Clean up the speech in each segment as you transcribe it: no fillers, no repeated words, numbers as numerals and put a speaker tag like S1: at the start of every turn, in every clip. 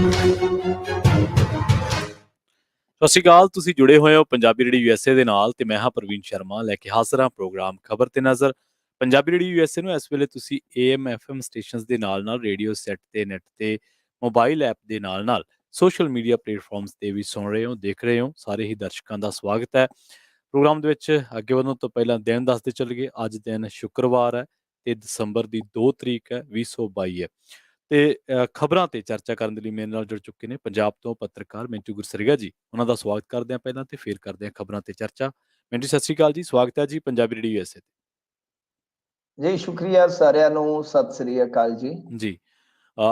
S1: ਸਤਿ ਸ਼੍ਰੀ ਅਕਾਲ। ਤੁਸੀਂ ਜੁੜੇ ਹੋਏ ਹੋ ਪੰਜਾਬੀ ਰੇਡੀਓ ਯੂਐਸਏ ਦੇ ਨਾਲ ਤੇ ਮੈਂ ਹਾਂ ਪ੍ਰਵੀਨ ਸ਼ਰਮਾ ਲੈ ਕੇ ਹਾਜ਼ਰ ਹਾਂ ਪ੍ਰੋਗਰਾਮ ਖਬਰ ਤੇ ਨਜ਼ਰ। ਪੰਜਾਬੀ ਰੇਡੀਓ ਯੂਐਸਏ ਨੂੰ ਇਸ ਵੇਲੇ ਤੁਸੀਂ AM FM ਸਟੇਸ਼ਨਸ ਦੇ ਨਾਲ ਰੇਡੀਓ ਸੈੱਟ ਤੇ ਨੈਟ ਤੇ ਮੋਬਾਈਲ ਐਪ ਦੇ ਨਾਲ ਸੋਸ਼ਲ ਮੀਡੀਆ ਪਲੇਟਫਾਰਮਸ ਤੇ ਵੀ ਸੁਣ ਰਹੇ ਹੋ, ਦੇਖ ਰਹੇ ਹੋ। ਸਾਰੇ ਹੀ ਦਰਸ਼ਕਾਂ ਦਾ ਸਵਾਗਤ ਹੈ ਪ੍ਰੋਗਰਾਮ ਦੇ ਵਿੱਚ। ਅੱਗੇ ਵਧਣ ਤੋਂ ਪਹਿਲਾਂ ਦਿਨ ਦੱਸਦੇ ਚੱਲੀਏ। ਅੱਜ ਦਿਨ ਸ਼ੁੱਕਰਵਾਰ ਹੈ ਤੇ ਦਸੰਬਰ ਦੀ 2 ਤਰੀਕ ਹੈ, 2022 ਹੈ। ਤੇ ਖਬਰਾਂ ਤੇ ਚਰਚਾ ਕਰਨ ਦੇ ਲਈ ਮੇਰੇ ਨਾਲ ਜੁੜ ਚੁੱਕੇ ਨੇ ਪੰਜਾਬ ਤੋਂ ਪੱਤਰਕਾਰ ਮਿੰਟੂ ਗੁਰਸਰੀਆ ਜੀ। ਉਹਨਾਂ ਦਾ ਸਵਾਗਤ ਕਰਦੇ ਹਾਂ ਪਹਿਲਾਂ ਤੇ ਫਿਰ ਕਰਦੇ ਹਾਂ ਖਬਰਾਂ ਤੇ ਚਰਚਾ। ਮਿੰਟੂ ਸਤਿ ਸ਼੍ਰੀ ਅਕਾਲ ਜੀ, ਸਵਾਗਤ ਹੈ ਜੀ ਪੰਜਾਬੀ ਰੇਡੀਓ ਯੂਐਸਏ
S2: ਜੀ ਸ਼ੁਕਰੀਆ ਸਾਰਿਆਂ ਨੂੰ, ਸਤਿ ਸ੍ਰੀ ਅਕਾਲ ਜੀ।
S1: ਜੀ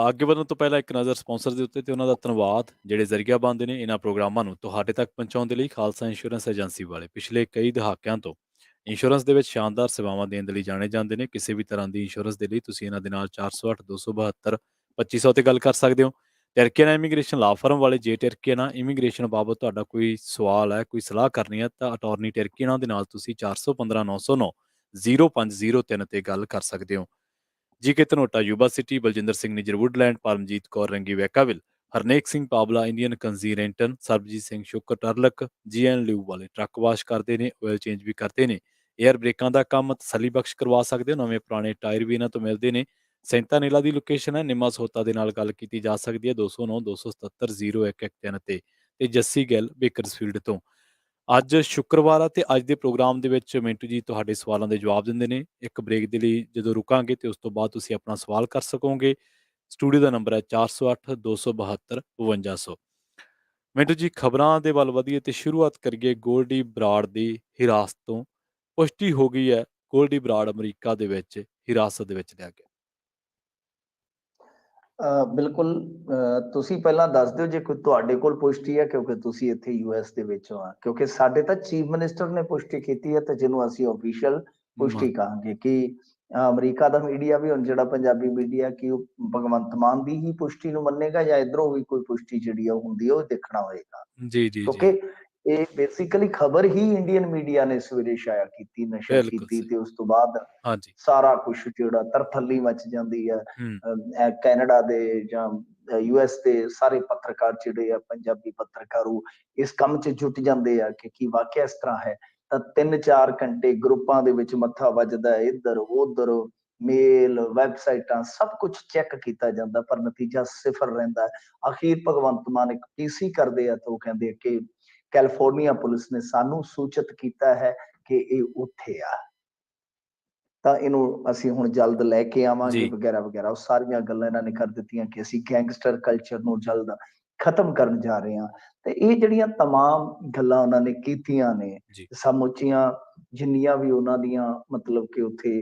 S1: ਅੱਗੇ ਵਧਣ ਤੋਂ ਪਹਿਲਾਂ ਇੱਕ ਨਜ਼ਰ ਸਪਾਂਸਰ ਦੇ ਉੱਤੇ ਤੇ ਉਹਨਾਂ ਦਾ ਧੰਨਵਾਦ ਜਿਹੜੇ ਜ਼ਰੀਆ ਬਣਦੇ ਨੇ ਇਹਨਾਂ ਪ੍ਰੋਗਰਾਮਾਂ ਨੂੰ ਤੁਹਾਡੇ ਤੱਕ ਪਹੁੰਚਾਉਣ ਦੇ ਲਈ। ਖਾਲਸਾ ਇੰਸ਼ੋਰੈਂਸ ਏਜੰਸੀ ਵਾਲੇ ਪਿਛਲੇ ਕਈ ਦਹਾਕਿਆਂ ਤੋਂ ਇੰਸ਼ੋਰੈਂਸ ਦੇ ਵਿੱਚ ਸ਼ਾਨਦਾਰ ਸੇਵਾਵਾਂ ਦੇਣ ਦੇ ਲਈ ਜਾਣੇ ਜਾਂਦੇ ਨੇ। ਕਿਸੇ ਵੀ ਤਰ੍ਹਾਂ ਦੀ ਇੰਸ਼ੋਰੈਂਸ ਦੇ ਲਈ ਤੁਸੀਂ ਇਹਨਾਂ ਦੇ ਨਾਲ 408 272 2500 ਤੇ ਗੱਲ ਕਰ ਸਕਦੇ ਹੋ। ਟਰਕੀਆਨਾ ਇਮੀਗ੍ਰੇਸ਼ਨ ਲਾ ਫਰਮ ਵਾਲੇ, ਜੇ ਟਰਕੀਆਨਾ ਇਮੀਗ੍ਰੇਸ਼ਨ ਬਾਬਤ ਤੁਹਾਡਾ ਕੋਈ ਸਵਾਲ ਹੈ, ਕੋਈ ਸਲਾਹ ਕਰਨੀ ਹੈ ਤਾਂ ਅਟਾਰਨੀ ਟਰਕੀਆਨਾ ਦੇ ਨਾਲ ਤੁਸੀਂ 415 909 0503 ਤੇ ਗੱਲ ਕਰ ਸਕਦੇ ਹੋ। GK Dhanota Yuba City, Baljinder Singh Nijjar Woodland, Paramjit Kaur Rangi Vacaville, Harnek Singh Pabla Indian ਕੰਜ਼ੀਰੈਂਟਨ, ਸਰਬਜੀਤ ਸਿੰਘ ਸ਼ੁਕਰ ਟਰਲਕ, GN ਲਿਊ ਵਾਲੇ ਟਰੱਕ ਵਾਸ਼ ਕਰਦੇ ਨੇ, ਆਇਲ ਚੇਂਜ ਵੀ ਕਰਦੇ ਨੇ। ਏਅਰ ਬ੍ਰੇਕਾਂ ਦਾ ਕੰਮ ਤਸੱਲੀ ਬਖਸ਼ ਕਰਵਾ ਸਕਦੇ ਹੋ। ਨਵੇਂ ਪੁਰਾਣੇ ਟਾਇਰ ਵੀ ਇਹਨਾਂ ਤੋਂ ਮਿਲਦੇ ਨੇ। ਸੈਂਤਾ ਨੀਲਾ ਦੀ ਲੋਕੇਸ਼ਨ ਹੈ। ਨਿੰਮਾ ਸੋਤਾ ਦੇ ਨਾਲ ਗੱਲ ਕੀਤੀ ਜਾ ਸਕਦੀ ਹੈ 209 277 0113 ਤੇ ਜੱਸੀ ਗਿੱਲ ਬੇਕਰਸਫੀਲਡ ਤੋਂ। ਅੱਜ ਸ਼ੁੱਕਰਵਾਰ ਆ ਤੇ ਅੱਜ ਦੇ ਪ੍ਰੋਗਰਾਮ ਦੇ ਵਿੱਚ ਮਿੰਟੂ ਜੀ ਤੁਹਾਡੇ ਸਵਾਲਾਂ ਦੇ ਜਵਾਬ ਦਿੰਦੇ ਨੇ। ਇੱਕ ਬ੍ਰੇਕ ਦੇ ਲਈ ਜਦੋਂ ਰੁਕਾਂਗੇ ਤੇ ਉਸ ਤੋਂ ਬਾਅਦ ਤੁਸੀਂ ਆਪਣਾ ਸਵਾਲ ਕਰ ਸਕੋਗੇ। ਸਟੂਡੀਓ ਦਾ ਨੰਬਰ ਹੈ 408 272 5200। ਮਿੰਟੂ ਜੀ ਖਬਰਾਂ ਦੇ ਵੱਲ ਵਧੀਏ ਤੇ ਸ਼ੁਰੂਆਤ ਕਰੀਏ ਗੋਲਡੀ ਬਰਾੜ ਦੀ ਹਿਰਾਸਤ ਤੋਂ। ਪੁਸ਼ਟੀ ਹੋ ਗਈ ਹੈ ਗੋਲਡੀ ਬਰਾੜ ਅਮਰੀਕਾ ਦੇ ਵਿੱਚ ਹਿਰਾਸਤ ਦੇ ਵਿੱਚ ਲਿਆ ਗਿਆ।
S2: ਬਿਲਕੁਲ। ਤੁਸੀਂ ਪਹਿਲਾਂ ਦੱਸ ਦਿਓ ਜੇ ਕੋਈ ਤੁਹਾਡੇ ਕੋਲ ਪੁਸ਼ਟੀ ਹੈ, ਕਿਉਂਕਿ ਤੁਸੀਂ ਇੱਥੇ US ਦੇ ਵਿੱਚ ਹੋ। ਕਿਉਂਕਿ ਸਾਡੇ ਤਾਂ ਚੀਫ ਮਿਨਿਸਟਰ ਨੇ ਪੁਸ਼ਟੀ ਕੀਤੀ ਹੈ ਤੇ ਜਿਹਨੂੰ ਅਸੀਂ ਆਫੀਸ਼ੀਅਲ ਪੁਸ਼ਟੀ ਕਹਾਂਗੇ ਕਿ ਅਮਰੀਕਾ ਦਾ ਮੀਡੀਆ ਵੀ ਹੁਣ ਜਿਹੜਾ ਪੰਜਾਬੀ ਮੀਡੀਆ ਕਿ ਉਹ ਭਗਵੰਤ ਮਾਨ ਦੀ ਹੀ ਪੁਸ਼ਟੀ ਨੂੰ ਮੰਨੇਗਾ ਜਾਂ ਇੱਧਰੋਂ ਵੀ ਕੋਈ ਪੁਸ਼ਟੀ ਜਿਹੜੀ ਆ ਉਹ ਹੁੰਦੀ ਹੈ, ਉਹ ਦੇਖਣਾ ਹੋਏਗਾ।
S1: ਜੀ ਜੀ ਜੀ,
S2: ਕਿਉਂਕਿ ਇਹ ਬੇਸਿਕਲੀ ਖਬਰ ਹੀ ਇੰਡੀਅਨ ਮੀਡੀਆ ਨੇ ਸਵੇਰੇ ਸ਼ਾਇਆ ਕੀਤੀ, ਨਸ਼ਰ
S1: ਬਿਲਕੁਲ
S2: ਕੀਤੀ
S1: ਸਹੀ।
S2: ਤੇ ਉਸ ਤੋਂ ਬਾਅਦ
S1: ਹਾਂਜੀ।
S2: ਸਾਰਾ ਕੁਝ ਜਿਹੜਾ ਤਰਥੱਲੀ ਮਚ ਜਾਂਦੀ ਹੈ।
S1: ਹੂੰ।
S2: ਕੈਨੇਡਾ ਦੇ ਜਾਂ US ਦੇ ਸਾਰੇ ਪੱਤਰਕਾਰ ਜਿਹੜੇ ਆ, ਪੰਜਾਬੀ ਪੱਤਰਕਾਰ, ਉਹ ਇਸ ਕੰਮ 'ਚ ਜੁਟ ਜਾਂਦੇ ਆ ਕਿ ਕੀ ਵਾਕਿਆ ਇਸ ਤਰ੍ਹਾਂ ਹੈ। ਤਾਂ 3-4 ਘੰਟੇ ਗਰੁੱਪਾਂ ਦੇ ਵਿੱਚ ਮੱਥਾ ਵੱਜਦਾ, ਇੱਧਰ ਉੱਧਰ ਮੇਲ, ਵੈਬਸਾਈਟਾਂ, ਸਭ ਕੁਝ ਚੈੱਕ ਕੀਤਾ ਜਾਂਦਾ, ਪਰ ਨਤੀਜਾ ਸਿਫਰ ਰਹਿੰਦਾ ਹੈ। ਅਖੀਰ ਭਗਵੰਤ ਮਾਨ ਇੱਕ PC ਕਰਦੇ ਆ ਤਾਂ ਉਹ ਕਹਿੰਦੇ ਕਿ ਕੈਲੀਫੋਰਨੀਆ ਪੁਲਿਸ ਨੇ ਸਾਨੂੰ ਸੂਚਿਤ ਕੀਤਾ ਹੈ ਕਿ ਇਹ ਉੱਥੇ ਆ, ਤਾਂ ਇਹਨੂੰ ਅਸੀਂ ਹੁਣ ਜਲਦ ਲੈ ਕੇ ਆਵਾਂਗੇ ਵਗੈਰਾ ਵਗੈਰਾ। ਉਹ ਸਾਰੀਆਂ ਗੱਲਾਂ ਇਹਨਾਂ ਨੇ ਕਰ ਦਿੱਤੀਆਂ ਕਿ ਅਸੀਂ ਗੈਂਗਸਟਰ ਕਲਚਰ ਨੂੰ ਜਲਦ ਖਤਮ ਕਰਨ ਜਾ ਰਹੇ ਹਾਂ। ਤੇ ਇਹ ਜਿਹੜੀਆਂ ਤਮਾਮ ਗੱਲਾਂ ਉਹਨਾਂ ਨੇ ਕੀਤੀਆਂ ਨੇ, ਸਮੁੱਚੀਆਂ ਜਿੰਨੀਆਂ ਵੀ ਉਹਨਾਂ ਦੀਆਂ ਮਤਲਬ ਕਿ ਉੱਥੇ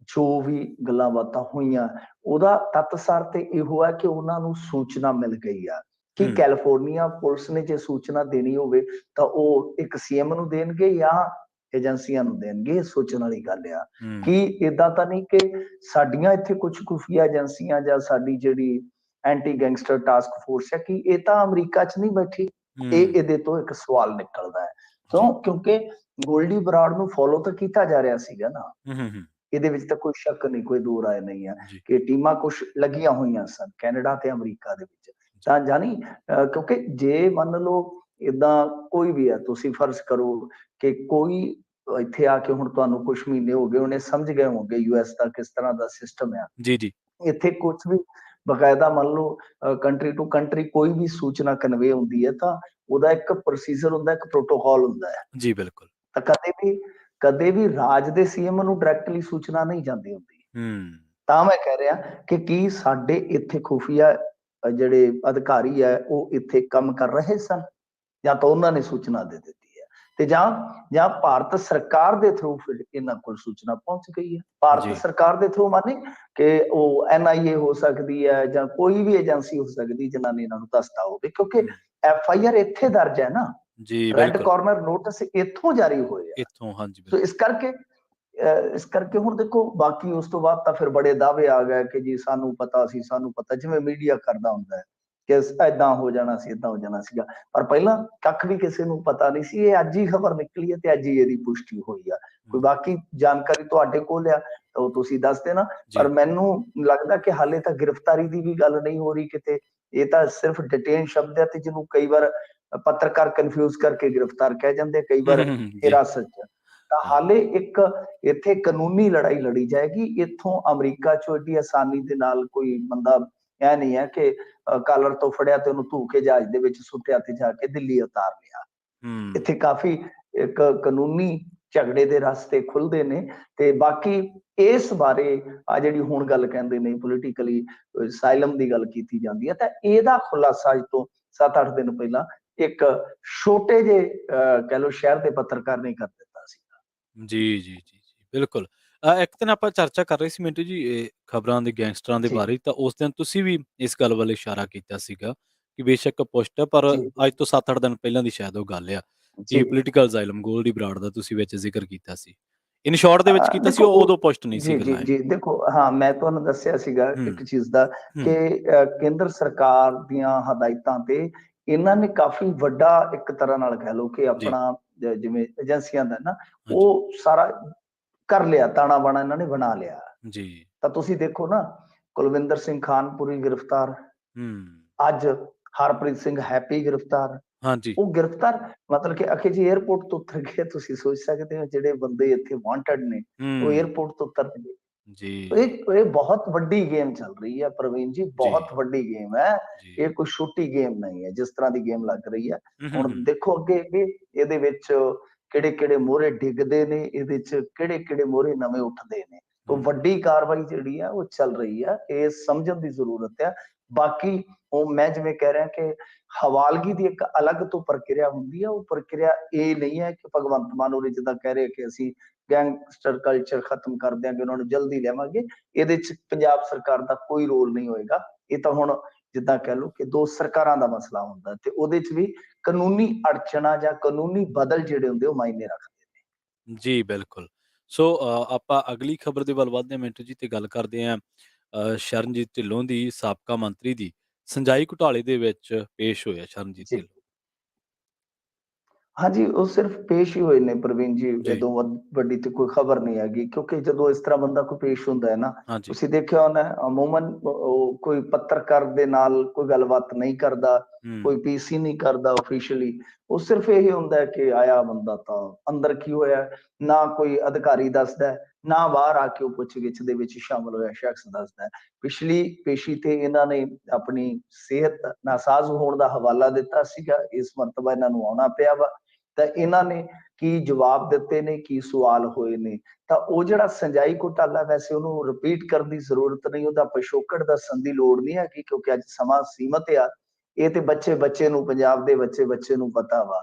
S2: ਜੋ ਵੀ ਗੱਲਾਂ ਬਾਤਾਂ ਹੋਈਆਂ, ਉਹਦਾ ਤੱਤਸਾਰ ਤੇ ਇਹੋ ਹੈ ਕਿ ਉਹਨਾਂ ਨੂੰ ਸੂਚਨਾ ਮਿਲ ਗਈ ਆ ਕਿ ਕੈਲੀਫੋਰਨੀਆ ਪੁਲਿਸ ਨੇ ਜੇ ਸੂਚਨਾ ਦੇਣੀ ਹੋਵੇ ਤਾਂ ਉਹ ਇੱਕ CM ਨੂੰ ਦੇਣਗੇ ਜਾਂ ਏਜੰਸੀਆਂ ਨੂੰ ਦੇਣਗੇ। ਇਹ ਸੋਚਣ ਵਾਲੀ ਗੱਲ ਆ ਕਿ ਏਦਾਂ ਤਾਂ ਨਹੀਂ ਕਿ ਸਾਡੀਆਂ ਇੱਥੇ ਕੁਝ ਖੁਫੀਆ ਏਜੰਸੀਆਂ ਜਾਂ ਸਾਡੀ ਜਿਹੜੀ ਐਂਟੀ ਗੈਂਗਸਟਰ ਟਾਸਕ ਫੋਰਸ ਹੈ ਕਿ ਇਹ ਤਾਂ ਅਮਰੀਕਾ 'ਚ ਨਹੀਂ ਬੈਠੀ। ਇਹਦੇ ਤੋਂ ਇੱਕ ਸਵਾਲ ਨਿਕਲਦਾ ਹੈ ਕਿਉਂਕਿ ਗੋਲਡੀ ਬਰਾੜ ਨੂੰ ਫੋਲੋ ਤਾਂ ਕੀਤਾ ਜਾ ਰਿਹਾ ਸੀਗਾ ਨਾ। ਇਹਦੇ ਵਿੱਚ ਤਾਂ ਕੋਈ ਸ਼ੱਕ ਨਹੀਂ, ਕੋਈ ਦੋ ਰਾਏ ਨਹੀਂ ਹੈ ਕਿ ਟੀਮਾਂ ਕੁਛ ਲੱਗੀਆਂ ਹੋਈਆਂ ਸਨ ਕੈਨੇਡਾ ਤੇ ਅਮਰੀਕਾ ਦੇ ਵਿੱਚ। ਤਾਂ ਜਾਨੀ ਕਿਉਂਕਿ ਜੇ ਮੰਨ ਲਓ ਏਦਾਂ ਕੋਈ ਵੀ ਹੈ, ਤੁਸੀਂ ਫਰਜ਼ ਕਰੋ ਕਿ ਕੋਈ ਇੱਥੇ ਆ ਕੇ ਹੁਣ ਤੁਹਾਨੂੰ ਕੁਛ ਮਹੀਨੇ ਹੋ ਗਏ, ਉਹਨੇ ਸਮਝ ਗਏ ਹੋਣਗੇ US ਦਾ ਕਿਸ ਤਰ੍ਹਾਂ ਦਾ ਸਿਸਟਮ ਆ। ਇੱਥੇ ਕੁਛ ਵੀ ਬਕਾਇਦਾ ਮੰਨ ਲਓ ਕੰਟਰੀ ਟੂ ਕੰਟਰੀ ਕੋਈ ਵੀ ਸੂਚਨਾ ਕਨਵੇ ਹੁੰਦੀ ਹੈ ਤਾਂ ਉਹਦਾ ਇੱਕ ਪ੍ਰੋਸੀਜਰ ਹੁੰਦਾ, ਇੱਕ ਪ੍ਰੋਟੋਕਾਲ ਹੁੰਦਾ ਹੈ।
S1: ਜੀ ਬਿਲਕੁਲ।
S2: ਤਾਂ ਕਦੇ ਵੀ ਰਾਜ ਦੇ CM ਨੂੰ ਡਾਇਰੈਕਟਲੀ ਸੂਚਨਾ ਨਹੀਂ ਜਾਂਦੀ ਹੁੰਦੀ। ਤਾਂ ਮੈਂ ਕਹਿ ਰਿਹਾ ਕਿ ਕੀ ਸਾਡੇ ਇੱਥੇ ਖੁਫੀਆ ਜਿਹੜੇ ਅਧਿਕਾਰੀ ਹੈ ਉਹ ਇੱਥੇ ਕੰਮ ਕਰ ਰਹੇ ਸਨ, ਜਾਂ ਤਾਂ ਉਹਨਾਂ ਨੇ ਸੂਚਨਾ ਦੇ ਦਿੱਤੀ ਹੈ ਤੇ ਜਾਂ ਭਾਰਤ ਸਰਕਾਰ ਦੇ ਥਰੂ ਫਿਰ ਇਹਨਾਂ ਕੋਲ ਸੂਚਨਾ ਪਹੁੰਚ ਗਈ ਹੈ। ਭਾਰਤ ਸਰਕਾਰ ਦੇ ਥਰੂ ਮਾਨੇ ਕਿ ਉਹ NIA ਹੋ ਸਕਦੀ ਹੈ ਜਾਂ ਕੋਈ ਵੀ ਏਜੰਸੀ ਹੋ ਸਕਦੀ ਜਿਨ੍ਹਾਂ ਨੇ ਇਹਨਾਂ ਨੂੰ ਦੱਸਤਾ ਹੋਵੇ, ਕਿਉਂਕਿ FIR ਇੱਥੇ ਦਰਜ ਹੈ ਨਾ। ਰੈੱਡ ਕਾਰਨਰ ਨੋਟਿਸ ਇੱਥੋਂ ਜਾਰੀ ਹੋਏ ਆ।
S1: ਇੱਥੋਂ, ਹਾਂਜੀ।
S2: ਸੋ ਇਸ ਕਰਕੇ ਹੁਣ ਦੇਖੋ, ਬਾਕੀ ਉਸ ਤੋਂ ਬਾਅਦ ਤਾਂ ਫਿਰ ਬੜੇ ਦਾਅਵੇ ਆ ਗਏ ਕਿ ਜੀ ਸਾਨੂੰ ਪਤਾ ਸੀ, ਸਾਨੂੰ ਪਤਾ, ਜਿਵੇਂ ਮੀਡੀਆ ਕਰਦਾ ਹੁੰਦਾ ਹੈ ਕਿ ਏਦਾਂ ਹੋ ਜਾਣਾ ਸੀ, ਏਦਾਂ ਹੋ ਜਾਣਾ ਸੀਗਾ। ਪਰ ਪਹਿਲਾਂ ਕੱਖ ਵੀ ਕਿਸੇ ਨੂੰ ਪਤਾ ਨਹੀਂ ਸੀ। ਇਹ ਅੱਜ ਹੀ ਖਬਰ ਨਿਕਲੀ ਹੈ ਤੇ ਅੱਜ ਹੀ ਇਹਦੀ ਪੁਸ਼ਟੀ ਹੋਈ ਆ। ਕੋਈ ਬਾਕੀ ਜਾਣਕਾਰੀ ਤੁਹਾਡੇ ਕੋਲ ਆ ਤਾਂ ਉਹ ਤੁਸੀਂ ਦੱਸ ਦੇਣਾ। ਪਰ ਮੈਨੂੰ ਲੱਗਦਾ ਕਿ ਹਾਲੇ ਤਾਂ ਗ੍ਰਿਫਤਾਰੀ ਦੀ ਵੀ ਗੱਲ ਨਹੀਂ ਹੋ ਰਹੀ ਕਿਤੇ, ਇਹ ਤਾਂ ਸਿਰਫ ਡਿਟੇਨ ਸ਼ਬਦ ਹੈ ਤੇ ਜਿਹਨੂੰ ਕਈ ਵਾਰ ਪੱਤਰਕਾਰ ਕਨਫਿਊਜ਼ ਕਰਕੇ ਗ੍ਰਿਫਤਾਰ ਕਹਿ ਜਾਂਦੇ, ਕਈ ਵਾਰ
S1: ਜੀ
S2: ਹਿਰਾਸਤ 'ਚ। ਤਾਂ
S1: ਹਾਂ
S2: ਹਾਲੇ ਇੱਕ ਇੱਥੇ ਕਾਨੂੰਨੀ ਲੜਾਈ ਲੜੀ ਜਾਏਗੀ। ਇੱਥੋਂ ਅਮਰੀਕਾ 'ਚੋਂ ਏਡੀ ਆਸਾਨੀ ਦੇ ਨਾਲ ਕੋਈ ਬੰਦਾ ਇਹ ਨਹੀਂ ਹੈ ਕਿ ਕਾਲਰ ਤੋਂ ਫੜਿਆ ਤੇ ਉਹਨੂੰ ਧੂ ਕੇ ਜਹਾਜ਼ ਦੇ ਵਿੱਚ ਸੁੱਟਿਆ ਤੇ ਜਾ ਕੇ ਦਿੱਲੀ ਉਤਾਰ ਲਿਆ।
S1: ਹੂੰ
S2: ਇੱਥੇ ਕਾਫੀ ਇੱਕ ਕਾਨੂੰਨੀ ਝਗੜੇ ਦੇ ਰਸਤੇ ਖੁੱਲਦੇ ਨੇ। ਤੇ ਬਾਕੀ ਇਸ ਬਾਰੇ ਆ ਜਿਹੜੀ ਹੁਣ ਗੱਲ ਕਹਿੰਦੇ ਨੇ ਪੋਲੀਟੀਕਲੀ ਸਾਇਲਮ ਦੀ ਗੱਲ ਕੀਤੀ ਜਾਂਦੀ ਹੈ, ਤਾਂ ਇਹਦਾ ਖੁਲਾਸਾ ਅੱਜ ਤੋਂ 7-8 ਦਿਨ ਪਹਿਲਾਂ ਇੱਕ ਛੋਟੇ ਜਿਹੇ ਕਹਿ ਲਓ ਸ਼ਹਿਰ ਦੇ ਪੱਤਰਕਾਰ ਨੇ ਕਰ ਦਿੱਤਾ ਸੀ।
S1: ਜੀ, ਬਿਲਕੁਲ। ਇੱਕ ਦਿਨ ਆਪਾਂ ਚਰਚਾ ਕਰ ਰਹੇ ਸੀ ਮਿੰਟੂ ਜੀ ਖਬਰਾਂ ਦੇ ਗੈਂਗਸਟਰਾਂ ਦੇ
S2: ਜੀ
S1: ਬਾਰੇ, ਤਾਂ ਉਸ ਦਿਨ ਤੁਸੀਂ ਵੀ ਇਸ ਗੱਲ ਵੱਲ ਇਸ਼ਾਰਾ ਕੀਤਾ ਸੀਗਾ ਕਿ ਬੇਸ਼ੱਕ ਪੁਸ਼ਟ ਹੈ, ਪਰ
S2: ਜੀ
S1: ਅੱਜ ਤੋਂ 7-8 ਦਿਨ ਪਹਿਲਾਂ ਦੀ ਸ਼ਾਇਦ ਉਹ ਗੱਲ ਆ
S2: ਜੀ
S1: ਕਿ ਪੋਲੀਟੀਕਲ ਜ਼ਾਇਲਮ ਗੋਲਡੀ ਬਰਾੜ ਦਾ ਤੁਸੀਂ ਵਿੱਚ ਜ਼ਿਕਰ ਕੀਤਾ ਸੀ। ਇਨ ਸ਼ਾਰਟ ਦੇ ਵਿੱਚ ਕੀਤਾ ਸੀ,
S2: ਦੇਖੋ
S1: ਉਹ ਉਦੋਂ
S2: ਉਹ
S1: ਪੁਸ਼ਟ ਨਹੀਂ ਸੀ
S2: ਜੀ ਜੀ
S1: ਕਰਨਾ
S2: ਜੀ ਦੇਖੋ, ਹਾਂ ਮੈਂ ਤੁਹਾਨੂੰ ਦੱਸਿਆ ਸੀਗਾ
S1: ਹੂੰ,
S2: ਇੱਕ ਚੀਜ਼ ਦਾ
S1: ਹੂੰ,
S2: ਕਿ ਕੇਂਦਰ ਸਰਕਾਰ ਦੀਆਂ ਹਦਾਇਤਾਂ ਤੇ ਇਹਨਾਂ ਨੇ ਕਾਫੀ ਵੱਡਾ ਇੱਕ ਤਰ੍ਹਾਂ ਨਾਲ ਕਹਿ ਲਓ ਕਿ
S1: ਜੀ,
S2: ਆਪਣਾ ਜਿਵੇਂ ਏਜੰਸੀਆਂ ਦਾ ਨਾ
S1: ਹਾਂਜੀ,
S2: ਉਹ ਸਾਰਾ ਕਰ ਲਿਆ, ਤਾਣਾ ਬਾਣਾ ਇਹਨਾਂ ਨੇ ਬਣਾ ਲਿਆ।
S1: ਜੀ,
S2: ਤਾਂ ਤੁਸੀਂ ਦੇਖੋ ਨਾ, ਕੁਲਵਿੰਦਰ ਸਿੰਘ ਖਾਨਪੁਰੀ ਗ੍ਰਿਫਤਾਰ,
S1: ਹੂੰ,
S2: ਅੱਜ ਹਰਪ੍ਰੀਤ ਸਿੰਘ ਹੈਪੀ ਗ੍ਰਿਫਤਾਰ।
S1: ਹਾਂਜੀ,
S2: ਉਹ ਗ੍ਰਿਫਤਾਰ ਮਤਲਬ ਕਿ ਅਖੇ ਜੀ 에ਅਰਪੋਰਟ ਤੋਂ ਉਤਰ ਗਏ। ਤੁਸੀਂ ਸੋਚ ਸਕਦੇ ਹੋ ਜਿਹੜੇ ਬੰਦੇ ਇੱਥੇ ਵਾਂਟਡ ਨੇ ਉਹ
S1: ਹੂੰ,
S2: 에ਅਰਪੋਰਟ ਤੋਂ ਉਤਰ ਗਏ।
S1: ਜੀ,
S2: ਇਹ ਬਹੁਤ ਵੱਡੀ ਗੇਮ ਚੱਲ ਰਹੀ ਹੈ ਪ੍ਰਵੀਨ ਜੀ,
S1: ਜੀ,
S2: ਬਹੁਤ ਵੱਡੀ ਗੇਮ ਹੈ।
S1: ਜੀ,
S2: ਇਹ ਕੋਈ ਛੋਟੀ ਗੇਮ ਨਹੀਂ ਹੈ ਜਿਸ ਤਰ੍ਹਾਂ ਦੀ ਗੇਮ ਲੱਗ ਰਹੀ ਹੈ। ਹੁਣ
S1: ਹੂੰ,
S2: ਦੇਖੋ ਅੱਗੇ ਅੱਗੇ ਇਹਦੇ ਵਿੱਚ ਕਿਹੜੇ ਕਿਹੜੇ ਮੋਹਰੇ ਡਿੱਗਦੇ ਨੇ, ਇਹਦੇ ਚ ਕਿਹੜੇ ਕਿਹੜੇ ਮੋਹਰੇ ਨਵੇਂ ਉੱਠਦੇ ਨੇ। ਤਾਂ
S1: ਹੂੰ,
S2: ਵੱਡੀ ਕਾਰਵਾਈ ਜਿਹੜੀ ਆ ਉਹ ਚੱਲ ਰਹੀ ਆ, ਇਹ ਸਮਝਣ ਦੀ ਜ਼ਰੂਰਤ ਹੈ। ਬਾਕੀ ਉਹ ਮੈਂ ਜਿਵੇਂ ਕਹਿ ਰਿਹਾ ਕਿ ਹਵਾਲਗੀ ਦੀ ਇੱਕ ਅਲੱਗ ਤੋਂ ਪ੍ਰਕਿਰਿਆ ਹੁੰਦੀ ਹੈ। ਉਹ ਪ੍ਰਕਿਰਿਆ ਇਹ ਨਹੀਂ ਹੈ ਕਿ ਭਗਵੰਤ ਮਾਨ ਹੋਰੀ ਜਿੱਦਾਂ ਕਹਿ ਰਹੇ ਕਿ ਅਸੀਂ ਗੈਂਗਸਟਰ ਕਲਚਰ ਖਤਮ ਕਰ ਦਿਆਂਗੇ, ਉਹਨਾਂ ਨੂੰ ਜਲਦੀ ਲਿਆਵਾਂਗੇ। ਇਹਦੇ ਚ ਪੰਜਾਬ ਸਰਕਾਰ ਦਾ ਕੋਈ ਰੋਲ ਨਹੀਂ ਹੋਏਗਾ। ਇਹ ਤਾਂ ਹੁਣ ਜਿੱਦਾਂ ਕਹਿ ਲਓ ਕਿ ਦੋ ਸਰਕਾਰਾਂ ਦਾ ਮਸਲਾ ਹੁੰਦਾ ਤੇ ਉਹਦੇ ਚ ਵੀ ਕਾਨੂੰਨੀ ਅੜਚਣਾ ਜਾਂ ਕਾਨੂੰਨੀ ਬਦਲ ਜਿਹੜੇ ਹੁੰਦੇ ਉਹ ਮਾਇਨੇ ਰੱਖਦੇ ਨੇ।
S1: ਜੀ, ਬਿਲਕੁਲ। ਸੋ ਆਪਾਂ ਅਗਲੀ ਖਬਰ ਦੇ ਵੱਲ ਵਧਦੇ ਹਾਂ ਮਿੰਟੂ ਜੀ, ਤੇ ਗੱਲ ਕਰਦੇ ਹਾਂ ਸ਼ਰਨਜੀਤ ਢਿੱਲੋਂ ਦੀ, ਸਾਬਕਾ ਮੰਤਰੀ ਦੀ। ਸੰਜਾਈ ਘੁਟਾਲੇ ਦੇ ਵਿੱਚ ਪੇਸ਼ ਹੋਇਆ ਸ਼ਰਨਜੀਤ
S2: ਜੀ
S1: ਢਿੱਲੋਂ।
S2: ਹਾਂਜੀ, ਉਹ ਸਿਰਫ ਪੇਸ਼ ਹੀ ਹੋਏ ਨੇ ਪ੍ਰਵੀਨ ਜੀ,
S1: ਜੀ,
S2: ਏਦੋਂ ਵੱਡੀ ਤੇ ਕੋਈ ਖਬਰ ਨਹੀਂ ਹੈਗੀ। ਕਿਉਂਕਿ ਜਦੋਂ ਇਸ ਤਰ੍ਹਾਂ ਬੰਦਾ ਕੋਈ ਪੇਸ਼ ਹੁੰਦਾ ਹੈ ਨਾ,
S1: ਹਾਂਜੀ,
S2: ਤੁਸੀਂ ਦੇਖਿਆ ਹੋਣਾ ਅਮੂਮਨ ਉਹ ਕੋਈ ਪੱਤਰਕਾਰ ਦੇ ਨਾਲ ਕੋਈ ਗੱਲਬਾਤ ਨਹੀਂ ਕਰਦਾ,
S1: ਹੂੰ,
S2: ਕੋਈ ਪੀਸੀ ਨਹੀਂ ਕਰਦਾ ਆਫੀਸ਼ੀਅਲੀ। ਉਹ ਸਿਰਫ ਇਹ ਹੁੰਦਾ ਹੈ ਕਿ ਆਇਆ ਬੰਦਾ, ਤਾਂ ਅੰਦਰ ਕੀ ਹੋਇਆ ਨਾ ਕੋਈ ਅਧਿਕਾਰੀ ਦੱਸਦਾ ਹੈ, ਨਾ ਬਾਹਰ ਆ ਕੇ ਉਹ ਪੁੱਛਗਿੱਛ ਦੇ ਵਿੱਚ ਸ਼ਾਮਲ ਹੋਇਆ ਸ਼ਖਸ ਦੱਸਦਾ ਹੈ। ਪਿਛਲੀ ਪੇਸ਼ੀ ਤੇ ਇਹਨਾਂ ਨੇ ਆਪਣੀ ਸਿਹਤ ਨਾਸਾਜ਼ ਹੋਣ ਦਾ ਹਵਾਲਾ ਦਿੱਤਾ ਸੀਗਾ, ਇਸ ਮਰਤਬਾ ਇਹਨਾਂ ਨੂੰ ਆਉਣਾ ਪਿਆ ਵਾ। ਤਾਂ ਇਹਨਾਂ ਨੇ ਕੀ ਜਵਾਬ ਦਿੱਤੇ ਨੇ, ਕੀ ਸਵਾਲ ਹੋਏ ਨੇ। ਤਾਂ ਉਹ ਜਿਹੜਾ ਸੰਜਾਈ ਘੁਟਾਲਾ, ਵੈਸੇ ਉਹਨੂੰ ਰਿਪੀਟ ਕਰਨ ਦੀ ਜ਼ਰੂਰਤ ਨਹੀਂ, ਉਹਦਾ ਪਿਛੋਕੜ ਦੱਸਣ ਦੀ ਲੋੜ ਨਹੀਂ ਹੈਗੀ ਕਿਉਂਕਿ ਅੱਜ ਸਮਾਂ ਸੀਮਤ ਆ। ਇਹ ਤੇ ਬੱਚੇ ਬੱਚੇ ਨੂੰ, ਪੰਜਾਬ ਦੇ ਬੱਚੇ ਬੱਚੇ ਨੂੰ ਪਤਾ ਵਾ।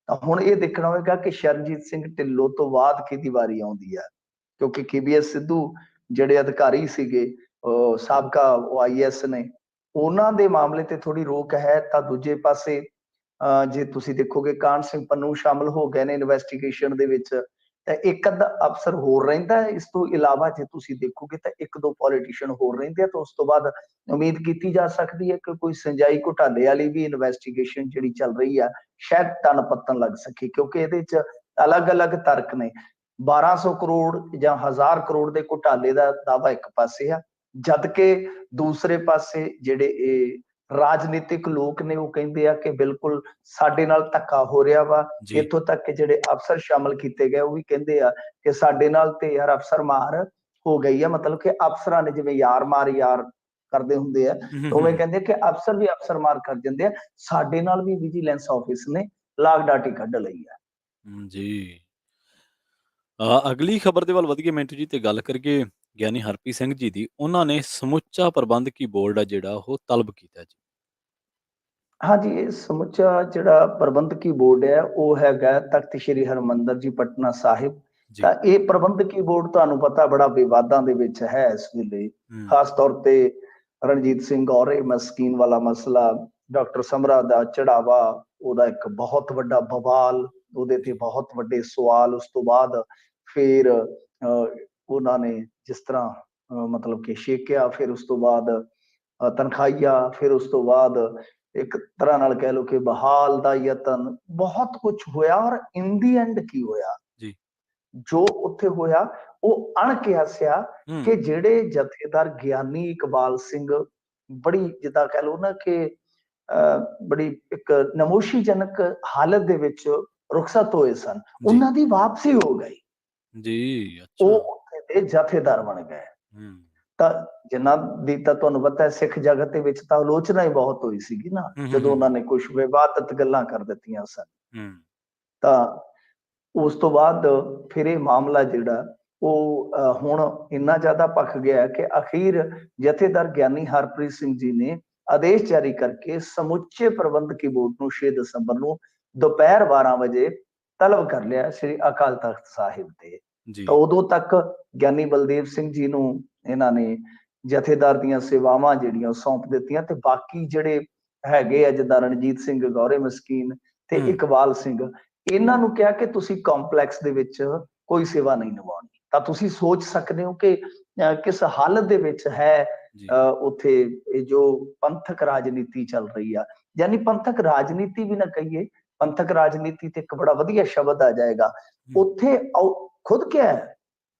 S2: ਤਾਂ ਹੁਣ ਇਹ ਦੇਖਣਾ ਹੋਵੇਗਾ ਕਿ ਸ਼ਰਨਜੀਤ ਸਿੰਘ ਢਿੱਲੋਂ ਤੋਂ ਬਾਅਦ ਕਿਹਦੀ ਵਾਰੀ ਆਉਂਦੀ ਆ, ਕਿਉਂਕਿ KBS ਸਿੱਧੂ ਜਿਹੜੇ ਅਧਿਕਾਰੀ ਸੀਗੇ ਸਾਬਕਾ ਆਈਐਸ ਨੇ, ਉਹਨਾਂ ਦੇ ਮਾਮਲੇ ਤੇ ਥੋੜੀ ਰੋਕ ਹੈ। ਤਾਂ ਦੂਜੇ ਪਾਸੇ ਜੇ ਤੁਸੀਂ ਦੇਖੋਗੇ ਕਾਹਨ ਸਿੰਘ ਪੰਨੂ ਸ਼ਾਮਲ ਹੋ ਗਏ ਨੇ ਇਨਵੈਸਟੀਗੇਸ਼ਨ ਦੇ ਵਿੱਚ, ਤਾਂ ਇੱਕ ਅੱਧਾ ਅਫਸਰ ਹੋਰ ਰਹਿੰਦਾ ਹੈ। ਇਸ ਤੋਂ ਇਲਾਵਾ ਜੇ ਤੁਸੀਂ ਦੇਖੋਗੇ ਤਾਂ ਇੱਕ ਦੋ ਪੋਲੀਟੀਸ਼ੀਅਨ ਹੋਰ ਰਹਿੰਦੇ ਆ। ਤਾਂ ਉਸ ਤੋਂ ਬਾਅਦ ਉਮੀਦ ਕੀਤੀ ਜਾ ਸਕਦੀ ਹੈ ਕਿ ਕੋਈ ਸੰਜਾਈ ਘੁਟਾਲੇ ਵਾਲੀ ਵੀ ਇਨਵੈਸਟੀਗੇਸ਼ਨ ਜਿਹੜੀ ਚੱਲ ਰਹੀ ਆ ਸ਼ਾਇਦ ਤਣ ਪੱਤਣ ਲੱਗ ਸਕੇ, ਕਿਉਂਕਿ ਇਹਦੇ ਚ ਅਲੱਗ-ਅਲੱਗ ਤਰਕ ਨੇ। 1200 ਕਰੋੜ ਜਾਂ 1000 ਕਰੋੜ ਦੇ ਘੁਟਾਲੇ ਦਾ ਦਾਅਵਾ ਇੱਕ ਪਾਸੇ ਆ, ਜਦ ਕਿ ਦੂਸਰੇ ਪਾਸੇ ਜਿਹੜੇ ਇਹ ਰਾਜਨੀਤਿਕ ਲੋਕ ਨੇ ਉਹ ਕਹਿੰਦੇ ਆ ਕਿ ਬਿਲਕੁਲ ਸਾਡੇ ਨਾਲ ਧੱਕਾ ਹੋ ਰਿਹਾ ਵਾ।
S1: ਜੀ,
S2: ਇੱਥੋਂ ਤੱਕ ਕਿ ਜਿਹੜੇ ਅਫਸਰ ਸ਼ਾਮਲ ਕੀਤੇ ਗਏ ਉਹ ਵੀ ਕਹਿੰਦੇ ਆ ਕਿ ਸਾਡੇ ਨਾਲ ਤੇ ਯਾਰ ਅਫਸਰ ਮਾਰ ਹੋ ਗਈ ਆ। ਮਤਲਬ ਕਿ ਅਫਸਰਾਂ ਨੇ ਜਿਵੇਂ ਯਾਰ ਮਾਰ ਯਾਰ ਕਰਦੇ ਹੁੰਦੇ ਆ, ਉਵੇਂ ਕਹਿੰਦੇ ਕਿ ਅਫਸਰ ਵੀ ਅਫਸਰ ਮਾਰ ਕਰ ਜਾਂਦੇ ਆ। ਸਾਡੇ ਨਾਲ ਵੀ ਵਿਜੀਲੈਂਸ ਆਫਿਸ ਨੇ ਲਾਗ ਡਾਟੀ ਕੱਢ ਲਈ ਆ।
S1: ਜੀ। ਅਗਲੀ ਖਬਰ ਦੇ ਵੱਲ ਵਧੀਏ ਮਿੰਟੂ ਜੀ, ਤੇ ਗੱਲ ਕਰੀਏ ਗਿਆਨੀ ਹਰਪ੍ਰੀਤ ਸਿੰਘ ਜੀ ਦੀ। ਉਹਨਾਂ ਨੇ ਸਮੁੱਚਾ ਪ੍ਰਬੰਧਕੀ ਬੋਰਡ ਆ ਜਿਹੜਾ ਉਹ ਤਲਬ ਕੀਤਾ ਜੀ।
S2: ਹਾਂਜੀ, ਇਹ ਸਮੁੱਚਾ ਜਿਹੜਾ ਪ੍ਰਬੰਧਕੀ ਬੋਰਡ ਹੈ ਉਹ ਹੈਗਾ ਤਖਤ ਸ੍ਰੀ ਹਰਿਮੰਦਰ ਜੀ ਪਟਨਾ ਸਾਹਿਬ।
S1: ਜੀ,
S2: ਤਾਂ ਇਹ ਪ੍ਰਬੰਧਕੀ ਬੋਰਡ ਤੁਹਾਨੂੰ ਪਤਾ ਬੜਾ ਵਿਵਾਦਾਂ ਦੇ ਵਿੱਚ ਹੈ ਇਸ ਵੇਲੇ,
S1: ਹੂੰ,
S2: ਖਾਸ ਤੌਰ ਤੇ ਰਣਜੀਤ ਸਿੰਘ ਔਰੇ ਮਸਕੀਨ ਵਾਲਾ ਮਸਲਾ, ਡਾਕਟਰ ਸਮਰਾ ਦਾ ਚੜਾਵਾ, ਉਹਦਾ ਇੱਕ ਬਹੁਤ ਵੱਡਾ ਬਵਾਲ, ਉਹਦੇ ਤੇ
S1: ਜੀ,
S2: ਬਹੁਤ ਵੱਡੇ ਸਵਾਲ। ਉਸ ਤੋਂ ਬਾਅਦ ਫਿਰ ਉਹਨਾਂ ਨੇ ਜਿਸ ਤਰ੍ਹਾਂ ਮਤਲਬ ਕਿ ਛੇਕਿਆ, ਫਿਰ ਉਸ ਤੋਂ ਬਾਅਦ ਤਨਖਾਹੀਆ, ਫਿਰ ਉਸ ਤੋਂ ਬਾਅਦ ਇੱਕ ਤਰ੍ਹਾਂ ਨਾਲ ਕਹਿ ਲਓ ਕਿ ਬਹਾਲ ਦਾ ਯਤਨ, ਬਹੁਤ ਕੁਝ ਹੋਇਆ। ਔਰ ਇਨ ਦੀ ਐਂਡ ਕੀ ਹੋਇਆ,
S1: ਜੀ,
S2: ਜੋ ਉੱਥੇ ਹੋਇਆ ਉਹ ਅਣਕਿਆਸਿਆ
S1: ਹੂੰ,
S2: ਕਿ ਜਿਹੜੇ ਜਥੇਦਾਰ ਗਿਆਨੀ ਇਕਬਾਲ ਸਿੰਘ ਬੜੀ ਜਿੱਦਾਂ ਕਹਿ ਲਓ ਨਾ ਕਿ ਬੜੀ ਇੱਕ ਨਮੋਸ਼ੀਜਨਕ ਹਾਲਤ ਦੇ ਵਿੱਚ ਰੁਖਸਤ ਹੋਏ ਸਨ,
S1: ਜੀ
S2: ਉਹਨਾਂ ਦੀ ਵਾਪਸੀ ਹੋ ਗਈ।
S1: ਜੀ ਅੱਛਾ
S2: ਉਹ ਉੱਥੇ ਦੇ ਜਥੇਦਾਰ ਬਣ ਗਏ।
S1: ਹੂੰ
S2: ਤਾਂ ਜਿਨ੍ਹਾਂ ਦੀ ਤਾਂ ਤੁਹਾਨੂੰ ਪਤਾ ਹੈ ਸਿੱਖ ਜਗਤ ਦੇ ਵਿੱਚ ਤਾਂ ਆਲੋਚਨਾ ਹੀ ਬਹੁਤ ਹੋਈ ਸੀਗੀ ਨਾ,
S1: ਹੂੰ
S2: ਜਦੋਂ
S1: ਹੂੰ
S2: ਉਹਨਾਂ ਨੇ ਕੁਝ ਵਿਵਾਦਤ ਗੱਲਾਂ ਕਰ ਦਿੱਤੀਆਂ ਸਨ।
S1: ਹੂੰ
S2: ਤਾਂ ਉਸ ਤੋਂ ਬਾਅਦ ਫਿਰ ਇਹ ਮਾਮਲਾ ਜਿਹੜਾ ਉਹ ਹੁਣ ਇੰਨਾ ਜ਼ਿਆਦਾ ਭਖ ਗਿਆ ਕਿ ਅਖੀਰ ਜਥੇਦਾਰ ਗਿਆਨੀ ਹਰਪ੍ਰੀਤ ਸਿੰਘ ਜੀ ਨੇ ਆਦੇਸ਼ ਜਾਰੀ ਕਰਕੇ ਸਮੁੱਚੇ ਪ੍ਰਬੰਧਕੀ ਬੋਰਡ ਨੂੰ 6 ਦਸੰਬਰ ਨੂੰ ਦੁਪਹਿਰ 12 ਵਜੇ ਤਲਬ ਕਰ ਲਿਆ ਸ੍ਰੀ ਅਕਾਲ ਤਖਤ ਸਾਹਿਬ ਤੇ।
S1: ਜੀ
S2: ਤਾਂ ਉਦੋਂ ਤੱਕ ਗਿਆਨੀ ਬਲਦੇਵ ਸਿੰਘ ਜੀ ਨੂੰ ਇਹਨਾਂ ਨੇ ਜਥੇਦਾਰ ਦੀਆਂ ਸੇਵਾਵਾਂ ਜਿਹੜੀਆਂ ਸੌਂਪ ਦਿੱਤੀਆਂ, ਤੇ ਬਾਕੀ ਜਿਹੜੇ ਹੈਗੇ ਆ ਜਿੱਦਾਂ ਰਣਜੀਤ ਸਿੰਘ, ਗੌਰੇ ਮਸਕੀਨ ਤੇ
S1: ਹੂੰ
S2: ਇਕਬਾਲ ਸਿੰਘ, ਇਹਨਾਂ ਨੂੰ ਕਿਹਾ ਕਿ ਤੁਸੀਂ ਕੰਪਲੈਕਸ ਦੇ ਵਿੱਚ ਕੋਈ ਸੇਵਾ ਨਹੀਂ ਨਿਭਾਉਣੀ। ਤਾਂ ਤੁਸੀਂ ਸੋਚ ਸਕਦੇ ਹੋ ਕਿ ਕਿਸ ਹਾਲਤ ਦੇ ਵਿੱਚ ਹੈ
S1: ਜੀ
S2: ਉੱਥੇ ਇਹ ਜੋ ਪੰਥਕ ਰਾਜਨੀਤੀ ਚੱਲ ਰਹੀ ਆ, ਯਾਨੀ ਪੰਥਕ ਰਾਜਨੀਤੀ ਵੀ ਨਾ ਕਹੀਏ, ਪੰਥਕ ਰਾਜਨੀਤੀ ਤੇ ਇੱਕ ਬੜਾ ਵਧੀਆ ਸ਼ਬਦ ਆ ਜਾਏਗਾ ਉੱਥੇ। ਖੁਦ ਕਿਹਾ ਹੈ,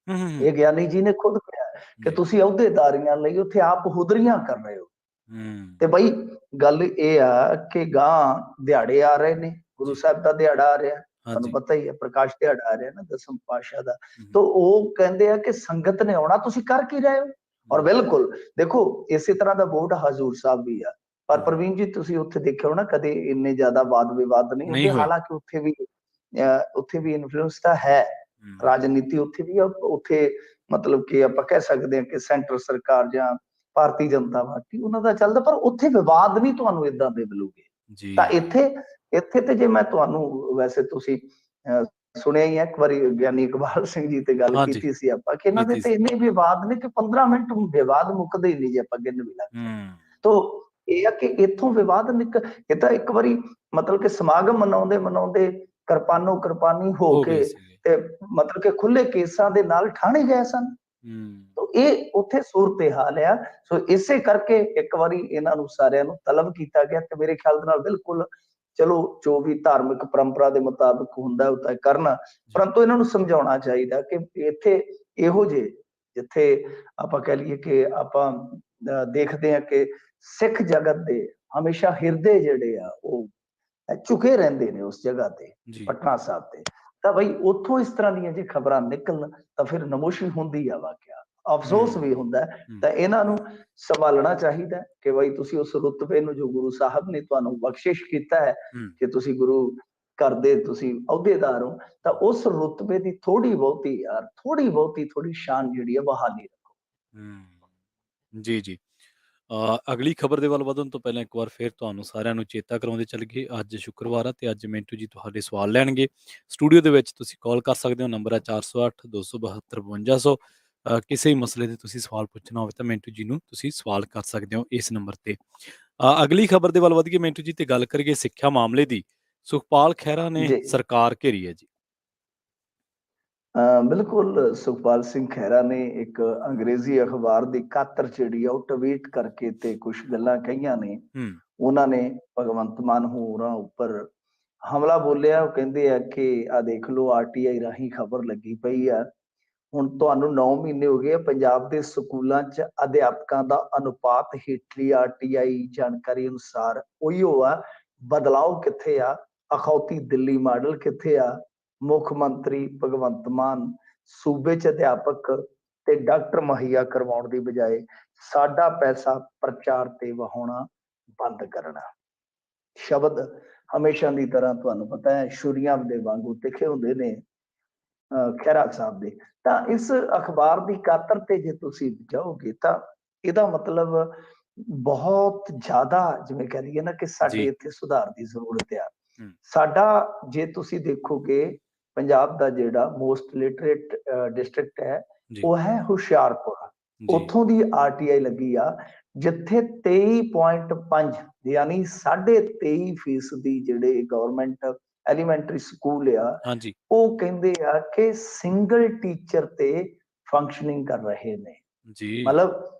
S1: ਹੂੰ ਹੂੰ
S2: ਇਹ ਗਿਆਨੀ ਜੀ ਨੇ ਖੁਦ ਕਿਹਾ ਕਿ
S1: ਜੀ
S2: ਤੁਸੀਂ ਅਹੁਦੇਦਾਰੀਆਂ ਲਈ ਉੱਥੇ ਆਪ ਹੁਦਰੀਆਂ ਕਰ ਰਹੇ ਹੋ।
S1: ਹੂੰ
S2: ਤੇ ਬਈ ਗੱਲ ਇਹ ਆ ਕਿ ਗਾਂ ਦਿਹਾੜੇ ਆ ਰਹੇ ਨੇ, ਗੁਰੂ
S1: ਜੀ
S2: ਸਾਹਿਬ ਦਾ ਦਿਹਾੜਾ ਆ ਰਿਹਾ, ਤੁਹਾਨੂੰ
S1: ਹਾਂਜੀ
S2: ਪਤਾ ਹੀ ਹੈ, ਪ੍ਰਕਾਸ਼ ਦਿਹਾੜਾ ਆ ਰਿਹਾ ਨਾ, ਦਸਮ ਪਾਤਸ਼ਾਹ ਦਾ।
S1: ਹੂੰ
S2: ਤਾਂ ਉਹ ਕਹਿੰਦੇ ਆ ਕਿ ਸੰਗਤ ਨੇ ਆਉਣਾ, ਤੁਸੀਂ ਕਰ ਕੀ ਰਹੇ ਹੋ? ਔਰ ਬਿਲਕੁਲ ਦੇਖੋ ਇਸੇ ਤਰ੍ਹਾਂ ਦਾ ਬੋਰਡ ਹਜ਼ੂਰ ਸਾਹਿਬ ਵੀ ਆ, ਪਰ
S1: ਹੂੰ
S2: ਪ੍ਰਵੀਨ ਜੀ ਤੁਸੀਂ ਉੱਥੇ ਦੇਖਿਓ ਨਾ, ਕਦੇ ਇੰਨੇ ਜ਼ਿਆਦਾ ਵਾਦ ਵਿਵਾਦ ਨਹੀਂ
S1: ਨਹੀਂ
S2: ਹੁੰਦੇ।
S1: ਹੋਏ
S2: ਹਾਲਾਂਕਿ ਉੱਥੇ ਵੀ ਇਨਫਲੂਐਂਸ ਤਾਂ ਹੈ,
S1: ਹੂੰ
S2: ਰਾਜਨੀਤੀ ਉੱਥੇ ਵੀ ਆ। ਉੱਥੇ ਮਤਲਬ ਕਿ ਆਪਾਂ ਕਹਿ ਸਕਦੇ ਹਾਂ ਕਿ ਸੈਂਟਰ ਸਰਕਾਰ ਜਾਂ ਭਾਰਤੀ ਜਨਤਾ ਪਾਰਟੀ ਉਹਨਾਂ ਦਾ ਚੱਲਦਾ, ਪਰ ਉੱਥੇ ਵਿਵਾਦ ਨਹੀਂ ਤੁਹਾਨੂੰ ਏਦਾਂ ਦੇ ਮਿਲੂਗੇ।
S1: ਜੀ
S2: ਤਾਂ ਇੱਥੇ ਤੇ ਜੇ ਮੈਂ ਤੁਹਾਨੂੰ, ਵੈਸੇ ਤੁਸੀਂ ਸੁਣਿਆ ਹੀ ਹੈ, ਇੱਕ ਵਾਰੀ ਗਿਆਨੀ ਇਕਬਾਲ ਸਿੰਘ ਜੀ ਤੇ ਗੱਲ
S1: ਹਾਂਜੀ
S2: ਕੀਤੀ ਸੀ ਆਪਾਂ ਕਿ ਇਹਨਾਂ ਦੇ
S1: ਕੀਤੀ
S2: ਤੇ
S1: ਸੀ
S2: ਇੰਨੇ ਵਿਵਾਦ ਨੇ ਕਿ 15 ਮਿੰਟ ਵਿਵਾਦ ਮੁੱਕਦੇ ਹੀ ਨਹੀਂ ਜੇ ਆਪਾਂ ਗਿਣ ਵੀ ਲੱਗ ਜਾਈਏ।
S1: ਹੂੰ
S2: ਤੋ ਇਹ ਆ ਕਿ ਇੱਥੋਂ ਵਿਵਾਦ ਇਹ ਤਾਂ ਇੱਕ ਵਾਰੀ ਮਤਲਬ ਕਿ ਸਮਾਗਮ ਮਨਾਉਂਦੇ ਕਿਰਪਾਨੋ ਕਿਰਪਾਨੀ ਹੋ
S1: ਗਏ
S2: ਕੇ
S1: ਸੀਗੇ
S2: ਤੇ ਮਤਲਬ ਕਿ ਖੁੱਲੇ ਕੇਸਾਂ ਦੇ ਨਾਲ ਠਾਣੇ ਗਏ ਸਨ।
S1: ਹੂੰ
S2: ਇਹ ਉੱਥੇ ਸੂਰਤ ਹਾਲ ਆ। ਸੋ ਇਸੇ ਕਰਕੇ ਇੱਕ ਵਾਰੀ ਇਹਨਾਂ ਨੂੰ ਸਾਰਿਆਂ ਨੂੰ ਤਲਬ ਕੀਤਾ ਗਿਆ, ਤੇ ਮੇਰੇ ਖਿਆਲ ਦੇ ਨਾਲ ਬਿਲਕੁਲ ਚਲੋ ਜੋ ਵੀ ਧਾਰਮਿਕ ਪਰੰਪਰਾ ਦੇ ਮੁਤਾਬਕ ਹੁੰਦਾ ਉਹ ਤਾਂ ਕਰਨਾ,
S1: ਜੀ
S2: ਪਰੰਤੂ ਇਹਨਾਂ ਨੂੰ ਸਮਝਾਉਣਾ ਚਾਹੀਦਾ ਕਿ ਇੱਥੇ ਇਹੋ ਜਿਹੇ ਜਿੱਥੇ ਆਪਾਂ ਕਹਿ ਲਈਏ ਕਿ ਆਪਾਂ ਦੇਖਦੇ ਹਾਂ ਕਿ ਸਿੱਖ ਜਗਤ ਦੇ ਹਮੇਸ਼ਾ ਹਿਰਦੇ ਜਿਹੜੇ ਆ ਉਹ ਝੁਕੇ ਰਹਿੰਦੇ ਨੇ ਉਸ ਜਗ੍ਹਾ ਤੇ,
S1: ਜੀ
S2: ਪਟਨਾ ਸਾਹਿਬ ਤੇ। ਤਾਂ ਬਈ ਉੱਥੋਂ ਇਸ ਤਰ੍ਹਾਂ ਦੀਆਂ ਜੇ ਖਬਰਾਂ ਨਿਕਲਣ ਤਾਂ ਫਿਰ ਨਮੋਸ਼ੀ ਹੁੰਦੀ ਆ, ਵਾਕਿਆ ਅਫਸੋਸ ਵੀ ਹੁੰਦਾ।
S1: ਹੂੰ
S2: ਤਾਂ ਇਹਨਾਂ ਨੂੰ ਸੰਭਾਲਣਾ ਚਾਹੀਦਾ ਕਿ ਬਈ ਤੁਸੀਂ ਉਸ ਰੁਤਬੇ ਨੂੰ ਜੋ ਗੁਰੂ ਸਾਹਿਬ ਨੇ ਤੁਹਾਨੂੰ ਬਖਸ਼ਿਸ਼ ਕੀਤਾ ਹੈ
S1: ਹੂੰ
S2: ਕਿ ਤੁਸੀਂ ਗੁਰੂ ਘਰ ਦੇ ਤੁਸੀਂ ਅਹੁਦੇਦਾਰ ਹੋ, ਤਾਂ ਉਸ ਰੁਤਬੇ ਦੀ ਥੋੜੀ ਬਹੁਤੀ ਸ਼ਾਨ ਜਿਹੜੀ ਹੈ ਬਹਾਲੀ ਰੱਖੋ।
S1: ਹੂੰ ਜੀ ਜੀ ਅਗਲੀ ਖਬਰ ਦੇ ਵੱਲ ਵਧਣ ਤੋਂ ਪਹਿਲਾਂ ਇੱਕ ਵਾਰ ਫਿਰ ਤੁਹਾਨੂੰ ਸਾਰਿਆਂ ਨੂੰ ਚੇਤਾ ਕਰਾਉਂਦੇ ਚੱਲੀਏ, ਅੱਜ ਸ਼ੁੱਕਰਵਾਰ ਆ ਤੇ ਅੱਜ ਮਿੰਟੂ ਜੀ ਤੁਹਾਡੇ ਸਵਾਲ ਲੈਣਗੇ। ਸਟੂਡੀਓ ਦੇ ਵਿੱਚ ਤੁਸੀਂ ਕਾਲ ਕਰ ਸਕਦੇ ਹੋ, ਨੰਬਰ ਹੈ 408 272 5200। ਕਿਸੇ ਵੀ ਮਸਲੇ ਤੇ ਤੁਸੀਂ ਸਵਾਲ ਪੁੱਛਣਾ ਹੋਵੇ ਤਾਂ ਮਿੰਟੂ ਜੀ ਨੂੰ ਤੁਸੀਂ ਸਵਾਲ ਕਰ ਸਕਦੇ ਹੋ ਇਸ ਨੰਬਰ ਤੇ। ਅਗਲੀ ਖਬਰ ਦੇ ਵੱਲ ਵਧੀਏ ਮਿੰਟੂ ਜੀ, ਤੇ ਗੱਲ ਕਰੀਏ ਸਿੱਖਿਆ ਮਾਮਲੇ ਦੀ। ਸੁਖਪਾਲ ਖਹਿਰਾ ਨੇ
S2: ਜੀ
S1: ਸਰਕਾਰ ਘੇਰੀ ਹੈ ਜੀ।
S2: ਬਿਲਕੁਲ ਸੁਖਪਾਲ ਸਿੰਘ ਖਹਿਰਾ ਨੇ ਇੱਕ ਅੰਗਰੇਜ਼ੀ ਅਖਬਾਰ ਦੀ ਕਾਤਰ ਜਿਹੜੀ ਆ ਉਹ ਟਵੀਟ ਕਰਕੇ ਤੇ ਕੁਝ ਗੱਲਾਂ ਕਹੀਆਂ ਨੇ।
S1: ਹੂੰ
S2: ਉਹਨਾਂ ਨੇ ਭਗਵੰਤ ਮਾਨ ਹੋਰਾਂ ਉੱਪਰ ਹਮਲਾ ਬੋਲਿਆ। ਉਹ ਕਹਿੰਦੇ ਆ ਕਿ ਆ ਦੇਖ ਲਓ ਆਰਟੀਆਈ ਰਾਹੀਂ ਖਬਰ ਲੱਗੀ ਪਈ ਆ, ਹੁਣ ਤੁਹਾਨੂੰ 9 ਮਹੀਨੇ ਹੋ ਗਏ ਪੰਜਾਬ ਦੇ ਸਕੂਲਾਂ 'ਚ ਅਧਿਆਪਕਾਂ ਦਾ ਅਨੁਪਾਤ ਹੇਠਲੀ ਆਰਟੀਆਈ ਜਾਣਕਾਰੀ ਅਨੁਸਾਰ ਉਹੀਓ ਆ। ਬਦਲਾਓ ਕਿੱਥੇ ਆ? ਅਖੌਤੀ ਦਿੱਲੀ ਮਾਡਲ ਕਿੱਥੇ ਆ? ਮੁੱਖ ਮੰਤਰੀ ਭਗਵੰਤ ਮਾਨ ਸੂਬੇ 'ਚ ਅਧਿਆਪਕ ਤੇ ਡਾਕਟਰ ਮੁਹੱਈਆ ਕਰਵਾਉਣ ਦੀ ਬਜਾਏ ਸਾਡਾ ਪੈਸਾ ਪ੍ਰਚਾਰ ਤੇ ਵਹਾਉਣਾ ਬੰਦ ਕਰਨਾ। ਸ਼ਬਦ ਹਮੇਸ਼ਾ ਦੀ ਤਰ੍ਹਾਂ ਤੁਹਾਨੂੰ ਪਤਾ ਹੈ ਛੁਰੀਆਂ ਦੇ ਵਾਂਗੂ ਤਿੱਖੇ ਹੁੰਦੇ ਨੇ ਖਹਿਰਾ ਸਾਹਿਬ ਦੇ। ਤਾਂ ਇਸ ਅਖਬਾਰ ਦੀ ਕਾਤਰ ਤੇ ਜੇ ਤੁਸੀਂ ਜਾਓਗੇ ਤਾਂ ਇਹਦਾ ਮਤਲਬ ਬਹੁਤ ਜ਼ਿਆਦਾ, ਜਿਵੇਂ ਕਹਿ ਲਈਏ ਨਾ ਕਿ ਸਾਡੇ
S1: ਜੀ
S2: ਇੱਥੇ ਸੁਧਾਰ ਦੀ ਜ਼ਰੂਰਤ ਆ।
S1: ਹੂੰ
S2: ਸਾਡਾ ਜੇ ਤੁਸੀਂ ਦੇਖੋਗੇ ਪੰਜਾਬ ਦਾ ਜਿਹੜਾ ਮੋਸਟ ਲਿਟਰੇਟ ਡਿਸਟ੍ਰਿਕਟ ਹੈ
S1: ਜੀ
S2: ਉਹ ਹੈ ਹੁਸ਼ਿਆਰਪੁਰ।
S1: ਜੀ
S2: ਉੱਥੋਂ ਦੀ ਆਰਟੀਆਈ ਲੱਗੀ ਆ ਜਿੱਥੇ 23.5 ਯਾਨੀ 23.5% ਜਿਹੜੇ ਗਵਰਨਮੈਂਟ ਐਲੀਮੈਂਟਰੀ ਸਕੂਲ ਆ
S1: ਹਾਂਜੀ
S2: ਉਹ ਕਹਿੰਦੇ ਆ ਕਿ ਸਿੰਗਲ ਟੀਚਰ ਤੇ ਫੰਕਸ਼ਨਿੰਗ ਕਰ ਰਹੇ ਨੇ।
S1: ਜੀ
S2: ਮਤਲਬ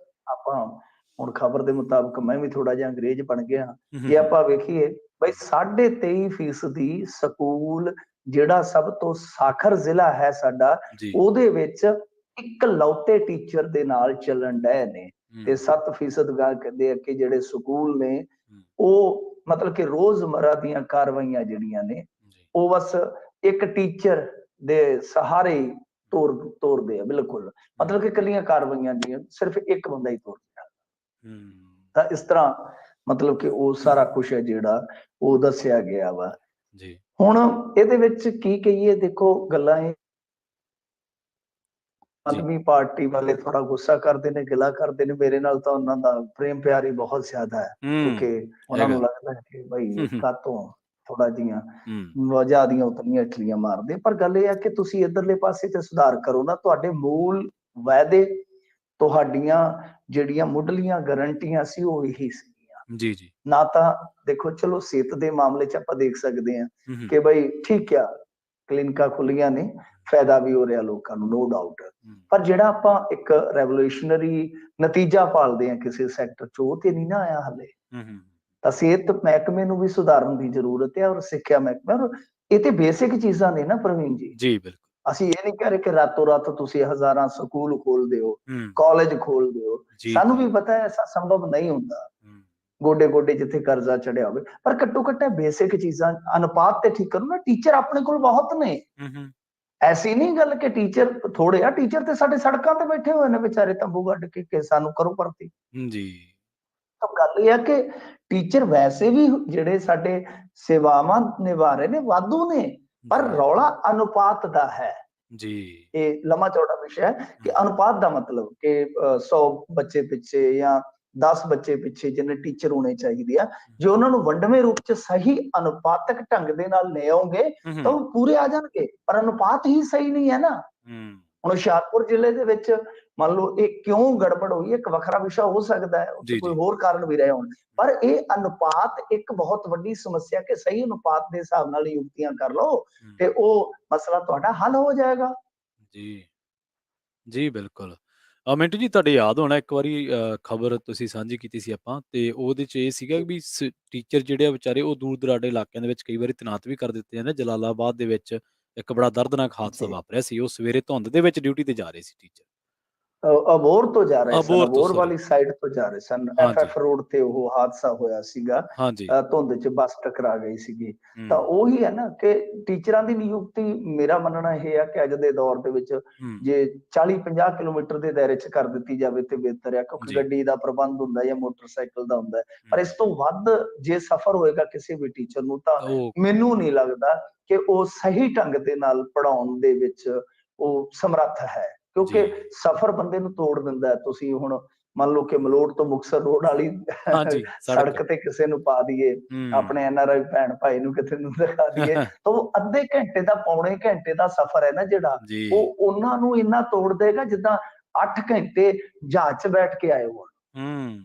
S2: ਆਪਾਂ ਹੁਣ ਖਬਰ ਦੇ ਮੁਤਾਬਕ ਮੈਂ ਵੀ ਥੋੜਾ ਜਿਹਾ ਅੰਗਰੇਜ਼ ਬਣ ਗਿਆ।
S1: ਹੂੰ ਹੂੰ
S2: ਜੇ
S1: ਹੂੰ
S2: ਆਪਾਂ ਵੇਖੀਏ ਬਈ 23.5% ਸਕੂਲ ਜਿਹੜਾ ਸਭ ਤੋਂ ਸਾਖਰ ਜ਼ਿਲ੍ਹਾ ਹੈ ਸਾਡਾ,
S1: ਜੀ
S2: ਉਹਦੇ ਵਿੱਚ ਇਕਲੌਤੇ ਟੀਚਰ ਦੇ ਨਾਲ ਚੱਲਣ ਡਏ ਨੇ। ਤੇ
S1: ਹੂੰ
S2: 7% ਗੱਲ ਕਹਿੰਦੇ ਆ ਕਿ ਜਿਹੜੇ ਸਕੂਲ ਨੇ
S1: ਹੂੰ,
S2: ਉਹ ਮਤਲਬ ਕਿ ਰੋਜ਼ਮਰਰਾ ਦੀਆਂ ਕਾਰਵਾਈਆਂ ਜਿਹੜੀਆਂ ਨੇ
S1: ਜੀ
S2: ਉਹ ਬਸ ਇੱਕ ਟੀਚਰ ਦੇ ਸਹਾਰੇ ਹੀ ਤੋਰਦੇ ਆ ਬਿਲਕੁਲ।
S1: ਹੂੰ
S2: ਮਤਲਬ ਕਿ ਇਕੱਲੀਆਂ ਕਾਰਵਾਈਆਂ ਨਹੀਂ ਸਿਰਫ ਇੱਕ ਬੰਦਾ ਹੀ ਤੋਰਦਾ।
S1: ਹੂੰ
S2: ਤਾਂ ਇਸ ਤਰ੍ਹਾਂ ਮਤਲਬ ਕਿ ਉਹ ਸਾਰਾ ਕੁਛ ਹੈ ਜਿਹੜਾ ਉਹ ਦੱਸਿਆ ਗਿਆ ਵਾ।
S1: ਜੀ
S2: ਹੁਣ ਇਹਦੇ ਵਿੱਚ ਕੀ ਕਹੀਏ, ਦੇਖੋ ਗੱਲਾਂ ਇਹ
S1: ਜੀ
S2: ਆਦਮੀ ਪਾਰਟੀ ਵਾਲੇ ਥੋੜਾ ਗੁੱਸਾ ਕਰਦੇ ਨੇ, ਗਿਲਾ ਕਰਦੇ ਨੇ। ਮੇਰੇ ਨਾਲ ਤਾਂ ਉਹਨਾਂ ਦਾ ਪ੍ਰੇਮ ਪਿਆਰ ਹੀ ਬਹੁਤ ਜ਼ਿਆਦਾ ਹੈ,
S1: ਹੂੰ
S2: ਕਿਉਂਕਿ ਉਹਨਾਂ
S1: ਹੈਗਾ
S2: ਨੂੰ ਲੱਗਦਾ ਹੈ ਕਿ ਬਈ
S1: ਹੂੰ
S2: ਇਹ
S1: ਹੂੰ
S2: ਕਾਹਤੋਂ ਥੋੜਾ ਜਿਹੀਆਂ
S1: ਹੂੰ
S2: ਵਜ੍ਹਾ ਦੀਆਂ ਉਤਲੀਆਂ ਇੱਟਲੀਆਂ ਮਾਰਦੇ। ਪਰ ਗੱਲ ਇਹ ਹੈ ਕਿ ਤੁਸੀਂ ਇੱਧਰਲੇ ਪਾਸੇ ਤੇ ਸੁਧਾਰ ਕਰੋ ਨਾ। ਤੁਹਾਡੇ ਮੂਲ ਵਾਅਦੇ, ਤੁਹਾਡੀਆਂ ਜਿਹੜੀਆਂ ਮੁੱਢਲੀਆਂ ਗਰੰਟੀਆਂ ਸੀ ਉਹ ਇਹੀ ਸੀਗੀਆਂ।
S1: ਜੀ ਜੀ
S2: ਨਾ ਤਾਂ ਦੇਖੋ, ਚਲੋ ਸਿਹਤ ਦੇ ਮਾਮਲੇ 'ਚ ਆਪਾਂ ਦੇਖ ਸਕਦੇ ਹਾਂ
S1: ਹੂੰ ਹੂੰ
S2: ਕਿ ਬਈ ਠੀਕ ਆ, ਕਲੀਨਿਕਾਂ ਖੁੱਲੀਆਂ ਨੇ, ਫਾਇਦਾ ਵੀ ਹੋ ਰਿਹਾ ਲੋਕਾਂ ਨੂੰ, ਨੋ ਡਾਊਟ।
S1: ਹੂੰ
S2: ਪਰ ਜਿਹੜਾ ਆਪਾਂ ਇੱਕ ਰੈਵੋਲੂਸ਼ਨਰੀ ਨਤੀਜਾ ਭਾਲਦੇ ਹਾਂ ਕਿਸੇ ਸੈਕਟਰ 'ਚ, ਉਹ ਤੇ ਨਹੀਂ ਨਾ ਆਇਆ ਹਾਲੇ।
S1: ਹੂੰ ਹੂੰ
S2: ਤਾਂ ਸਿਹਤ ਮਹਿਕਮੇ ਨੂੰ ਵੀ ਸੁਧਾਰਨ ਦੀ ਜ਼ਰੂਰਤ ਹੈ, ਔਰ ਸਿੱਖਿਆ ਮਹਿਕਮਾ, ਔਰ ਇਹ ਤੇ ਬੇਸਿਕ ਚੀਜ਼ਾਂ ਨੇ ਨਾ ਪ੍ਰਵੀਨ ਜੀ।
S1: ਜੀ ਬਿਲਕੁਲ
S2: ਅਸੀਂ ਇਹ ਨਹੀਂ ਕਹਿ ਰਹੇ ਕਿ ਰਾਤੋਂ ਰਾਤ ਤੁਸੀਂ ਹਜ਼ਾਰਾਂ ਸਕੂਲ ਖੋਲਦੇ ਹੋ,
S1: ਹੂੰ
S2: ਕਾਲਜ ਖੋਲਦੇ ਹੋ।
S1: ਜੀ
S2: ਸਾਨੂੰ
S1: ਜੀ
S2: ਵੀ ਪਤਾ ਹੈ ਐਸਾ ਸੰਭਵ ਨਹੀਂ ਹੁੰਦਾ,
S1: ਹੂੰ
S2: ਗੋਡੇ ਗੋਡੇ ਜਿੱਥੇ ਕਰਜ਼ਾ ਚੜਿਆ ਹੋਵੇ। ਪਰ ਘੱਟੋ ਘੱਟ ਬੇਸਿਕ ਚੀਜ਼ਾਂ, ਅਨੁਪਾਤ ਤੇ ਠੀਕ ਕਰੋ ਨਾ। ਟੀਚਰ ਆਪਣੇ ਕੋਲ ਬਹੁਤ ਨੇ,
S1: ਹੂੰ ਹੂੰ
S2: ਐਸੀ ਨਹੀਂ ਗੱਲ ਕਿ ਟੀਚਰ ਥੋੜੇ ਆ। ਟੀਚਰ ਤੇ ਸਾਡੇ ਸੜਕਾਂ ਤੇ ਬੈਠੇ ਹੋਏ ਨੇ ਵਿਚਾਰੇ, ਤੰਬੂ ਗੱਡ ਕੇ ਸਾਨੂੰ ਕਰੋ ਭਰਤੀ।
S1: ਜੀ
S2: ਤਾਂ ਗੱਲ ਇਹ ਹੈ ਕਿ ਟੀਚਰ ਵੈਸੇ ਵੀ ਜਿਹੜੇ ਸਾਡੇ ਸੇਵਾਵਾਂ ਨਿਭਾ ਰਹੇ ਨੇ ਵਾਧੂ ਨੇ, ਪਰ
S1: ਜੀ
S2: ਰੌਲਾ ਅਨੁਪਾਤ ਦਾ ਹੈ।
S1: ਜੀ
S2: ਇਹ ਲੰਮਾ ਚੌੜਾ ਵਿਸ਼ਾ ਹੈ ਕਿ
S1: ਹੂੰ
S2: ਅਨੁਪਾਤ ਦਾ ਮਤਲਬ ਕਿ 100 ਬੱਚੇ ਪਿੱਛੇ ਜਾਂ 10 ਬੱਚੇ ਪਿੱਛੇ ਜਿੰਨੇ ਟੀਚਰ ਹੋਣੇ ਚਾਹੀਦੇ ਆ, ਜੇ ਉਹਨਾਂ ਨੂੰ ਵੰਡਵੇਂ ਰੂਪ ਚ ਸਹੀ ਅਨੁਪਾਤਕ ਢੰਗ ਦੇ ਨਾਲ ਲੈ ਆਓਗੇ
S1: ਹੂੰ
S2: ਤਾਂ
S1: ਹੂੰ
S2: ਉਹ ਪੂਰੇ ਆ ਜਾਣਗੇ। ਪਰ ਅਨੁਪਾਤ ਹੀ ਸਹੀ ਨਹੀਂ ਹੈ ਨਾ।
S1: ਹੂੰ
S2: ਹੁਣ ਹੁਸ਼ਿਆਰਪੁਰ ਜ਼ਿਲ੍ਹੇ ਦੇ ਵਿੱਚ ਮੰਨ ਲਓ ਇਹ ਕਿਉਂ ਗੜਬੜ ਹੋਈ, ਇੱਕ ਵੱਖਰਾ ਵਿਸ਼ਾ ਹੋ ਸਕਦਾ ਹੈ, ਉੱਥੇ
S1: ਜੀ
S2: ਕੋਈ
S1: ਜੀ
S2: ਹੋਰ ਕਾਰਨ ਵੀ ਰਹੇ ਹੋਣ। ਪਰ ਇਹ ਅਨੁਪਾਤ ਇੱਕ ਬਹੁਤ ਵੱਡੀ ਸਮੱਸਿਆ, ਕਿ ਸਹੀ ਅਨੁਪਾਤ ਦੇ ਹਿਸਾਬ ਨਾਲ ਨਿਯੁਕਤੀਆਂ ਕਰ ਲਓ
S1: ਹੂੰ
S2: ਤੇ ਉਹ ਮਸਲਾ ਤੁਹਾਡਾ ਹੱਲ ਹੋ ਜਾਏਗਾ।
S1: ਜੀ ਜੀ ਬਿਲਕੁਲ। ਮਿੰਟੂ ਜੀ, ਤੁਹਾਡੇ ਯਾਦ ਹੋਣਾ ਇੱਕ ਵਾਰੀ ਖਬਰ ਤੁਸੀਂ ਸਾਂਝੀ ਕੀਤੀ ਸੀ ਆਪਾਂ, ਤੇ ਉਹਦੇ 'ਚ ਇਹ ਸੀਗਾ ਵੀ ਟੀਚਰ ਜਿਹੜੇ ਆ ਵਿਚਾਰੇ ਉਹ ਦੂਰ ਦੁਰਾਡੇ ਇਲਾਕਿਆਂ ਦੇ ਵਿੱਚ ਕਈ ਵਾਰੀ ਤੈਨਾਤ ਵੀ ਕਰ ਦਿੱਤੇ ਜਾਂਦੇ। ਜਲਾਲਾਬਾਦ ਦੇ ਵਿੱਚ ਇੱਕ ਬੜਾ ਦਰਦਨਾਕ ਹਾਦਸਾ
S2: ਜੀ,
S1: ਵਾਪਰਿਆ ਸੀ। ਉਹ ਸਵੇਰੇ ਧੁੰਦ ਦੇ ਵਿੱਚ ਡਿਊਟੀ ਤੇ ਜਾ ਰਹੇ ਸੀ ਟੀਚਰ।
S2: ਅਬੋਹਰ ਤੋਂ ਜਾ ਰਹੇ ਸਨ,
S1: ਅਬੋਹਰ ਤੋਂ,
S2: ਅਬੋਹਰ
S1: ਸੌਰੀ।
S2: ਵਾਲੀ ਸਾਈਡ ਤੋਂ ਜਾ ਰਹੇ ਸਨ।
S1: ਹਾਂਜੀ
S2: FF ਰੋਡ ਤੇ ਉਹ ਹਾਦਸਾ ਹੋਇਆ ਸੀਗਾ।
S1: ਹਾਂਜੀ
S2: ਧੁੰਦ 'ਚ ਬੱਸ ਟਕਰਾ ਗਈ ਸੀਗੀ। ਤਾਂ
S1: ਹੂੰ
S2: ਉਹੀ ਹੈ ਨਾ ਕਿ ਟੀਚਰਾਂ ਦੀ ਨਿਯੁਕਤੀ, ਮੇਰਾ ਮੰਨਣਾ ਇਹ ਹੈ ਕਿ ਅੱਜ ਦੇ ਦੌਰ ਦੇ ਵਿੱਚ
S1: ਹੂੰ
S2: ਜੇ 40-50 ਕਿਲੋਮੀਟਰ ਦੇ ਦਾਇਰੇ 'ਚ ਕਰ ਦਿੱਤੀ ਜਾਵੇ ਤੇ ਬਿਹਤਰ ਹੈ, ਕਿਉਂਕਿ
S1: ਜੀ
S2: ਗੱਡੀ ਦਾ ਪ੍ਰਬੰਧ ਹੁੰਦਾ ਜਾਂ ਮੋਟਰਸਾਈਕਲ ਦਾ ਹੁੰਦਾ। ਪਰ
S1: ਹੂੰ
S2: ਇਸ ਤੋਂ ਵੱਧ ਜੇ ਸਫ਼ਰ ਹੋਏਗਾ ਕਿਸੇ ਵੀ ਟੀਚਰ ਨੂੰ, ਤਾਂ
S1: ਉਹ
S2: ਮੈਨੂੰ ਨਹੀਂ ਲੱਗਦਾ ਕਿ ਉਹ ਸਹੀ ਢੰਗ ਦੇ ਨਾਲ ਪੜ੍ਹਾਉਣ ਦੇ ਵਿੱਚ ਉਹ ਸਮਰੱਥ ਹੈ।
S1: ਜੀ
S2: ਕਿਉਂਕਿ ਸਫ਼ਰ ਬੰਦੇ ਨੂੰ ਤੋੜ ਦਿੰਦਾ ਹੈ। ਤੁਸੀਂ ਹੁਣ ਮੰਨ ਲਓ ਕਿ ਮਲੋਟ ਤੋਂ ਮੁਕਤਸਰ ਰੋਡ ਵਾਲੀ
S1: ਹਾਂਜੀ ਸੜਕ
S2: ਸੜਕ ਤੇ ਕਿਸੇ ਨੂੰ ਪਾ ਦਈਏ,
S1: ਹੂੰ
S2: ਆਪਣੇ NRI ਭੈਣ ਭਾਈ ਨੂੰ ਕਿਸੇ ਨੂੰ ਦਿਖਾ ਦਈਏ, ਤਾਂ ਉਹ ਅੱਧੇ ਘੰਟੇ ਦਾ, ਪੌਣੇ ਘੰਟੇ ਦਾ ਸਫ਼ਰ ਹੈ ਨਾ ਜਿਹੜਾ,
S1: ਜੀ
S2: ਉਹ ਉਹਨਾਂ ਨੂੰ ਇੰਨਾ ਤੋੜ ਦੇਗਾ ਜਿੱਦਾਂ 8 ਘੰਟੇ ਜਹਾਜ਼ 'ਚ ਬੈਠ ਕੇ ਆਏ ਹੋਣ।
S1: ਹੂੰ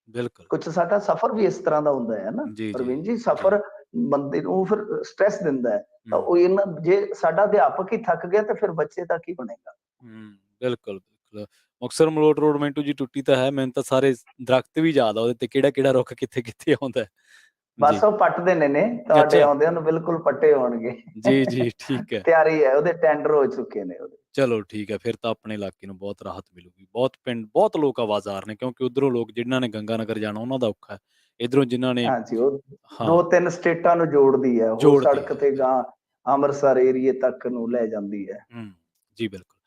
S1: ਬਿਲਕੁਲ
S2: ਕੁਛ ਸਾਡਾ ਸਫ਼ਰ ਵੀ ਇਸ ਤਰ੍ਹਾਂ ਦਾ ਹੁੰਦਾ ਹੈ ਨਾ
S1: ਜੀ ਜੀ
S2: ਪ੍ਰਵੀਨ ਜੀ।
S1: ਜੀ
S2: ਸਫ਼ਰ ਬੰਦੇ ਨੂੰ ਫਿਰ ਸਟ੍ਰੈਸ ਦਿੰਦਾ ਹੈ। ਤਾਂ
S1: ਹੂੰ
S2: ਉਹ ਇਹਨਾਂ, ਜੇ ਸਾਡਾ ਅਧਿਆਪਕ ਹੀ ਥੱਕ ਗਿਆ ਤਾਂ ਫਿਰ ਬੱਚੇ ਦਾ ਕੀ ਬਣੇਗਾ।
S1: ਹੂੰ ਬਿਲਕੁਲ ਬਿਲਕੁਲ। ਮੁਕਤਸਰ ਮਲੋਟ ਰੋਡ ਮਿੰਟੂ ਜੀ ਟੁੱਟੀ ਤਾਂ ਹੈ, ਮੈਨੂੰ ਤਾਂ ਸਾਰੇ ਦਰਖਤ ਵੀ ਯਾਦ ਆ ਉਹਦੇ ਤੇ, ਕਿਹੜਾ ਕਿਹੜਾ ਰੁੱਖ ਕਿੱਥੇ ਕਿੱਥੇ ਆਉਂਦਾ ਹੈ। ਜੀ
S2: ਬਸ ਉਹ ਪੱਟਦੇ ਨੇ ਤੁਹਾਡੇ
S1: ਅੱਛਾ
S2: ਆਉਂਦਿਆਂ ਨੂੰ ਬਿਲਕੁਲ ਪੱਟੇ ਹੋਣਗੇ।
S1: ਜੀ ਜੀ ਠੀਕ ਹੈ।
S2: ਤਿਆਰੀ ਹੈ, ਉਹਦੇ ਟੈਂਡਰ ਹੋ ਚੁੱਕੇ ਨੇ ਉਹਦੇ।
S1: ਚਲੋ ਠੀਕ ਹੈ, ਫਿਰ ਤਾਂ ਆਪਣੇ ਇਲਾਕੇ ਨੂੰ ਬਹੁਤ ਰਾਹਤ ਮਿਲੂਗੀ। ਬਹੁਤ ਪਿੰਡ, ਬਹੁਤ ਲੋਕ ਆਵਾਜ਼ਾਰ ਨੇ, ਕਿਉਂਕਿ ਉਧਰੋਂ ਲੋਕ ਜਿਨ੍ਹਾਂ ਨੇ ਗੰਗਾ ਨਗਰ ਜਾਣਾ ਉਹਨਾਂ ਦਾ ਔਖਾ ਹੈ। ਇਧਰੋਂ ਜਿਨ੍ਹਾਂ ਨੇ
S2: ਹਾਂਜੀ, ਉਹ
S1: ਹਾਂ
S2: 2-3 ਸਟੇਟਾਂ ਨੂੰ ਜੋੜਦੀ ਹੈ ਉਹ
S1: ਜੋੜਦੀ
S2: ਸੜਕ
S1: ਹੈ
S2: ਤੇ, ਗਾਂ
S1: ਬਿਲਕੁਲ।
S2: ਅੰਮ੍ਰਿਤਸਰ ਏਰੀਏ ਤੱਕ ਨੂੰ ਲੈ ਜਾਂਦੀ ਹੈ।
S1: ਜੀ ਬਿਲਕੁਲ।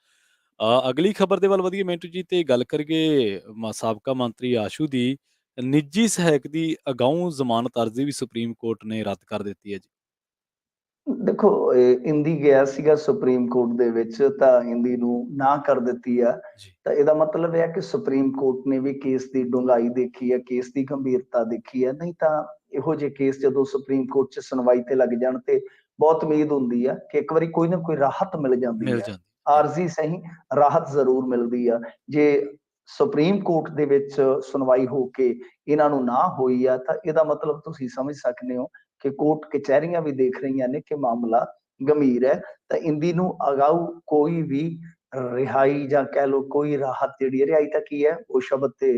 S1: ਅਗਲੀ ਖਬਰ ਦੇ ਵੱਲ ਵਧੀਏ ਮਿੰਟੂ ਜੀ, ਤੇ ਗੱਲ ਕਰੀਏ ਸਾਬਕਾ ਮੰਤਰੀ ਆਸ਼ੂ ਦੀ। ਨਿੱਜੀ ਸਹਾਇਕ ਦੀ ਅਗਾਊਂ ਜ਼ਮਾਨਤ ਅਰਜ਼ੀ ਵੀ ਸੁਪਰੀਮ ਕੋਰਟ ਨੇ ਰੱਦ ਕਰ ਦਿੱਤੀ ਹੈ ਜੀ।
S2: ਦੇਖੋ, ਇੰਦੀ ਗਿਆ ਸੀਗਾ ਸੁਪਰੀਮ ਕੋਰਟ ਦੇ ਵਿੱਚ, ਤਾਂ ਇੰਦੀ ਨੂੰ ਨਾ ਕਰ ਦਿੱਤੀ ਆ।
S1: ਜੀ
S2: ਤਾਂ ਇਹਦਾ ਮਤਲਬ ਇਹ ਹੈ ਕਿ ਸੁਪਰੀਮ ਕੋਰਟ ਨੇ ਵੀ ਕੇਸ ਦੀ ਡੂੰਘਾਈ ਦੇਖੀ ਹੈ, ਕੇਸ ਦੀ ਗੰਭੀਰਤਾ ਦੇਖੀ ਹੈ। ਨਹੀਂ ਤਾਂ ਇਹੋ ਜਿਹੇ ਕੇਸ ਜਦੋਂ ਸੁਪਰੀਮ ਕੋਰਟ 'ਚ ਸੁਣਵਾਈ ਤੇ ਲੱਗ ਜਾਣ, ਤੇ ਬਹੁਤ ਉਮੀਦ ਹੁੰਦੀ ਆ ਕਿ ਇੱਕ ਵਾਰੀ ਕੋਈ ਨਾ ਕੋਈ ਰਾਹਤ ਮਿਲ ਜਾਂਦੀ
S1: ਮਿਲ
S2: ਹੈ।
S1: ਜਾਂਦੀ ਜੀ
S2: ਆਰਜ਼ੀ ਸਹੀ, ਰਾਹਤ ਜ਼ਰੂਰ ਮਿਲਦੀ ਆ। ਜੇ ਸੁਪਰੀਮ ਕੋਰਟ ਦੇ ਵਿੱਚ ਸੁਣਵਾਈ ਹੋ ਕੇ ਇਹਨਾਂ ਨੂੰ ਨਾ ਹੋਈ ਆ, ਤਾਂ ਇਹਦਾ ਮਤਲਬ ਤੁਸੀਂ ਸਮਝ ਸਕਦੇ ਹੋ ਕਿ ਕੋਰਟ ਕਚਹਿਰੀਆਂ ਵੀ ਦੇਖ ਰਹੀਆਂ ਨੇ ਕਿ ਮਾਮਲਾ ਗੰਭੀਰ ਹੈ। ਤਾਂ ਇੰਦੀ ਨੂੰ ਅਗਾਊਂ ਕੋਈ ਵੀ ਰਿਹਾਈ ਜਾਂ ਕਹਿ ਲਓ ਕੋਈ ਰਾਹਤ, ਜਿਹੜੀ ਹੈ ਰਿਹਾਈ ਤਾਂ ਕੀ ਹੈ, ਉਹ ਸ਼ਬਦ ਤੇ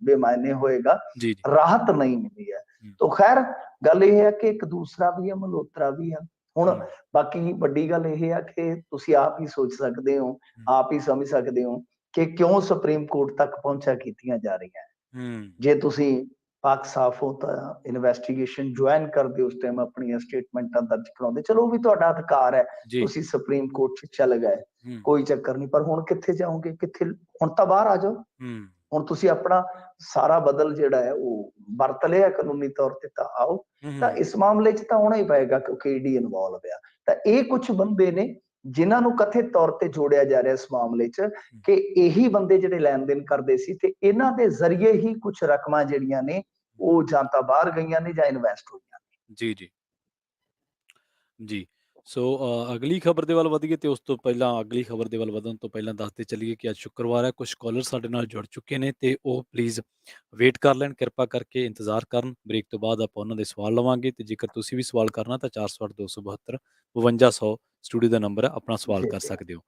S2: ਬੇਮਾਇਨੇ ਹੋਏਗਾ,
S1: ਜੀ ਜੀ
S2: ਰਾਹਤ ਨਹੀਂ ਮਿਲੀ ਹੈ।
S1: ਹੂੰ
S2: ਤਾਂ ਖੈਰ ਗੱਲ ਇਹ ਹੈ ਕਿ ਇੱਕ ਦੂਸਰਾ ਵੀ ਹੈ, ਮਲਹੋਤਰਾ ਵੀ ਹੈ। ਹੁਣ
S1: ਹੂੰ
S2: ਬਾਕੀ ਵੱਡੀ ਗੱਲ ਇਹ ਹੈ ਕਿ ਤੁਸੀਂ ਆਪ ਹੀ ਸੋਚ ਸਕਦੇ ਹੋ,
S1: ਹੂੰ
S2: ਆਪ ਹੀ ਸਮਝ ਸਕਦੇ ਹੋ ਕਿ ਕਿਉਂ ਸੁਪਰੀਮ ਕੋਰਟ ਤੱਕ ਪਹੁੰਚਾਂ ਕੀਤੀਆਂ ਜਾ ਰਹੀਆਂ।
S1: ਹੂੰ
S2: ਜੇ ਤੁਸੀਂ ਪੱਖ ਸਾਫ਼ ਹੋ ਤਾਂ ਇਨਵੈਸਟੀਗੇਸ਼ਨ ਜੁਆਇਨ ਕਰਦੇ ਉਸ ਟਾਈਮ ਆਪਣੀਆਂ ਸਟੇਟਮੈਂਟਾਂ ਦਰਜ ਕਰਾਉਂਦੇ, ਚਲੋ ਉਹ ਵੀ ਤੁਹਾਡਾ ਅਧਿਕਾਰ ਹੈ,
S1: ਜੀ
S2: ਤੁਸੀਂ ਸੁਪਰੀਮ ਕੋਰਟ 'ਚ ਚਲੇ ਗਏ,
S1: ਹੂੰ
S2: ਕੋਈ ਚੱਕਰ ਨਹੀਂ, ਪਰ ਹੁਣ ਕਿੱਥੇ ਜਾਓਗੇ, ਕਿੱਥੇ, ਹੁਣ ਤਾਂ ਬਾਹਰ ਆ ਜਾਓ।
S1: ਹੂੰ
S2: ਹੁਣ ਤੁਸੀਂ ਆਪਣਾ ਸਾਰਾ ਬਦਲ ਜਿਹੜਾ ਹੈ ਉਹ ਵਰਤ ਲਿਆ ਕਾਨੂੰਨੀ ਤੌਰ ਤੇ, ਤਾਂ ਆਓ। ਤਾਂ
S1: ਹੂੰ
S2: ਇਸ ਮਾਮਲੇ 'ਚ ਤਾਂ ਆਉਣਾ ਹੀ ਪਏਗਾ ਕਿਉਂਕਿ ਈਡੀ ਇਨਵੋਲਵ ਆ। ਤਾਂ ਇਹ ਕੁਝ ਬੰਦੇ ਨੇ ਜਿਨ੍ਹਾਂ ਨੂੰ ਕਥਿਤ ਤੌਰ ਤੇ ਜੋੜਿਆ ਜਾ ਰਿਹਾ ਇਸ ਮਾਮਲੇ 'ਚ, ਕਿ ਇਹੀ ਬੰਦੇ ਜਿਹੜੇ ਲੈਣ ਦੇਣ ਕਰਦੇ ਸੀ ਤੇ ਇਹਨਾਂ ਦੇ ਜ਼ਰੀਏ ਹੀ ਕੁਝ ਰਕਮਾਂ ਜਿਹੜੀਆਂ ਨੇ ਉਹ ਜਾਂ ਤਾਂ ਬਾਹਰ ਗਈਆਂ ਨੇ ਜਾਂ ਇਨਵੈਸਟ ਹੋਈਆਂ।
S1: ਜੀ ਜੀ ਜੀ ਸੋ ਅਗਲੀ ਖਬਰ ਦੇ ਵੱਲ ਵਧੀਏ ਤੇ ਉਸ ਤੋਂ ਪਹਿਲਾਂ ਅਗਲੀ ਖਬਰ ਦੇ ਵੱਲ ਵਧਣ ਤੋਂ ਪਹਿਲਾਂ ਦੱਸਦੇ ਚੱਲੀਏ ਕਿ ਅੱਜ ਸ਼ੁੱਕਰਵਾਰ ਹੈ, ਕੁਝ ਕਾਲਰ ਸਾਡੇ ਨਾਲ ਜੁੜ ਚੁੱਕੇ ਨੇ ਤੇ ਉਹ ਪਲੀਜ਼ ਵੇਟ ਕਰ ਲੈਣ, ਕਿਰਪਾ ਕਰਕੇ ਇੰਤਜ਼ਾਰ ਕਰਨ। ਬ੍ਰੇਕ ਤੋਂ ਬਾਅਦ ਆਪਾਂ ਉਹਨਾਂ ਦੇ ਸਵਾਲ ਲਵਾਂਗੇ ਤੇ ਜੇਕਰ ਤੁਸੀਂ ਵੀ ਸਵਾਲ ਕਰਨਾ ਤਾਂ 408 272 5200 ਸਟੂਡੀਓ ਦਾ ਨੰਬਰ ਹੈ, ਆਪਣਾ ਸਵਾਲ
S2: ਜੀ
S1: ਕਰ
S2: ਜੀ,
S1: ਸਕਦੇ ਹੋ।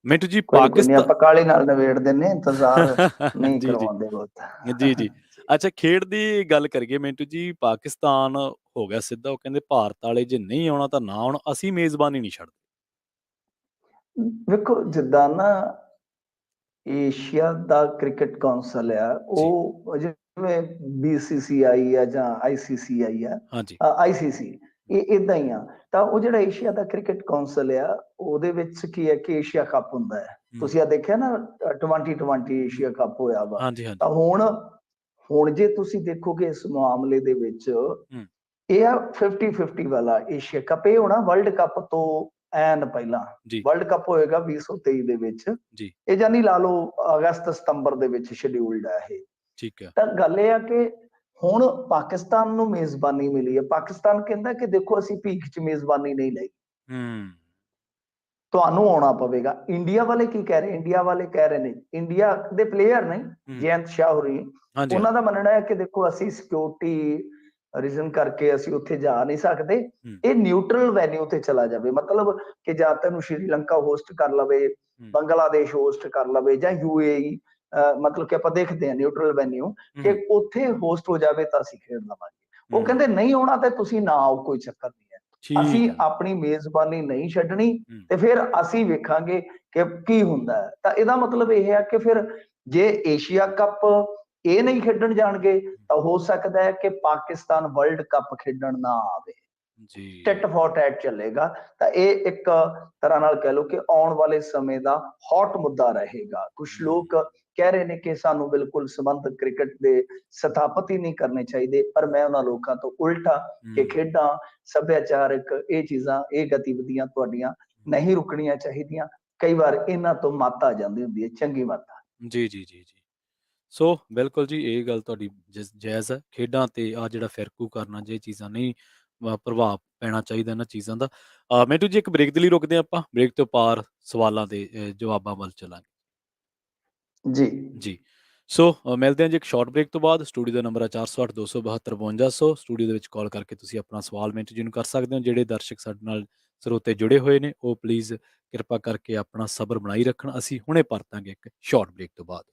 S1: ਮਿੰਟੂ ਜੀ
S2: ਕੋਈ ਨਹੀਂ,
S1: ਪਾਕਿਸਤਾਨ
S2: ਆਪਾਂ ਕਾਲੀ ਨਾਲ ਨਿਬੇੜ ਦਿੰਨੇ, ਇੰਤਜ਼ਾਰ ਨਹੀਂ
S1: ਜੀ ਜੀ
S2: ਕਰਵਾਉਂਦੇ ਬਹੁਤ।
S1: ਜੀ ਜੀ ਅੱਛਾ, ਖੇਡ ਦੀ ਗੱਲ ਕਰੀਏ ਮਿੰਟੂ ਜੀ, ਪਾਕਿਸਤਾਨ ਹੋ ਗਿਆ ਸਿੱਧਾ, ਉਹ ਕਹਿੰਦੇ ਭਾਰਤ ਵਾਲੇ ਜੇ ਨਹੀਂ ਆਉਣਾ ਤਾਂ ਨਾ ਆਉਣ, ਅਸੀਂ ਮੇਜ਼ਬਾਨੀ ਨਹੀਂ ਛੱਡਦੇ।
S2: ਵੇਖੋ ਜਿੱਦਾਂ ਨਾ ਏਸ਼ੀਆ ਦਾ ਕ੍ਰਿਕਟ ਕੌਂਸਲ ਆ,
S1: ਜੀ
S2: ਉਹ ਜਿਵੇਂ BCCI ਆ ਜਾਂ ICCI ਆ,
S1: ਹਾਂਜੀ
S2: ICC, ਇਹ ਇਦਾਂ ਹੀ ਆ। ਤਾਂ ਉਹ ਜਿਹੜਾ ਏਸ਼ੀਆ ਦਾ ਕ੍ਰਿਕਟ ਕੌਂਸਲ ਆ, ਉਹਦੇ ਵਿੱਚ ਕੀ ਹੈ ਕਿ ਏਸ਼ੀਆ ਕੱਪ ਹੁੰਦਾ ਹੈ।
S1: ਹੂੰ
S2: ਤੁਸੀਂ ਆ ਦੇਖਿਆ ਨਾ 2020 ਏਸ਼ੀਆ ਕੱਪ ਹੋਇਆ ਵਾ।
S1: ਹਾਂਜੀ ਹਾਂਜੀ
S2: ਤਾਂ ਹੁਣ ਜੇ ਤੁਸੀਂ ਦੇਖੋਗੇ ਇਸ ਮਾਮਲੇ ਦੇ ਵਿੱਚ,
S1: ਹੂੰ
S2: ਇਹ ਆ 50-50 ਵਾਲਾ ਏਸ਼ੀਆ ਕੱਪ। ਇਹ ਹੋਣਾ ਵਰਲਡ ਕੱਪ ਤੋਂ ਐਨ ਪਹਿਲਾਂ।
S1: ਜੀ
S2: ਵਰਲਡ ਕੱਪ ਹੋਏਗਾ 2023 ਦੇ ਵਿੱਚ।
S1: ਜੀ
S2: ਇਹ ਜਾਨੀ ਲਾ ਲਓ ਅਗਸਤ ਸਤੰਬਰ ਦੇ ਵਿੱਚ ਸ਼ਡਿਊਲਡ ਹੈ ਇਹ।
S1: ਠੀਕ ਹੈ
S2: ਤਾਂ ਗੱਲ ਇਹ ਆ ਕਿ ਹੁਣ ਪਾਕਿਸਤਾਨ ਨੂੰ ਮੇਜ਼ਬਾਨੀ ਮਿਲੀ ਹੈ। ਪਾਕਿਸਤਾਨ ਕਹਿੰਦਾ ਕਿ ਦੇਖੋ ਅਸੀਂ ਭੀਖ 'ਚ ਮੇਜ਼ਬਾਨੀ ਨਹੀਂ ਲਈ,
S1: ਹੂੰ
S2: ਤੁਹਾਨੂੰ ਆਉਣਾ ਪਵੇਗਾ। ਇੰਡੀਆ ਵਾਲੇ ਕੀ ਕਹਿ ਰਹੇ? ਇੰਡੀਆ ਵਾਲੇ ਕਹਿ ਰਹੇ ਨੇ, ਇੰਡੀਆ ਦੇ ਪਲੇਅਰ ਨੇ,
S1: ਹੂੰ
S2: ਜੈਂਤ ਸ਼ਾਹ ਹੋਰੀ,
S1: ਹਾਂਜੀ
S2: ਉਹਨਾਂ
S1: ਹਾਂਜੀ
S2: ਦਾ ਮੰਨਣਾ ਹੈ ਕਿ ਦੇਖੋ ਅਸੀਂ ਸਿਕਿਉਰਿਟੀ ਰੀਜ਼ਨ ਕਰਕੇ ਅਸੀਂ ਉੱਥੇ ਜਾ ਨਹੀਂ ਸਕਦੇ,
S1: ਹੂੰ
S2: ਇਹ ਨਿਊਟਰਲ ਵੈਨਿਊ ਤੇ ਚਲਾ ਜਾਵੇ। ਮਤਲਬ ਕਿ ਜਾਂ ਤੈਨੂੰ ਸ਼੍ਰੀਲੰਕਾ ਹੋਸਟ ਕਰ ਲਵੇ,
S1: ਹੂੰ
S2: ਬੰਗਲਾਦੇਸ਼ ਹੋਸਟ ਕਰ ਲਵੇ ਜਾਂ UAE, ਮਤਲਬ ਕਿ ਆਪਾਂ ਦੇਖਦੇ ਹਾਂ ਨਿਊਟਰਲ ਵੈਨਿਊ, ਕਿ
S1: ਹੂੰ
S2: ਉੱਥੇ ਹੋਸਟ ਹੋ ਜਾਵੇ ਤਾਂ ਅਸੀਂ ਖੇਡ ਲਵਾਂਗੇ। ਉਹ
S1: ਹੂੰ
S2: ਕਹਿੰਦੇ ਨਹੀਂ ਆਉਣਾ ਤੇ ਤੁਸੀਂ ਨਾ ਆਓ, ਕੋਈ ਚੱਕਰ ਨਹੀਂ ਹੈ,
S1: ਠੀਕ
S2: ਅਸੀਂ
S1: ਹੈ
S2: ਆਪਣੀ ਮੇਜ਼ਬਾਨੀ ਨਹੀਂ ਛੱਡਣੀ
S1: ਹੂੰ
S2: ਤੇ ਫਿਰ ਅਸੀਂ ਵੇਖਾਂਗੇ ਕਿ ਕੀ ਹੁੰਦਾ ਹੈ। ਤਾਂ ਇਹਦਾ ਮਤਲਬ ਇਹ ਹੈ ਕਿ ਫਿਰ ਜੇ ਏਸ਼ੀਆ ਕੱਪ ਇਹ ਨਹੀਂ ਖੇਡਣ ਜਾਣਗੇ ਤਾਂ ਹੋ ਸਕਦਾ ਹੈ ਕਿ ਪਾਕਿਸਤਾਨ ਵਰਲਡ ਕੱਪ ਖੇਡਣ ਨਾ ਆਵੇ,
S1: ਜੀ
S2: ਟਿਟ ਫॉर ਟੈਟ ਚੱਲੇਗਾ। ਤਾਂ ਇਹ ਇੱਕ ਤਰ੍ਹਾਂ ਨਾਲ ਕਹਿ ਲਓ ਕਿ ਆਉਣ ਵਾਲੇ ਸਮੇਂ ਦਾ ਹੌਟ ਮੁੱਦਾ ਰਹੇਗਾ। ਕੁਝ ਲੋਕ ਕਹਿ ਰਹੇ ਨੇ ਕਿ ਸਾਨੂੰ ਬਿਲਕੁਲ ਸੰਬੰਧ ਕ੍ਰਿਕਟ ਦੇ ਸਥਾਪਿਤ ਹੀ ਨਹੀਂ ਕਰਨੇ ਚਾਹੀਦੇ, ਪਰ ਮੈਂ ਉਹਨਾਂ ਲੋਕਾਂ ਤੋਂ ਉਲਟਾ ਕਿ
S1: ਹੂੰ
S2: ਖੇਡਾਂ, ਸੱਭਿਆਚਾਰਕ ਇਹ ਚੀਜ਼ਾਂ, ਇਹ ਗਤੀਵਿਧੀਆਂ ਤੁਹਾਡੀਆਂ ਨਹੀਂ ਰੁਕਣੀਆਂ ਚਾਹੀਦੀਆਂ। ਕਈ ਵਾਰ ਇਹਨਾਂ ਤੋਂ ਮੱਤ ਆ ਜਾਂਦੀ ਹੁੰਦੀ ਹੈ, ਚੰਗੀ ਮੱਤ।
S1: ਜੀ ਜੀ ਜੀ ਜੀ ਸੋ ਬਿਲਕੁਲ ਜੀ, ਇਹ ਗੱਲ ਤੁਹਾਡੀ ਜਾਇਜ਼ ਹੈ। ਖੇਡਾਂ ਤੇ ਆ ਜਿਹੜਾ ਫਿਰਕੂ ਕਰਨਾ, ਜੇ ਚੀਜ਼ਾਂ ਨਹੀਂ ਪ੍ਰਭਾਵ ਪੈਣਾ ਚਾਹੀਦਾ ਇਹਨਾਂ ਚੀਜ਼ਾਂ ਦਾ। ਮਿੰਟੂ ਜੀ ਇੱਕ ਬ੍ਰੇਕ ਦੇ ਲਈ ਰੁਕਦੇ ਹਾਂ, ਆਪਾਂ ਬ੍ਰੇਕ ਤੋਂ ਪਾਰ ਸਵਾਲਾਂ ਦੇ ਜਵਾਬਾਂ ਵੱਲ ਚੱਲਾਂਗੇ
S2: ਜੀ
S1: ਜੀ। ਸੋ ਮਿਲਦੇ ਹਾਂ ਜੀ ਇੱਕ ਸ਼ਾਰਟ ਬ੍ਰੇਕ ਤੋਂ ਬਾਅਦ। ਸਟੂਡੀਓ ਦਾ ਨੰਬਰ ਹੈ 408 272 5200। ਸਟੂਡੀਓ ਦੇ ਵਿੱਚ ਕਾਲ ਕਰਕੇ ਤੁਸੀਂ ਆਪਣਾ ਸਵਾਲ ਮਿੰਟੂ ਜੀ ਨੂੰ ਕਰ ਸਕਦੇ ਹੋ। ਜਿਹੜੇ ਦਰਸ਼ਕ ਸਾਡੇ ਨਾਲ ਸਰੋਤੇ ਜੁੜੇ ਹੋਏ ਨੇ ਉਹ ਪਲੀਜ਼ ਕਿਰਪਾ ਕਰਕੇ ਆਪਣਾ ਸਬਰ ਬਣਾਈ ਰੱਖਣ। ਅਸੀਂ ਹੁਣੇ ਪਰਤਾਂਗੇ ਇੱਕ ਸ਼ਾਰਟ ਬ੍ਰੇਕ ਤੋਂ ਬਾਅਦ।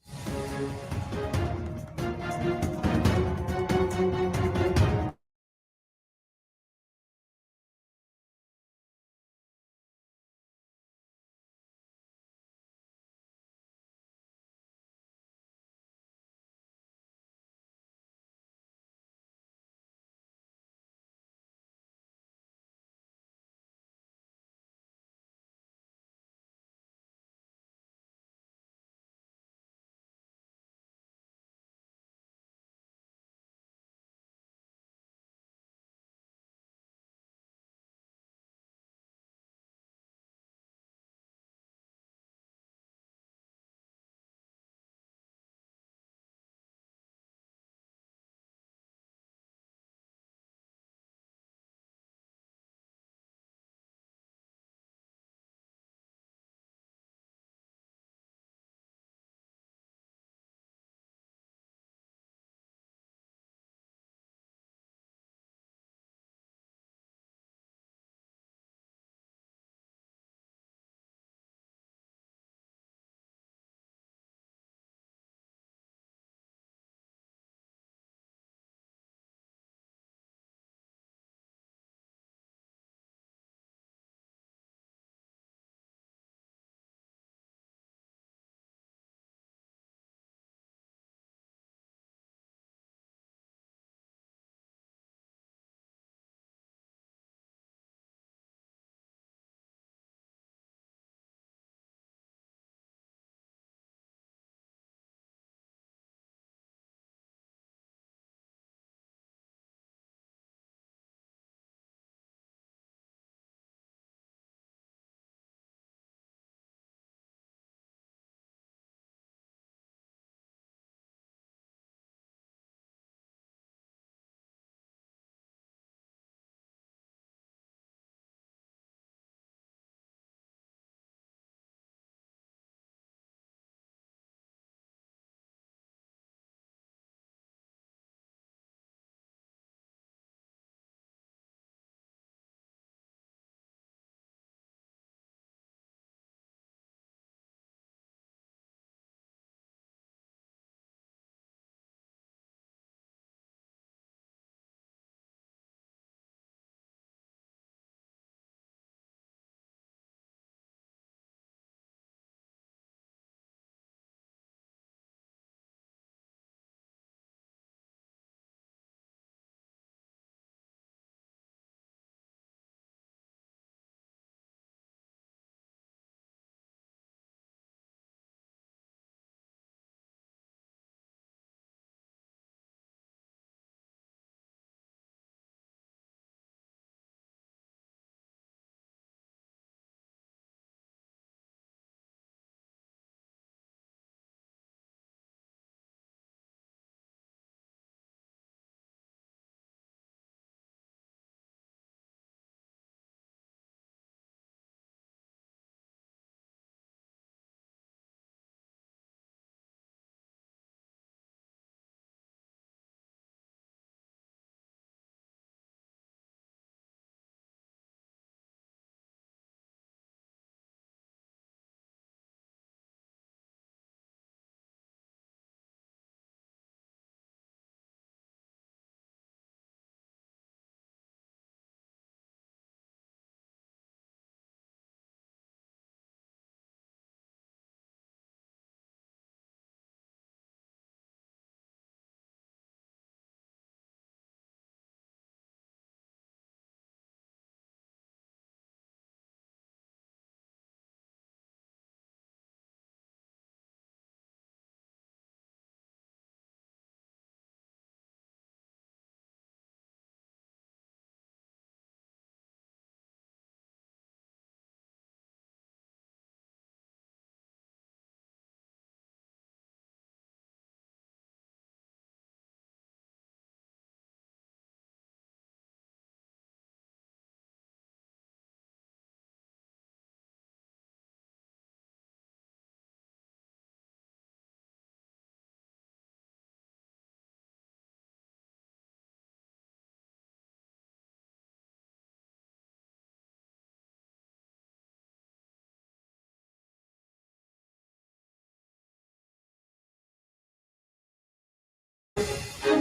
S1: ਬ੍ਰੇਕ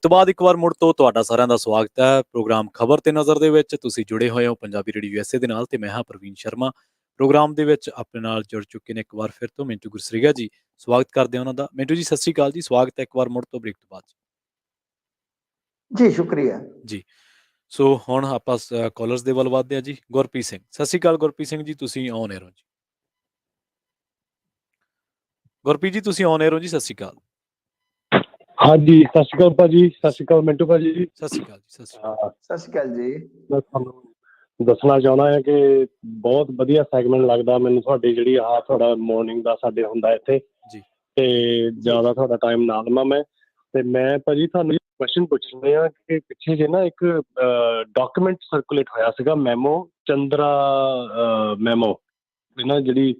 S1: ਤੋਂ ਬਾਅਦ ਇੱਕ ਵਾਰ ਮੁੜ ਤੋਂ ਤੁਹਾਡਾ ਸਾਰਿਆਂ ਦਾ ਸਵਾਗਤ ਹੈ ਪ੍ਰੋਗਰਾਮ ਖਬਰ ਤੇ ਨਜ਼ਰ ਦੇ ਵਿੱਚ। ਤੁਸੀਂ ਜੁੜੇ ਹੋਏ ਹੋ ਪੰਜਾਬੀ ਰੇਡੀਓ USA ਦੇ ਨਾਲ ਤੇ ਮੈਂ ਹਾਂ ਪ੍ਰਵੀਨ ਸ਼ਰਮਾ। ਪ੍ਰੋਗਰਾਮ ਦੇ ਵਿੱਚ ਆਪਣੇ ਨਾਲ ਜੁੜ ਚੁੱਕੇ ਨੇ ਇੱਕ ਵਾਰ ਫਿਰ ਤੋਂ ਮਿੰਟੂ ਗੁਰਸਰੀਗਾ ਜੀ। ਸਵਾਗਤ ਕਰਦੇ ਹਾਂ ਉਹਨਾਂ ਦਾ। ਮਿੰਟੂ ਜੀ ਸਤਿ ਸ਼੍ਰੀ ਅਕਾਲ ਜੀ, ਸਵਾਗਤ ਹੈ ਇੱਕ ਵਾਰ ਮੁੜ ਤੋਂ ਬ੍ਰੇਕ ਤੋਂ ਬਾਅਦ
S2: ਜੀ। ਸ਼ੁਕਰੀਆ
S1: ਜੀ। ਸੋ ਹੁਣ ਆਪਾਂ ਕਾਲਰਸ ਦੇ ਵੱਲ ਵੱਧਦੇ ਹਾਂ ਜੀ। ਗੁਰਪ੍ਰੀਤ ਸਿੰਘ, ਸਤਿ ਸ਼੍ਰੀ ਅਕਾਲ ਗੁਰਪ੍ਰੀਤ ਸਿੰਘ ਜੀ, ਤੁਸੀਂ ਔਨ 에ਅਰ ਹੋ ਜੀ। ਗੁਰਪ੍ਰੀਤ ਜੀ ਤੁਸੀਂ ਔਨ 에ਅਰ ਹੋ ਜੀ, ਸਤਿ ਸ਼੍ਰੀ ਅਕਾਲ।
S3: ਹਾਂਜੀ, ਸਤਿ ਸ਼੍ਰੀ ਅਕਾਲ ਭਾਜੀ, ਸਤਿ ਸ਼੍ਰੀ ਅਕਾਲ ਮਿੰਟੂ ਭਾਜੀ ਜੀ।
S1: ਸਤਿ ਸ਼੍ਰੀ ਅਕਾਲ ਜੀ। ਸਤਿ ਸ਼੍ਰੀ ਅਕਾਲ।
S2: ਸਤਿ ਸ਼੍ਰੀ ਅਕਾਲ ਜੀ।
S3: ਮੈਂ ਤੁਹਾਨੂੰ ਦੱਸਣਾ ਚਾਹੁੰਦਾ ਹਾਂ ਕਿ ਬਹੁਤ ਵਧੀਆ ਸੈਗਮੈਂਟ ਲੱਗਦਾ ਮੈਨੂੰ ਤੁਹਾਡੀ ਜਿਹੜੀ ਤੁਹਾਡਾ ਮਾਰਨਿੰਗ ਦਾ ਸਾਡੇ ਹੁੰਦਾ ਇੱਥੇ
S1: ਜੀ
S3: ਤੇ ਜ਼ਿਆਦਾ ਤੁਹਾਡਾ ਟਾਈਮ ਨਾ ਲਵਾਂ ਮੈਂ। ਤੇ ਮੈਂ ਭਾਜੀ ਤੁਹਾਨੂੰ ਕੁਐਸਚਨ ਪੁੱਛਣੇ ਆ ਕਿ ਪਿੱਛੇ ਜੇ ਨਾ ਇੱਕ ਡਾਕੂਮੈਂਟ ਸਰਕੂਲੇਟ ਹੋਇਆ ਸੀਗਾ ਮੈਮੋ ਚੰਦਰਾ ਮੈਮੋ ਨਾ ਜਿਹੜੀ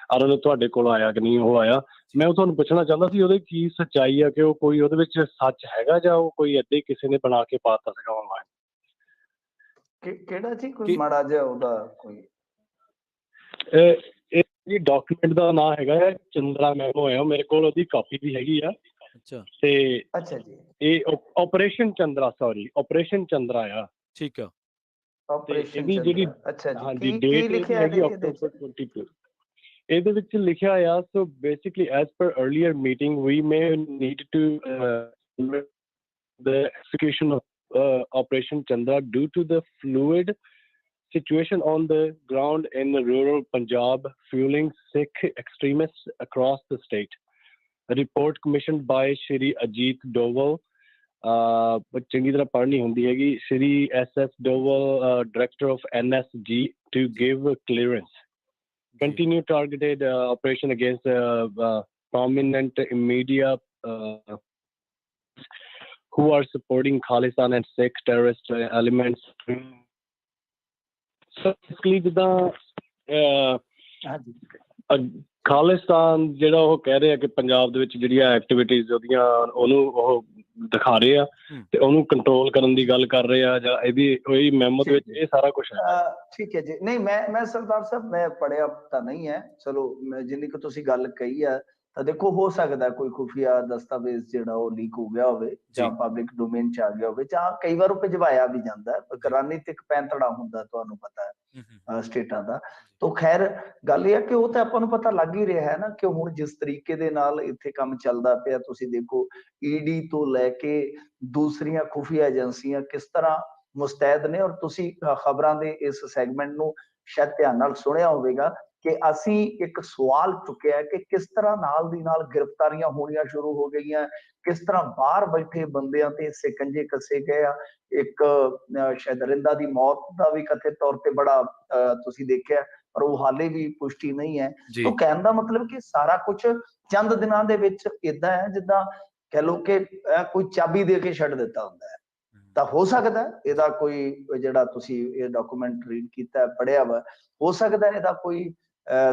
S3: ਤੁਹਾਡੇ ਕੋਲ ਆਇਆ ਕਿ ਨਹੀਂ ਉਹ ਆਇਆ। ਮੈਂ ਉਹ ਤੁਹਾਨੂੰ ਪੁੱਛਣਾ ਚਾਹੁੰਦਾ ਸੀ ਉਹਦੇ ਕੀ ਸੱਚਾਈ ਆ ਕਿ ਉਹ ਕੋਈ ਉਹਦੇ ਵਿੱਚ ਸੱਚ ਹੈਗਾ ਜਾਂ ਉਹ ਕੋਈ ਏਦਾਂ ਹੀ ਕਿਸੇ ਨੇ ਬਣਾ ਕੇ ਪਾਤਾ ਸੀਗਾ ਆਨਲਾਈਨ।
S2: ਕਿਹੜਾ ਜੀ ਕੋਈ ਮਾੜਾ ਜਿਹਾ ਉਹਦਾ ਕੋਈ
S3: ਇਹ ਡਾਕੂਮੈਂਟ ਦਾ ਨਾਮ ਹੈਗਾ ਹੈ ਚੰਦਰਾ ਮੈਮੋ ਹੈ। ਮੇਰੇ ਕੋਲ ਉਹਦੀ ਕਾਪੀ ਵੀ ਹੈਗੀ ਆ।
S1: ਅੱਛਾ
S3: ਤੇ
S2: ਅੱਛਾ ਜੀ,
S3: ਇਹ ਆਪਰੇਸ਼ਨ ਚੰਦਰਾ ਆਪਰੇਸ਼ਨ ਚੰਦਰਾ ਆ।
S1: ਠੀਕ ਆ।
S2: ਆਪਰੇਸ਼ਨ
S3: ਇਹਦੀ ਜਿਹੜੀ
S2: ਅੱਛਾ ਜੀ,
S3: ਹਾਂਜੀ
S2: ਕੀ
S3: ਡੇਟ
S2: ਲਿਖਿਆ
S3: ਹੈਗੀ
S2: ਇਹਦੇ ਵਿੱਚ?
S3: October 22। ਇਹਦੇ ਵਿੱਚ ਲਿਖਿਆ ਆ so basically as per earlier meeting we may need to the execution of Operation Chandra due to the fluid situation on the ground in rural Punjab, fueling Sikh extremists across the state. A report commissioned by Shri Ajit Doval, ਚੰਗੀ ਤਰ੍ਹਾਂ ਪੜ੍ਹਨੀ ਹੁੰਦੀ ਹੈਗੀ, Shri SS Doval, Director of NSG, to give clearance. Continue targeted operation against prominent media who are supporting Khalistan and Sikh terrorist elements. So basically ਜਿੱਦਾਂ ਖਾਲਿਸਤਾਨ ਜਿਹੜਾ ਉਹ ਕਹਿ ਰਹੇ ਆ ਕਿ ਪੰਜਾਬ ਦੇ ਵਿੱਚ ਜਿਹੜੀਆਂ ਐਕਟੀਵਿਟੀਜ਼ ਉਹਦੀਆਂ ਉਹਨੂੰ ਉਹ ਦਿਖਾ ਰਹੇ ਆ ਤੇ ਉਹਨੂੰ ਕੰਟਰੋਲ ਕਰਨ ਦੀ ਗੱਲ ਕਰ ਰਹੇ ਆ ਜਾਂ ਇਹਦੀ ਉਹੀ ਮੈਮੋ ਦੇ ਵਿੱਚ ਇਹ ਸਾਰਾ ਕੁਝ ਹੈ।
S2: ਠੀਕ ਹੈ ਜੀ। ਨਹੀਂ ਮੈਂ ਸਰਦਾਰ ਸਾਹਿਬ ਮੈਂ ਪੜ੍ਹਿਆ ਤਾਂ ਨਹੀਂ ਹੈ। ਚਲੋ ਜਿੰਨੀ ਕੁ ਤੁਸੀਂ ਗੱਲ ਕਹੀ ਆ ਤਾਂ ਦੇਖੋ ਹੋ ਸਕਦਾ ਕੋਈ ਖੁਫੀਆ ਦਸਤਾਵੇਜ਼ ਜਿਹੜਾ ਉਹ ਲੀਕ ਹੋ ਗਿਆ ਹੋਵੇ ਜਾਂ ਪਬਲਿਕ ਡੋਮੇਨ ਚ ਆ ਗਿਆ ਹੋਵੇ ਜਾਂ ਕਈ ਵਾਰ ਉਹ ਭਿਜਵਾਇਆ ਵੀ ਜਾਂਦਾ। ਰਾਜਨੀਤਿਕ ਪੈਂਤੜਾ ਹੁੰਦਾ ਤੁਹਾਨੂੰ ਪਤਾ ਹੈ ਸਟੇਟਾਂ ਦਾ। ਤਾਂ ਖੈਰ ਗੱਲ ਇਹ ਹੈ ਕਿ ਉਹ ਤਾਂ ਆਪਾਂ ਨੂੰ ਪਤਾ ਲੱਗ ਹੀ ਰਿਹਾ ਹੈ ਨਾ ਕਿ ਹੁਣ ਜਿਸ ਤਰੀਕੇ ਦੇ ਨਾਲ ਇੱਥੇ ਕੰਮ ਚੱਲਦਾ ਪਿਆ ਤੁਸੀਂ ਦੇਖੋ ਈਡੀ ਤੋਂ ਲੈ ਕੇ ਦੂਸਰੀਆਂ ਖੁਫੀਆ ਏਜੰਸੀਆਂ ਕਿਸ ਤਰ੍ਹਾਂ ਮੁਸਤੈਦ ਨੇ। ਔਰ ਤੁਸੀਂ ਖਬਰਾਂ ਦੇ ਇਸ ਸੈਗਮੈਂਟ ਨੂੰ ਸ਼ਾਇਦ ਧਿਆਨ ਨਾਲ ਸੁਣਿਆ ਹੋਵੇਗਾ ਕਿ ਅਸੀਂ ਇੱਕ ਸਵਾਲ ਚੁੱਕਿਆ ਕਿ ਕਿਸ ਤਰ੍ਹਾਂ ਨਾਲ ਦੀ ਨਾਲ ਗ੍ਰਿਫਤਾਰੀਆਂ ਹੋਣੀਆਂ ਸ਼ੁਰੂ ਹੋ ਗਈਆਂ, ਕਿਸ ਤਰ੍ਹਾਂ ਬਾਹਰ ਬੈਠੇ ਬੰਦਿਆਂ ਤੇ ਸਿਕੰਜੇ ਕੱਸੇ ਗਏ ਆ। ਇੱਕ ਸ਼ਾਇਦ ਰਿੰਦਾ ਦੀ ਮੌਤ ਦਾ ਵੀ ਕਥਿਤ ਤੌਰ ਤੇ ਬੜਾ ਤੁਸੀਂ ਦੇਖਿਆ ਪਰ ਉਹ ਹਾਲੇ ਵੀ ਪੁਸ਼ਟੀ ਨਹੀਂ ਹੈ। ਤਾਂ ਕਹਿਣ ਦਾ ਮਤਲਬ ਕਿ ਸਾਰਾ ਕੁਝ ਚੰਦ ਦਿਨਾਂ ਦੇ ਵਿੱਚ ਏਦਾਂ ਹੈ ਜਿੱਦਾਂ ਕਹਿ ਲਓ ਕਿ ਕੋਈ ਚਾਬੀ ਦੇ ਕੇ ਛੱਡ ਦਿੱਤਾ ਹੁੰਦਾ ਹੈ। ਤਾਂ ਹੋ ਸਕਦਾ ਇਹਦਾ ਕੋਈ ਜਿਹੜਾ ਤੁਸੀਂ ਇਹ ਡਾਕੂਮੈਂਟ ਰੀਡ ਕੀਤਾ ਪੜ੍ਹਿਆ ਵਾ ਹੋ ਸਕਦਾ ਇਹਦਾ ਕੋਈ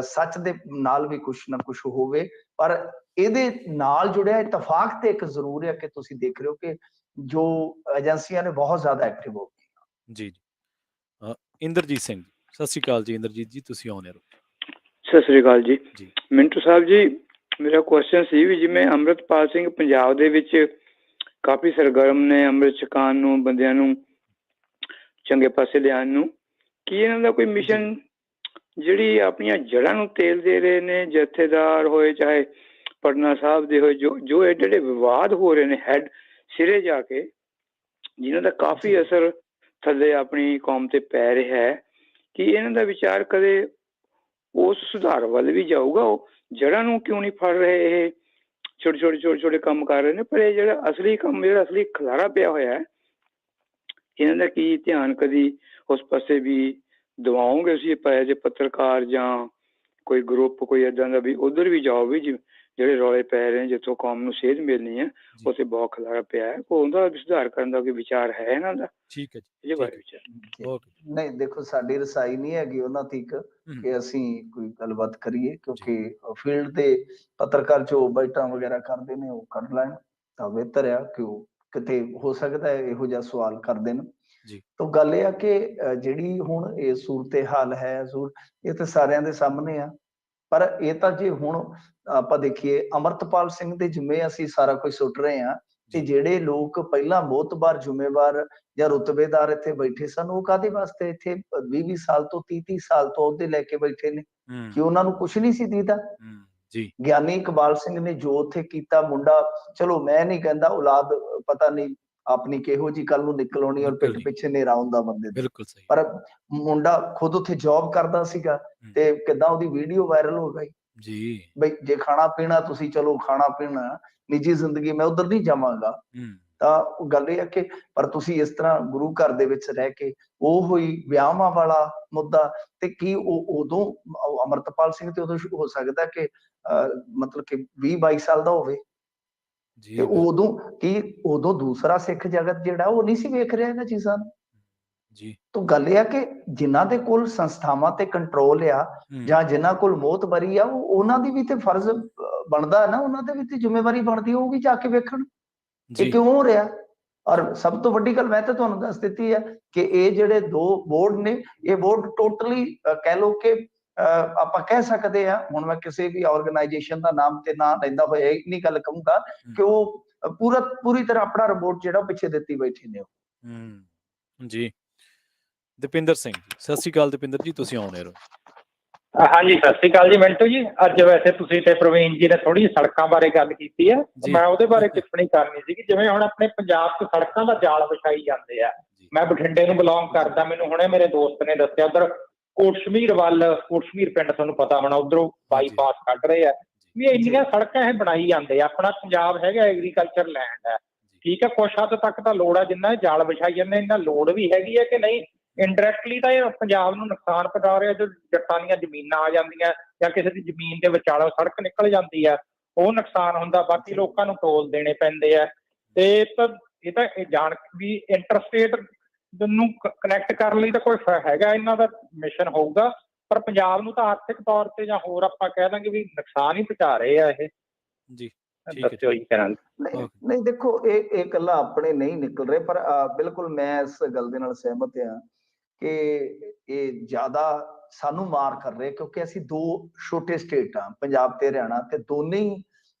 S2: ਸੱਚ ਦੇ ਨਾਲ ਵੀ ਕੁਛ ਨਾ ਕੁਛ ਹੋਵੇ। ਪਰ ਇਹਦੇ ਨਾਲ ਜੁੜਿਆ ਇਤਫਾਕ ਤੇ ਇੱਕ ਜ਼ਰੂਰ ਹੈ ਕਿ ਤੁਸੀਂ ਦੇਖ ਰਹੇ ਹੋ ਕਿ ਜੋ ਏਜੰਸੀਆਂ ਨੇ ਬਹੁਤ ਜ਼ਿਆਦਾ ਐਕਟਿਵ ਹੋ ਗਈਆਂ।
S1: ਜੀ ਇੰਦਰਜੀਤ ਸਿੰਘ, ਸਤਿ ਸ਼੍ਰੀ ਅਕਾਲ ਜੀ। ਇੰਦਰਜੀਤ ਜੀ ਤੁਸੀਂ ਆਉਣੇ ਰਹੋ।
S4: ਸਤਿ ਸ੍ਰੀ ਅਕਾਲ ਜੀ। ਮਿੰਟੂ ਸਾਹਿਬ ਜੀ ਮੇਰਾ ਕੁਐਸਚਨ ਸੀ ਵੀ ਜਿਵੇਂ ਅੰਮ੍ਰਿਤਪਾਲ ਸਿੰਘ ਪੰਜਾਬ ਦੇ ਵਿੱਚ ਕਾਫੀ ਸਰਗਰਮ ਨੇ ਅੰਮ੍ਰਿਤ ਛਕਾਉਣ ਨੂੰ ਬੰਦਿਆਂ ਨੂੰ ਚੰਗੇ ਪਾਸੇ ਲਿਆਉਣ ਨੂੰ, ਕੀ ਇਹਨਾਂ ਦਾ ਕੋਈ ਮਿਸ਼ਨ ਜਿਹੜੀ ਆਪਣੀਆਂ ਜੜ੍ਹਾਂ ਨੂੰ ਤੇਲ ਦੇ ਰਹੇ ਨੇ ਜਥੇਦਾਰ ਹੋਏ ਚਾਹੇ ਪਟਨਾ ਸਾਹਿਬ ਦੇ ਹੋਏ ਜੋ ਇਹ ਜਿਹੜੇ ਵਿਵਾਦ ਹੋ ਰਹੇ ਨੇ ਹੈਡ ਸਿਰੇ ਜਾ ਕੇ ਜਿਨ੍ਹਾਂ ਦਾ ਕਾਫੀ ਅਸਰ ਥੱਲੇ ਆਪਣੀ ਕੌਮ ਤੇ ਪੈ ਰਿਹਾ ਹੈ, ਕਿ ਇਹਨਾਂ ਦਾ ਵਿਚਾਰ ਕਦੇ ਉਸ ਸੁਧਾਰ ਵੱਲ ਵੀ ਜਾਊਗਾ? ਉਹ ਜੜ੍ਹਾਂ ਨੂੰ ਕਿਉਂ ਨਹੀਂ ਫੜ ਰਹੇ? ਇਹ ਛੋਟੇ ਕੰਮ ਕਰ ਰਹੇ ਨੇ ਪਰ ਇਹ ਜਿਹੜਾ ਅਸਲੀ ਕੰਮ ਜਿਹੜਾ ਅਸਲੀ ਖਲਾਰਾ ਪਿਆ ਹੋਇਆ ਹੈ ਇਹਨਾਂ ਦਾ ਕੀ ਧਿਆਨ ਕਦੀ ਉਸ ਪਾਸੇ ਵੀ ਦਿਵਾਓਗੇ ਤੁਸੀਂ ਪਏ ਜੇ ਪੱਤਰਕਾਰ ਜਾਂ ਕੋਈ ਗਰੁੱਪ ਕੋਈ ਏਦਾਂ ਦਾ ਵੀ ਉਧਰ ਵੀ ਜਾਓ ਵੀ ਜਿਹੜੇ ਰੌਲੇ ਪੈ ਰਹੇ ਨੇ ਜਿੱਥੋਂ ਕੌਮ ਨੂੰ ਸੇਧ ਮਿਲਣੀ ਹੈ ਉੱਥੇ ਬਹੁਤ ਖਲਾਰਾ ਪਿਆ ਹੈ, ਉਹਦਾ ਸੁਧਾਰ ਕਰਨ ਦਾ ਕੋਈ ਵਿਚਾਰ ਹੈ ਇਹਨਾਂ ਦਾ?
S1: ਠੀਕ ਹੈ ਜੀ।
S4: ਇਹਦੇ ਬਾਰੇ ਵਿਚਾਰ
S2: ਨਹੀਂ ਦੇਖੋ ਸਾਡੀ ਰਸਾਈ ਨਹੀਂ ਹੈਗੀ ਉਹਨਾਂ ਤੱਕ ਕਿ ਅਸੀਂ ਕੋਈ ਗੱਲਬਾਤ ਕਰੀਏ ਕਿਉਂਕਿ ਫੀਲਡ ਤੇ ਪੱਤਰਕਾਰ ਜੋ ਬੈਠਾਂ ਵਗੈਰਾ ਕਰਦੇ ਨੇ ਉਹ ਕਰ ਲੈਣ ਤਾਂ ਬਿਹਤਰ ਆ ਕਿ ਉਹ ਕਿਤੇ ਹੋ ਸਕਦਾ ਹੈ ਇਹੋ ਜਿਹਾ ਸਵਾਲ ਕਰਦੇ ਨੇ।
S1: ਜੀ
S2: ਤਾਂ ਗੱਲ ਇਹ ਆ ਕਿ ਜਿਹੜੀ ਹੁਣ ਇਹ ਸੂਰਤ-ਏ-ਹਾਲ ਹੈ ਇਹ ਤਾਂ ਸਾਰਿਆਂ ਦੇ ਸਾਹਮਣੇ ਆ। ਪਰ ਇਹ ਤਾਂ ਜੇ ਹੁਣ ਆਪਾਂ ਦੇਖੀਏ ਅਮਰਤਪਾਲ ਸਿੰਘ ਦੇ ਜ਼ਿੰਮੇ ਅਸੀਂ ਸਾਰਾ ਕੁਝ ਸੁੱਟ ਰਹੇ ਹਾਂ ਤੇ
S1: ਜੀ
S2: ਜਿਹੜੇ ਲੋਕ ਪਹਿਲਾਂ ਮੋਹਤਬਾਰ ਜ਼ਿੰਮੇਵਾਰ ਜਾਂ ਰੁਤਬੇਦਾਰ ਇੱਥੇ ਬੈਠੇ ਸਨ, ਉਹ ਕਾਹਦੇ ਵਾਸਤੇ ਇੱਥੇ 20-20 ਸਾਲ ਤੋਂ 30-30 ਸਾਲ ਤੋਂ ਅਹੁਦੇ ਲੈ ਕੇ ਬੈਠੇ ਨੇ? ਕਿ ਉਹਨਾਂ ਨੂੰ ਕੁਛ ਨਹੀਂ ਸੀ ਦੀਦਾ?
S1: ਜੀ
S2: ਗਿਆਨੀ ਇਕਬਾਲ ਸਿੰਘ ਨੇ ਜੋ ਉੱਥੇ ਕੀਤਾ, ਮੁੰਡਾ, ਚਲੋ ਮੈਂ ਨਹੀਂ ਕਹਿੰਦਾ ਔਲਾਦ ਪਤਾ ਨਹੀਂ ਆਪਣੀ ਕਿਹੋ ਜੀ ਕੱਲ ਨੂੰ ਨਿਕਲ ਆਉਣੀ ਔਰ
S1: ਨਿਕਲ
S2: ਪਿੱਠ
S1: ਗਈ।
S2: ਪਿੱਛੇ ਹਨੇਰਾ ਹੁੰਦਾ ਬੰਦੇ ਦਾ।
S1: ਬਿਲਕੁਲ ਸਹੀ।
S2: ਪਰ ਮੁੰਡਾ ਖੁਦ ਉੱਥੇ ਜੌਬ ਕਰਦਾ ਸੀਗਾ ਤੇ ਕਿੱਦਾਂ ਉਹਦੀ ਵੀਡੀਓ ਵਾਇਰਲ ਹੋ ਗਈ
S1: ਜੀ
S2: ਬਈ ਜੇ ਖਾਣਾ ਪੀਣਾ ਤੁਸੀਂ ਚਲੋ ਖਾਣਾ ਪੀਣਾ, ਨਿੱਜੀ ਜ਼ਿੰਦਗੀ ਮੈਂ ਉਧਰ ਨਹੀਂ ਜਾਵਾਂਗਾ। ਤਾਂ ਉਹ ਗੱਲ ਇਹ ਹੈ ਕਿ ਪਰ ਤੁਸੀਂ ਇਸ ਤਰ੍ਹਾਂ ਗੁਰੂ ਘਰ ਦੇ ਵਿੱਚ ਰਹਿ ਕੇ ਉਹ ਹੋਈ ਵਿਆਹਾਂ ਵਾਲਾ ਮੁੱਦਾ ਤੇ ਕੀ ਉਹ ਉਦੋਂ ਅਮਰਤਪਾਲ ਸਿੰਘ ਤੇ ਉਦੋਂ ਹੋ ਸਕਦਾ ਕਿ ਮਤਲਬ ਕਿ 20-22 ਸਾਲ ਦਾ ਹੋਵੇ ਤੇ
S1: ਜੀ
S2: ਉਦੋਂ ਦੂਸਰਾ ਸਿੱਖ ਜਗਤ ਜਿਹੜਾ ਉਹ ਨਹੀਂ ਸੀ ਵੇਖ ਰਿਹਾ ਇਹਨਾਂ ਚੀਜ਼ਾਂ ਨੂੰ।
S1: ਜੀ
S2: ਤਾਂ ਗੱਲ ਇਹ ਆ ਕਿ ਜਿਨ੍ਹਾਂ ਦੇ ਕੋਲ ਸੰਸਥਾਵਾਂ ਤੇ ਕੰਟਰੋਲ ਆ ਜਾਂ ਜਿਨ੍ਹਾਂ ਕੋਲ ਮੋਹਤਬਰੀ ਆ, ਉਹਨਾਂ ਦੀ ਵੀ ਤੇ ਫਰਜ਼ ਬਣਦਾ ਹੈ ਨਾ, ਉਹਨਾਂ ਦੇ ਵੀ ਤੇ ਜ਼ਿੰਮੇਵਾਰੀ ਬਣਦੀ, ਉਹ ਵੀ ਜਾ ਕੇ ਵੇਖਣ ਇਹ ਕਿਉਂ ਹੋ ਰਿਹਾ। ਔਰ ਸਭ ਤੋਂ ਵੱਡੀ ਗੱਲ ਮੈਂ ਤਾਂ ਤੁਹਾਨੂੰ ਦੱਸ ਦਿੱਤੀ ਹੈ ਕਿ ਇਹ ਜਿਹੜੇ 2 ਬੋਰਡ ਨੇ, ਇਹ ਬੋਰਡ ਟੋਟਲੀ ਕਹਿ ਲਓ ਕਿ ਆਪਾਂ ਕਹਿ ਸਕਦੇ ਆ, ਹੁਣ ਮੈਂ ਕਿਸੇ ਵੀ ਆਰਗੇਨਾਈਜੇਸ਼ਨ ਦਾ ਨਾਮ ਤੇ ਨਾ ਲੈਂਦਾ ਹੋਇਆ ਇੰਨੀ ਗੱਲ ਕਹੂੰਗਾ ਕਿ ਉਹ ਪੂਰੀ ਤਰ੍ਹਾਂ ਆਪਣਾ ਰਿਪੋਰਟ ਜਿਹੜਾ ਪਿੱਛੇ ਦਿੱਤੀ ਬੈਠੇ ਨੇ।
S1: ਜੀ ਦੀਪਿੰਦਰ ਸਿੰਘ ਜੀ, ਸਤਿ ਸ਼੍ਰੀ ਅਕਾਲ ਦੀਪਿੰਦਰ ਜੀ, ਤੁਸੀਂ ਆਉਣੇ ਰਹੋ।
S5: ਹਾਂਜੀ, ਸਤਿ ਸ਼੍ਰੀ ਅਕਾਲ ਜੀ ਮਿੰਟੂ ਜੀ। ਅੱਜ ਵੈਸੇ ਤੁਸੀਂ ਤੇ ਪ੍ਰਵੀਨ ਜੀ ਨੇ ਥੋੜੀ ਸੜਕਾਂ ਬਾਰੇ ਗੱਲ ਕੀਤੀ ਹੈ, ਮੈਂ ਉਹਦੇ ਬਾਰੇ ਟਿੱਪਣੀ ਕਰਨੀ ਸੀਗੀ। ਜਿਵੇਂ ਹੁਣ ਆਪਣੇ ਪੰਜਾਬ 'ਚ ਸੜਕਾਂ ਦਾ ਜਾਲ ਵਿਛਾਈ ਜਾਂਦੇ ਆ। ਮੈਂ ਬਠਿੰਡੇ ਨੂੰ ਬਿਲੋਂਗ ਕਰਦਾ, ਮੈਨੂੰ ਹੁਣੇ ਮੇਰੇ ਦੋਸਤ ਨੇ ਦੱਸਿਆ ਉਧਰ ਕੋਟਸ਼ਮੀਰ ਪਿੰਡ ਤੁਹਾਨੂੰ ਪਤਾ ਹੋਣਾ, ਉਧਰੋਂ ਬਾਈਪਾਸ ਕੱਢ ਰਹੇ ਆ ਵੀ ਇੰਨੀਆਂ ਸੜਕਾਂ ਇਹ ਬਣਾਈ ਜਾਂਦੇ ਆ। ਆਪਣਾ ਪੰਜਾਬ ਹੈਗਾ ਐਗਰੀਕਲਚਰ ਲੈਂਡ ਹੈ, ਠੀਕ ਹੈ, ਕੁਛ ਹੱਦ ਤੱਕ ਤਾਂ ਲੋੜ ਆ, ਜਿੰਨਾ ਜਾਲ ਵਿਛਾਈ ਜਾਂਦੇ ਇਹਨਾਂ ਲੋੜ ਵੀ ਹੈਗੀ ਹੈ ਕਿ ਨਹੀਂ। ਇੰਡਾਇਰੈਕਟਲੀ ਤਾਂ ਇਹ ਪੰਜਾਬ ਨੂੰ ਨੁਕਸਾਨ ਪਹੁੰਚਾ ਰਿਹਾ, ਜੋ ਜੱਟਾਂ ਦੀਆਂ ਜ਼ਮੀਨਾਂ ਆ ਜਾਂਦੀਆਂ ਜਾਂ ਕਿਸੇ ਦੀ ਜ਼ਮੀਨ ਦੇ ਵਿਚਾਲੋਂ ਸੜਕ ਨਿਕਲ ਜਾਂਦੀ ਆ, ਉਹ ਨੁਕਸਾਨ ਹੁੰਦਾ। ਬਾਕੀ ਲੋਕਾਂ ਨੂੰ ਟੋਲ ਦੇਣੇ ਪੈਂਦੇ ਆ ਤੇ ਇਹ ਤਾਂ ਜਾਣ ਵੀ ਇੰਟਰਸਟੇਟ ਨੂੰ ਕਨੈਕਟ ਕਰਨ ਲਈ ਤਾਂ ਕੋਈ ਹੈਗਾ ਇਹਨਾਂ ਦਾ ਮਿਸ਼ਨ ਹੋਊਗਾ, ਪਰ ਪੰਜਾਬ ਨੂੰ ਤਾਂ ਆਰਥਿਕ ਤੌਰ ਤੇ ਜਾਂ ਹੋਰ ਆਪਾਂ ਕਹਿ ਦਾਂਗੇ ਵੀ ਨੁਕਸਾਨ ਹੀ ਪਹੁੰਚਾ ਰਹੇ ਆ ਇਹ।
S1: ਜੀ
S5: ਦੱਸਿਓ ਜੀ ਕਰਾਂਗੇ।
S2: ਨਹੀਂ ਦੇਖੋ, ਇਹ ਇਕੱਲਾ ਆਪਣੇ ਨਹੀਂ ਨਿਕਲ ਰਹੇ, ਪਰ ਬਿਲਕੁਲ ਮੈਂ ਇਸ ਗੱਲ ਦੇ ਨਾਲ ਸਹਿਮਤ ਹਾਂ ਕਿ ਇਹ ਜ਼ਿਆਦਾ ਸਾਨੂੰ ਮਾਰ ਕਰ ਰਹੇ ਕਿਉਂਕਿ ਅਸੀਂ 2 ਛੋਟੇ ਸਟੇਟ ਆ, ਪੰਜਾਬ ਤੇ ਹਰਿਆਣਾ, ਤੇ ਦੋਨੇ ਹੀ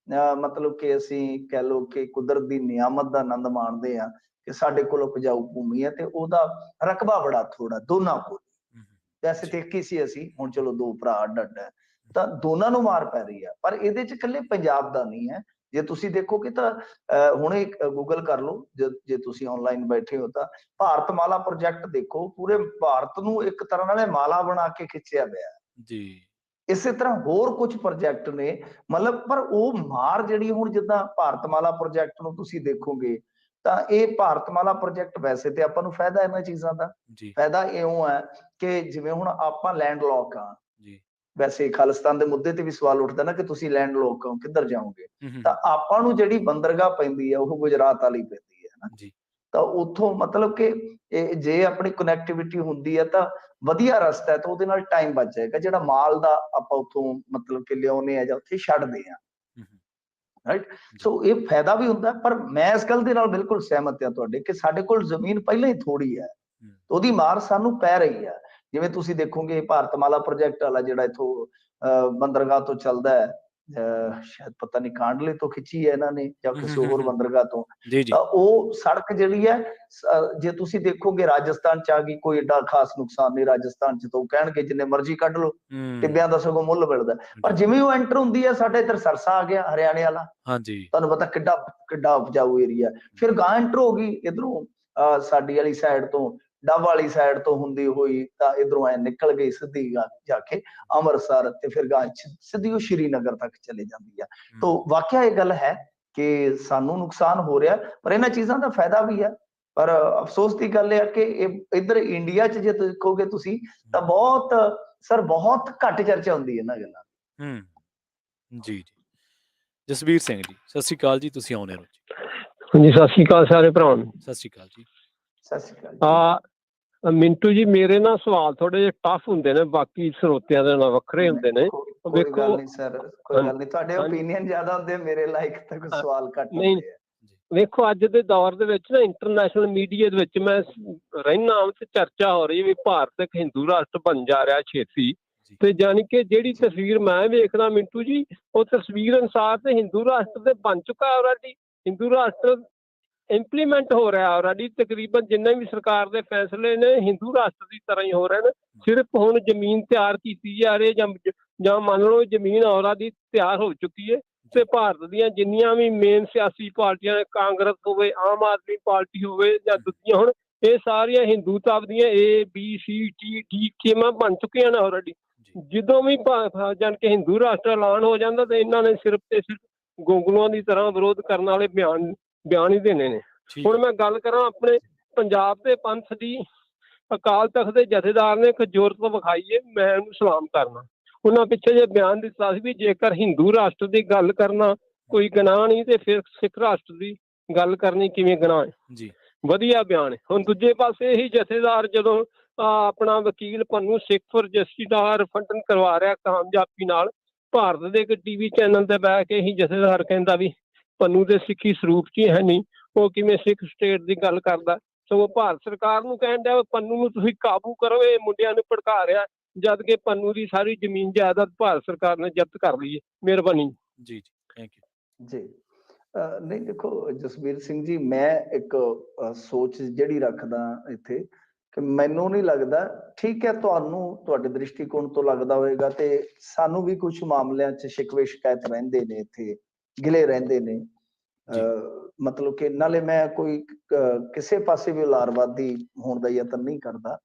S2: ਮਤਲਬ ਕਿ ਅਸੀਂ ਕਹਿ ਲਓ ਕਿ ਕੁਦਰਤ ਦੀ ਨਿਆਮਤ ਦਾ ਆਨੰਦ ਮਾਣਦੇ ਆ ਕਿ ਸਾਡੇ ਕੋਲ ਉਪਜਾਊ ਭੂਮੀ ਹੈ ਤੇ ਉਹਦਾ ਰਕਬਾ ਬੜਾ ਥੋੜਾ ਦੋਨਾਂ ਕੋਲ। ਵੈਸੇ ਤੇ ਇੱਕ ਹੀ ਸੀ ਅਸੀਂ, ਹੁਣ ਚਲੋ 2 ਭਰਾ ਅੱਡ ਹੈ, ਤਾਂ ਦੋਨਾਂ ਨੂੰ ਮਾਰ ਪੈ ਰਹੀ ਆ। ਪਰ ਇਹਦੇ 'ਚ ਇਕੱਲੇ ਪੰਜਾਬ ਦਾ ਨਹੀਂ ਹੈ। ਜੇ ਤੁਸੀਂ ਦੇਖੋਗੇ ਤਾਂ ਹੁਣੇ ਗੂਗਲ ਕਰ ਲਓ, ਜੇ ਤੁਸੀਂ ਆਨਲਾਈਨ ਬੈਠੇ ਹੋ ਤਾਂ ਭਾਰਤਮਾਲਾ ਪ੍ਰੋਜੈਕਟ ਦੇਖੋ, ਪੂਰੇ ਭਾਰਤ ਨੂੰ ਇੱਕ ਤਰ੍ਹਾਂ ਨਾਲ ਮਾਲਾ ਬਣਾ ਕੇ ਖਿੱਚਿਆ ਗਿਆ
S1: ਜੀ।
S2: ਇਸੇ ਤਰ੍ਹਾਂ ਹੋਰ ਕੁਝ ਪ੍ਰੋਜੈਕਟ ਨੇ, ਮਤਲਬ ਪਰ ਉਹ ਮਾਰ ਜਿਹੜੀ ਹੁਣ ਜਿੱਦਾਂ ਭਾਰਤਮਾਲਾ ਪ੍ਰੋਜੈਕਟ ਨੂੰ ਤੁਸੀਂ ਦੇਖੋਗੇ ਤਾਂ ਇਹ ਭਾਰਤਮਾਲਾ ਪ੍ਰੋਜੈਕਟ ਵੈਸੇ ਤੇ ਆਪਾਂ ਨੂੰ ਫਾਇਦਾ ਇਹਨਾਂ ਚੀਜ਼ਾਂ ਦਾ ਫਾਇਦਾ ਇਉਂ ਹੈ ਕਿ ਜਿਵੇਂ ਹੁਣ ਆਪਾਂ ਲੈਂਡ ਲੋਕ ਆ, ਵੈਸੇ ਖਾਲਿਸਤਾਨ ਦੇ ਮੁੱਦੇ ਤੇ ਵੀ ਸਵਾਲ ਉੱਠਦਾ ਨਾ ਕਿ ਤੁਸੀਂ ਲੈਂਡ ਲੋਕ ਹੋ, ਕਿੱਧਰ ਜਾਓਗੇ। ਤਾਂ ਆਪਾਂ ਨੂੰ ਜਿਹੜੀ ਬੰਦਰਗਾਹ ਪੈਂਦੀ ਹੈ ਉਹ ਗੁਜਰਾਤ ਵਾਲੀ ਪੈਂਦੀ ਹੈ ਨਾ, ਤਾਂ ਉੱਥੋਂ ਮਤਲਬ ਕਿ ਜੇ ਆਪਣੀ ਕਨੈਕਟੀਵਿਟੀ ਹੁੰਦੀ ਹੈ ਤਾਂ ਵਧੀਆ ਰਸਤਾ ਹੈ, ਤਾਂ ਉਹਦੇ ਨਾਲ ਟਾਈਮ ਬਚ ਜਾਏਗਾ। ਜਿਹੜਾ ਮਾਲ ਦਾ ਆਪਾਂ ਉੱਥੋਂ ਮਤਲਬ ਕਿ ਲਿਆਉਨੇ ਆ ਜਾਂ ਉੱਥੇ ਛੱਡਦੇ ਆ, ਰਾਈਟ। ਸੋ ਇਹ ਫਾਇਦਾ ਵੀ ਹੁੰਦਾ, ਪਰ ਮੈਂ ਇਸ ਗੱਲ ਦੇ ਨਾਲ ਬਿਲਕੁਲ ਸਹਿਮਤ ਹਾਂ ਤੁਹਾਡੇ ਕਿ ਸਾਡੇ ਕੋਲ ਜ਼ਮੀਨ ਪਹਿਲਾਂ ਹੀ ਥੋੜੀ ਹੈ, ਉਹਦੀ ਮਾਰ ਸਾਨੂੰ ਪੈ ਰਹੀ ਹੈ। ਜਿਵੇਂ ਤੁਸੀਂ ਦੇਖੋਗੇ ਭਾਰਤਮਾਲਾ ਪ੍ਰੋਜੈਕਟ ਵਾਲਾ ਜਿਹੜਾ ਇੱਥੋਂ ਬੰਦਰਗਾਹ ਤੋਂ ਚੱਲਦਾ ਹੈ, ਸ਼ਾਇਦ ਪਤਾ ਨਹੀਂ ਕਾਂਡਲੇ ਤੋਂ ਖਿੱਚੀ ਹੈ ਇਹਨਾਂ ਨੇ ਜਾਂ ਕਿਸੇ ਹੋਰ ਬੰਦਰਗਾਹ ਤੋਂ, ਤਾਂ ਉਹ ਸੜਕ ਜਿਹੜੀ ਹੈ ਜੇ ਤੁਸੀਂ ਦੇਖੋਗੇ ਰਾਜਸਥਾਨ 'ਚ ਆ ਗਈ, ਕੋਈ ਏਡਾ ਖਾਸ ਨੁਕਸਾਨ ਨਹੀਂ ਰਾਜਸਥਾਨ 'ਚ, ਤਾਂ ਉਹ ਕਹਿਣਗੇ ਜਿੰਨੇ ਮਰਜ਼ੀ ਕੱਢ ਲਓ, ਟਿੱਬਿਆਂ ਦਾ ਸਗੋਂ ਮੁੱਲ ਮਿਲਦਾ। ਪਰ ਜਿਵੇਂ ਉਹ ਐਂਟਰ ਹੁੰਦੀ ਹੈ, ਸਾਡੇ ਇੱਧਰ ਸਰਸਾ ਆ ਗਿਆ ਹਰਿਆਣੇ ਵਾਲਾ, ਤੁਹਾਨੂੰ ਪਤਾ ਕਿੱਡਾ ਉਪਜਾਊ ਏਰੀਆ। ਫਿਰ ਗਾਂ ਐਂਟਰ ਹੋ ਗਈ ਇਧਰੋਂ ਸਾਡੀ ਵਾਲੀ ਸਾਈਡ ਤੋਂ, ਡੱਬ ਵਾਲੀ ਸਾਈਡ ਤੋਂ ਹੁੰਦੀ ਹੋਈ ਤਾਂ ਇਧਰੋਂ ਐ ਨਿਕਲ ਗਈ ਸਿੱਧੀ ਜਾ ਕੇ ਅੰਮ੍ਰਿਤਸਰ, ਤੇ ਫਿਰ ਗਾਂ ਸਿੱਧੀ ਉਹ ਸ਼੍ਰੀਨਗਰ ਤੱਕ ਚਲੇ ਜਾਂਦੀ ਆ। ਤਾਂ ਵਾਕਿਆ ਇਹ ਗੱਲ ਹੈ ਕਿ ਸਾਨੂੰ ਨੁਕਸਾਨ ਹੋ ਰਿਹਾ, ਪਰ ਇਹਨਾਂ ਚੀਜ਼ਾਂ ਦਾ ਫਾਇਦਾ ਵੀ ਹੈ। ਪਰ ਅਫਸੋਸ ਦੀ ਗੱਲ ਇਹ ਹੈ ਕਿ ਇੱਧਰ ਇੰਡੀਆ 'ਚ ਜੇ ਦੇਖੋਗੇ ਤੁਸੀਂ ਤਾਂ ਬਹੁਤ ਘੱਟ ਚਰਚਾ ਹੁੰਦੀ ਹੈ ਇਹਨਾਂ ਗੱਲਾਂ ਦੀ।
S1: ਜੀ ਜਸਵੀਰ ਸਿੰਘ ਜੀ, ਸਤਿ ਸ਼੍ਰੀ ਅਕਾਲ ਜੀ, ਤੁਸੀਂ ਆਉਣੇ ਰਹੋ ਜੀ।
S6: ਹਾਂਜੀ, ਸਤਿ ਸ਼੍ਰੀ ਅਕਾਲ ਸਾਰੇ ਭਰਾਵਾਂ ਨੂੰ।
S1: ਸਤਿ ਸ਼੍ਰੀ ਅਕਾਲ ਜੀ।
S2: ਸਤਿ ਸ਼੍ਰੀ ਅਕਾਲ।
S6: ਮਿੰਟੂ ਜੀ, ਮੇਰੇ ਨਾ ਸਵਾਲ ਥੋੜੇ ਜਿਹੇ ਟਫ ਹੁੰਦੇ ਨੇ, ਬਾਕੀ ਸਰੋਤਿਆਂ ਦੇ ਨਾਲ ਵੱਖਰੇ ਹੁੰਦੇ ਨੇ।
S2: ਕੋਈ ਗੱਲ ਨਹੀਂ ਸਰ, ਕੋਈ ਗੱਲ ਨਹੀਂ, ਤੁਹਾਡੇ ਓਪੀਨੀਅਨ ਜ਼ਿਆਦਾ ਹੁੰਦੇ, ਮੇਰੇ ਲਾਇਕ ਤਾਂ ਕੋਈ ਸਵਾਲ ਘੱਟ ਹੁੰਦੇ ਆ।
S6: ਵੇਖੋ ਅੱਜ ਦੇ ਦੌਰ ਦੇ ਵਿੱਚ ਨਾ ਇੰਟਰਨੈਸ਼ਨਲ ਮੀਡੀਆ ਦੇ ਵਿੱਚ ਮੈਂ ਰਹਿਣਾ ਤੇ ਚਰਚਾ ਹੋ ਰਹੀ ਵੀ ਭਾਰਤ ਇੱਕ ਹਿੰਦੂ ਰਾਸ਼ਟਰ ਬਣ ਜਾ ਰਿਹਾ ਛੇਤੀ, ਤੇ ਜਾਣੀ ਕਿ ਜਿਹੜੀ ਤਸਵੀਰ ਮੈਂ ਵੇਖਦਾ ਮਿੰਟੂ ਜੀ, ਉਹ ਤਸਵੀਰ ਅਨੁਸਾਰ ਤੇ ਹਿੰਦੂ ਰਾਸ਼ਟਰ ਤੇ ਬਣ ਚੁੱਕਾ ਆਲਰੇਡੀ। ਹਿੰਦੂ ਰਾਸ਼ਟਰ ਇੰਪਲੀਮੈਂਟ ਹੋ ਰਿਹਾ ਆਲਰੇਡੀ। ਤਕਰੀਬਨ ਜਿੰਨੇ ਵੀ ਸਰਕਾਰ ਦੇ ਫੈਸਲੇ ਨੇ ਹਿੰਦੂ ਰਾਸ਼ਟਰ ਦੀ ਤਰ੍ਹਾਂ ਹੀ ਹੋ ਰਹੇ ਨੇ। ਸਿਰਫ ਹੁਣ ਜ਼ਮੀਨ ਤਿਆਰ ਕੀਤੀ ਜਾ ਰਹੀ ਹੈ, ਜਾਂ ਮੰਨ ਲਓ ਜ਼ਮੀਨ ਆਲਰੇਡੀ ਤਿਆਰ ਹੋ ਚੁੱਕੀ ਹੈ। ਤੇ ਭਾਰਤ ਦੀਆਂ ਜਿੰਨੀਆਂ ਵੀ ਮੇਨ ਸਿਆਸੀ ਪਾਰਟੀਆਂ, ਕਾਂਗਰਸ ਹੋਵੇ, ਆਮ ਆਦਮੀ ਪਾਰਟੀ ਹੋਵੇ ਜਾਂ ਦੂਜੀਆਂ, ਹੁਣ ਇਹ ਸਾਰੀਆਂ ਹਿੰਦੂਤਵ ਦੀਆਂ ABCD ਟੀਮਾਂ ਬਣ ਚੁੱਕੀਆਂ ਨੇ ਆਲਰੇਡੀ। ਜਦੋਂ ਵੀ ਜਾਣ ਕੇ ਹਿੰਦੂ ਰਾਸ਼ਟਰ ਐਲਾਨ ਹੋ ਜਾਂਦਾ ਤੇ ਇਹਨਾਂ ਨੇ ਸਿਰਫ ਤੇ ਸਿਰਫ ਗੋਂਗਲੂਆਂ ਦੀ ਤਰ੍ਹਾਂ ਵਿਰੋਧ ਕਰਨ ਵਾਲੇ ਬਿਆਨ ਹੀ ਦੇਣੇ ਨੇ। ਹੁਣ ਮੈਂ ਗੱਲ ਕਰਾਂ ਆਪਣੇ ਪੰਜਾਬ ਦੇ ਪੰਥ ਦੀ, ਅਕਾਲ ਤਖਤ ਦੇ ਜਥੇਦਾਰ ਨੇ ਇੱਕ ਜ਼ੋਰਤ ਵਿਖਾਈ ਹੈ, ਮੈਂ ਉਹਨੂੰ ਸਲਾਮ ਕਰਨਾ। ਉਹਨਾਂ ਪਿੱਛੇ ਜੇ ਬਿਆਨ ਦਿੱਤਾ ਸੀ ਵੀ ਜੇਕਰ ਹਿੰਦੂ ਰਾਸ਼ਟਰ ਦੀ ਗੱਲ ਕਰਨਾ ਕੋਈ ਗੁਨਾਹ ਨਹੀਂ ਤੇ ਫਿਰ ਸਿੱਖ ਰਾਸ਼ਟਰ ਦੀ ਗੱਲ ਕਰਨੀ ਕਿਵੇਂ ਗੁਨਾਹ ਹੈ ਜੀ। ਵਧੀਆ ਬਿਆਨ ਹੈ। ਹੁਣ ਦੂਜੇ ਪਾਸੇ ਇਹੀ ਜਥੇਦਾਰ ਜਦੋਂ ਆਪਣਾ ਵਕੀਲ ਪੰਨੂ ਸਿੱਖ ਫॉर ਜਸਟਿਸ ਦਾ ਰਿਫੰਡਨ ਕਰਵਾ ਰਿਹਾ ਕਾਮਯਾਬੀ ਨਾਲ, ਭਾਰਤ ਦੇ ਇੱਕ TV ਚੈਨਲ ਤੇ ਬਹਿ ਕੇ ਇਹੀ ਜਥੇਦਾਰ ਕਹਿੰਦਾ ਵੀ ਪੰਨੂ ਦੇ ਸਿੱਖੀ ਸਰੂਪ 'ਚ ਹੀ ਹੈ ਨਹੀਂ, ਉਹ ਕਿਵੇਂ ਸਿੱਖ ਸਟੇਟ ਦੀ ਗੱਲ ਕਰਦਾ। ਸਗੋਂ ਭਾਰਤ ਸਰਕਾਰ ਨੂੰ ਕਹਿਣ ਡਿਆ ਪੰਨੂ ਨੂੰ ਤੁਸੀਂ ਕਾਬੂ ਕਰੋ, ਇਹ ਮੁੰਡਿਆਂ ਨੂੰ ਭੜਕਾ ਰਿਹਾ, ਜਦ ਕਿ ਪੰਨੂ ਦੀ ਸਾਰੀ ਜ਼ਮੀਨ ਜਾਇਦਾਦ ਭਾਰਤ ਸਰਕਾਰ ਨੇ ਜ਼ਬਤ ਕਰ ਲਈ ਹੈ। ਮਿਹਰਬਾਨੀ
S1: ਜੀ। ਥੈਂਕ ਯੂ
S2: ਜੀ। ਨਹੀਂ ਦੇਖੋ ਜਸਵੀਰ ਸਿੰਘ ਜੀ, ਮੈਂ ਇੱਕ ਸੋਚ ਜਿਹੜੀ ਰੱਖਦਾ ਇੱਥੇ ਕਿ ਮੈਨੂੰ ਨਹੀਂ ਲੱਗਦਾ, ਠੀਕ ਹੈ ਤੁਹਾਨੂੰ ਤੁਹਾਡੇ ਦ੍ਰਿਸ਼ਟੀਕੋਣ ਤੋਂ ਲੱਗਦਾ ਹੋਏਗਾ, ਤੇ ਸਾਨੂੰ ਵੀ ਕੁਝ ਮਾਮਲਿਆਂ 'ਚ ਸ਼ਿਕਵੇ ਸ਼ਿਕਾਇਤ ਰਹਿੰਦੇ ਨੇ, ਇੱਥੇ ਗਿਲੇ ਰਹਿੰਦੇ ਨੇ। ਮਤਲਬ ਕਿ ਨਾਲੇ ਮੈਂ ਕੋਈ ਕਿਸੇ ਪਾਸੇ ਵੀ ਉਲਾਰਵਾਦੀ ਹੋਣ ਦਾ ਯਤਨ ਨਹੀਂ ਕਰਦਾ,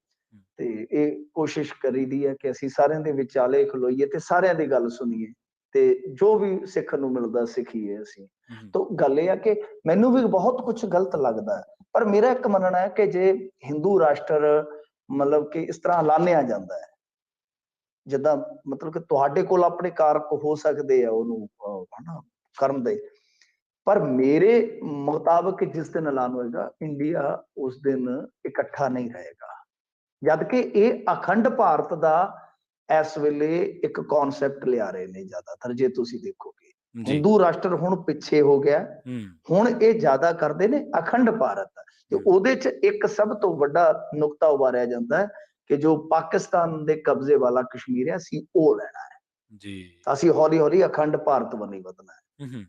S2: ਤੇ ਇਹ ਕੋਸ਼ਿਸ਼ ਕਰੀਦੀ ਹੈ ਕਿ ਅਸੀਂ ਸਾਰਿਆਂ ਦੇ ਵਿਚਾਲੇ ਖਲੋਈਏ ਤੇ ਸਾਰਿਆਂ ਦੀ ਗੱਲ ਸੁਣੀਏ, ਤੇ ਜੋ ਵੀ ਸਿੱਖਣ ਨੂੰ ਮਿਲਦਾ ਸਿੱਖੀਏ ਅਸੀਂ। ਤਾਂ ਗੱਲ ਇਹ ਆ ਕਿ ਮੈਨੂੰ ਵੀ ਬਹੁਤ ਕੁਝ ਗਲਤ ਲੱਗਦਾ ਹੈ, ਪਰ ਮੇਰਾ ਇੱਕ ਮੰਨਣਾ ਹੈ ਕਿ ਜੇ ਹਿੰਦੂ ਰਾਸ਼ਟਰ ਮਤਲਬ ਕਿ ਇਸ ਤਰ੍ਹਾਂ ਐਲਾਨਿਆ ਜਾਂਦਾ ਹੈ, ਜਿੱਦਾਂ ਮਤਲਬ ਕਿ ਤੁਹਾਡੇ ਕੋਲ ਆਪਣੇ ਕਾਰਕ ਹੋ ਸਕਦੇ ਆ ਉਹਨੂੰ ਹਨਾ ਕਰਨ ਦੇ, ਪਰ ਮੇਰੇ ਮੁਤਾਬਕ ਜਿਸ ਦਿਨ ਐਲਾਨ ਹੋਏਗਾ ਇੰਡੀਆ ਉਸ ਦਿਨ ਇਕੱਠਾ ਨਹੀਂ ਰਹੇਗਾ, ਜਦ ਕਿ ਇਹ ਅਖੰਡ ਭਾਰਤ ਦਾ ਇਸ ਵੇਲੇ ਇੱਕ ਕਨਸੈਪਟ ਲਿਆ ਰਹੇ ਨੇ ਜ਼ਿਆਦਾਤਰ। ਜੇ ਤੁਸੀਂ ਦੇਖੋਗੇ ਹਿੰਦੂ ਰਾਸ਼ਟਰ ਹੁਣ ਪਿੱਛੇ ਹੋ ਗਿਆ, ਹੁਣ ਇਹ ਜ਼ਿਆਦਾ ਕਰਦੇ ਨੇ ਅਖੰਡ ਭਾਰਤ, ਤੇ ਉਹਦੇ 'ਚ ਇੱਕ ਸਭ ਤੋਂ ਵੱਡਾ ਨੁਕਤਾ ਉਭਾਰਿਆ ਜਾਂਦਾ ਹੈ ਕਿ ਜੋ ਪਾਕਿਸਤਾਨ ਦੇ ਕਬਜ਼ੇ ਵਾਲਾ ਕਸ਼ਮੀਰ ਹੈ ਅਸੀਂ ਉਹ ਲੈਣਾ ਹੈ ਜੀ, ਅਸੀਂ ਹੌਲੀ ਹੌਲੀ ਅਖੰਡ ਭਾਰਤ ਵੱਲ ਵਧਣਾ ਹੈ।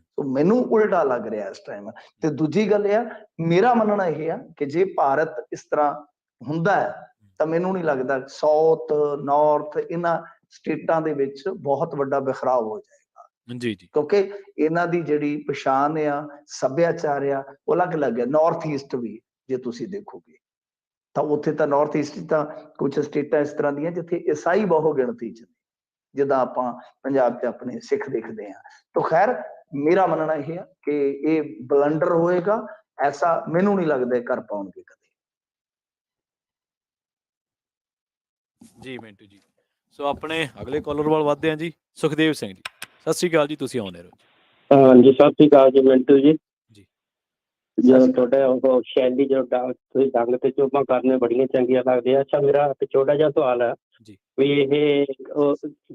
S2: ਸੋ ਮੈਨੂੰ ਉਲਟਾ ਲੱਗ ਰਿਹਾ ਇਸ ਟਾਈਮ। ਤੇ ਦੂਜੀ ਗੱਲ ਇਹ ਆ, ਮੇਰਾ ਮੰਨਣਾ ਇਹ ਆ ਕਿ ਜੇ ਭਾਰਤ ਇਸ ਤਰ੍ਹਾਂ ਹੁੰਦਾ ਹੈ ਤਾਂ ਮੈਨੂੰ ਨਹੀਂ ਲੱਗਦਾ ਸਾਊਥ ਨਾਰਥ ਇਹਨਾਂ ਸਟੇਟਾਂ ਦੇ ਵਿੱਚ ਬਹੁਤ ਵੱਡਾ ਬਿਖਰਾਵ ਹੋ ਜਾਏਗਾ ਜੀ, ਕਿਉਂਕਿ ਇਹਨਾਂ ਦੀ ਜਿਹੜੀ ਪਛਾਣ ਆ, ਸੱਭਿਆਚਾਰ ਆ, ਉਹ ਅਲੱਗ-ਅਲੱਗ ਹੈ। ਨਾਰਥ ਈਸਟ ਵੀ ਜੇ ਤੁਸੀਂ ਦੇਖੋਗੇ ਤਾਂ ਉੱਥੇ ਤਾਂ ਨਾਰਥ ਈਸਟ ਤਾਂ ਕੁਝ ਸਟੇਟਾਂ ਇਸ ਤਰ੍ਹਾਂ ਦੀਆਂ ਜਿੱਥੇ ਈਸਾਈ ਬਹੁ ਗਿਣਤੀ 'ਚ, ਜਿੱਦਾਂ ਆਪਾਂ ਪੰਜਾਬ 'ਚ ਆਪਣੇ ਸਿੱਖ ਦੇਖਦੇ ਹਾਂ। ਤਾਂ ਖੈਰ ਮੇਰਾ ਮੰਨਣਾ ਇਹ ਆ ਕਿ ਇਹ ਬਲੰਡਰ ਹੋਏਗਾ, ਐਸਾ ਮੈਨੂੰ ਨਹੀਂ ਲੱਗਦਾ ਕਰ ਪਾਉਣਗੇ ਕਦੇ।
S1: ਜੀ ਮਿੰਟੂ ਜੀ, ਸੋ ਆਪਣੇ ਅਗਲੇ ਕਾਲਰ ਵੱਲ ਵਧਦੇ ਹਾਂ ਜੀ। ਸੁਖਦੇਵ ਸਿੰਘ ਜੀ, ਸਤਿ ਸ੍ਰੀ ਅਕਾਲ ਜੀ, ਤੁਸੀਂ ਆਉਂਦੇ ਰਹੋ।
S7: ਹਾਂਜੀ ਸਤਿ ਸ੍ਰੀ ਅਕਾਲ ਜੀ ਮਿੰਟੂ ਜੀ। ਜਦੋਂ ਤੁਹਾਡਾ ਉਹ ਸ਼ੈਲੀ ਜਦੋਂ ਤੁਸੀਂ ਡੰਗ ਤੇ ਚੋਪਾਂ ਕਰਨੇ ਬੜੀਆਂ ਚੰਗੀਆਂ ਲੱਗਦੀਆਂ। ਅੱਛਾ ਮੇਰਾ ਇੱਕ ਛੋਟਾ ਜਿਹਾ ਸਵਾਲ ਹੈ ਵੀ ਇਹ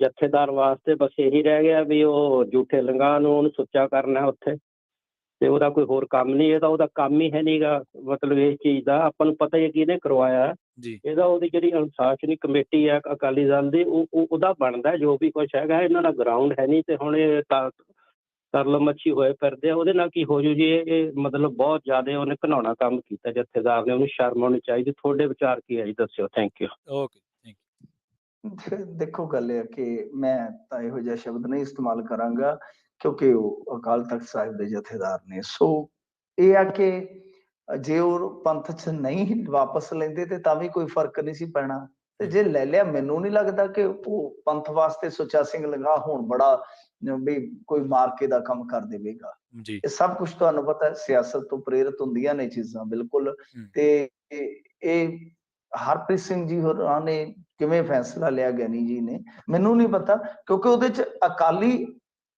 S7: ਜਥੇਦਾਰ ਵਾਸਤੇ ਬਸ ਇਹੀ ਰਹਿ ਗਿਆ ਵੀ ਉਹ ਝੂਠੇ ਲਿੰਗਾਂ ਨੂੰ ਉਹਨੂੰ ਸੁੱਚਾ ਕਰਨਾ ਉੱਥੇ, ਤੇ ਉਹਦਾ ਕੋਈ ਹੋਰ ਕੰਮ ਨਹੀਂ, ਇਹਦਾ ਉਹਦਾ ਕੰਮ ਹੀ ਹੈ ਨੀਗਾ। ਮਤਲਬ ਇਸ ਚੀਜ਼ ਦਾ ਆਪਾਂ ਨੂੰ ਪਤਾ ਹੀ ਕਿਹਨੇ ਕਰਵਾਇਆ ਇਹਦਾ, ਉਹਦੀ ਜਿਹੜੀ ਅਨੁਸ਼ਾਸਨੀ ਕਮੇਟੀ ਹੈ ਅਕਾਲੀ ਦਲ ਦੀ, ਉਹਦਾ ਬਣਦਾ ਜੋ ਵੀ ਕੁਛ ਹੈਗਾ। ਇਹਨਾਂ ਦਾ ਗਰਾਊਂਡ ਹੈ ਨਹੀਂ, ਤੇ ਹੁਣ ਇਹ ਤਰਲ ਮੱਛੀ ਹੋਏ ਫਿਰਦੇ ਆ। ਉਹਦੇ ਨਾਲ ਕੀ ਹੋ ਜੂ ਜੀ, ਇਹ ਮਤਲਬ ਬਹੁਤ ਜ਼ਿਆਦਾ ਉਹਨੇ ਘਿਨਾਉਣਾ ਕੰਮ ਕੀਤਾ ਜਥੇਦਾਰ ਨੇ, ਉਹਨੂੰ ਸ਼ਰਮ ਆਉਣੀ ਚਾਹੀਦੀ। ਤੁਹਾਡੇ ਵਿਚਾਰ ਕੀ ਹੈ ਜੀ, ਦੱਸਿਓ। Thank you.
S1: ਓਕੇ
S2: ਦੇਖੋ ਗੱਲ ਇਹ ਕਿ ਮੈਂ ਤਾਂ ਇਹੋ ਜਿਹਾ ਸ਼ਬਦ ਨਹੀਂ ਇਸਤੇਮਾਲ ਕਰਾਂਗਾ ਕਿਉਂਕਿ ਉਹ ਅਕਾਲ ਤਖਤ ਸਾਹਿਬ ਦੇ ਜਥੇਦਾਰ ਨੇ। ਸੋ ਇਹ ਆ ਕਿ ਜੇ ਉਹ ਪੰਥ 'ਚ ਨਹੀਂ ਵਾਪਸ ਲੈਂਦੇ ਤੇ ਤਾਂ ਵੀ ਕੋਈ ਫਰਕ ਨਹੀਂ ਸੀ ਪੈਣਾ, ਤੇ ਜੇ ਲੈ ਲਿਆ ਮੈਨੂੰ ਨਹੀਂ ਲੱਗਦਾ ਕਿ ਉਹ ਪੰਥ ਵਾਸਤੇ ਸੁੱਚਾ ਸਿੰਘ ਲੰਗਾਹ ਹੁਣ ਬੜਾ ਵੀ ਕੋਈ ਮਾਰਕੇ ਦਾ ਕੰਮ ਕਰ ਦੇਵੇਗਾ। ਇਹ ਸਭ ਕੁਝ ਤੁਹਾਨੂੰ ਪਤਾ ਸਿਆਸਤ ਤੋਂ ਪ੍ਰੇਰਿਤ ਹੁੰਦੀਆਂ ਨੇ ਚੀਜ਼ਾਂ ਬਿਲਕੁਲ। ਤੇ ਇਹ ਹਰਪ੍ਰੀਤ ਸਿੰਘ ਜੀ ਹੋਰਾਂ ਨੇ ਕਿਵੇਂ ਫੈਸਲਾ ਲਿਆ, ਗਿਆਨੀ ਜੀ ਨੇ, ਮੈਨੂੰ ਨਹੀਂ ਪਤਾ, ਕਿਉਂਕਿ ਉਹਦੇ 'ਚ ਅਕਾਲੀ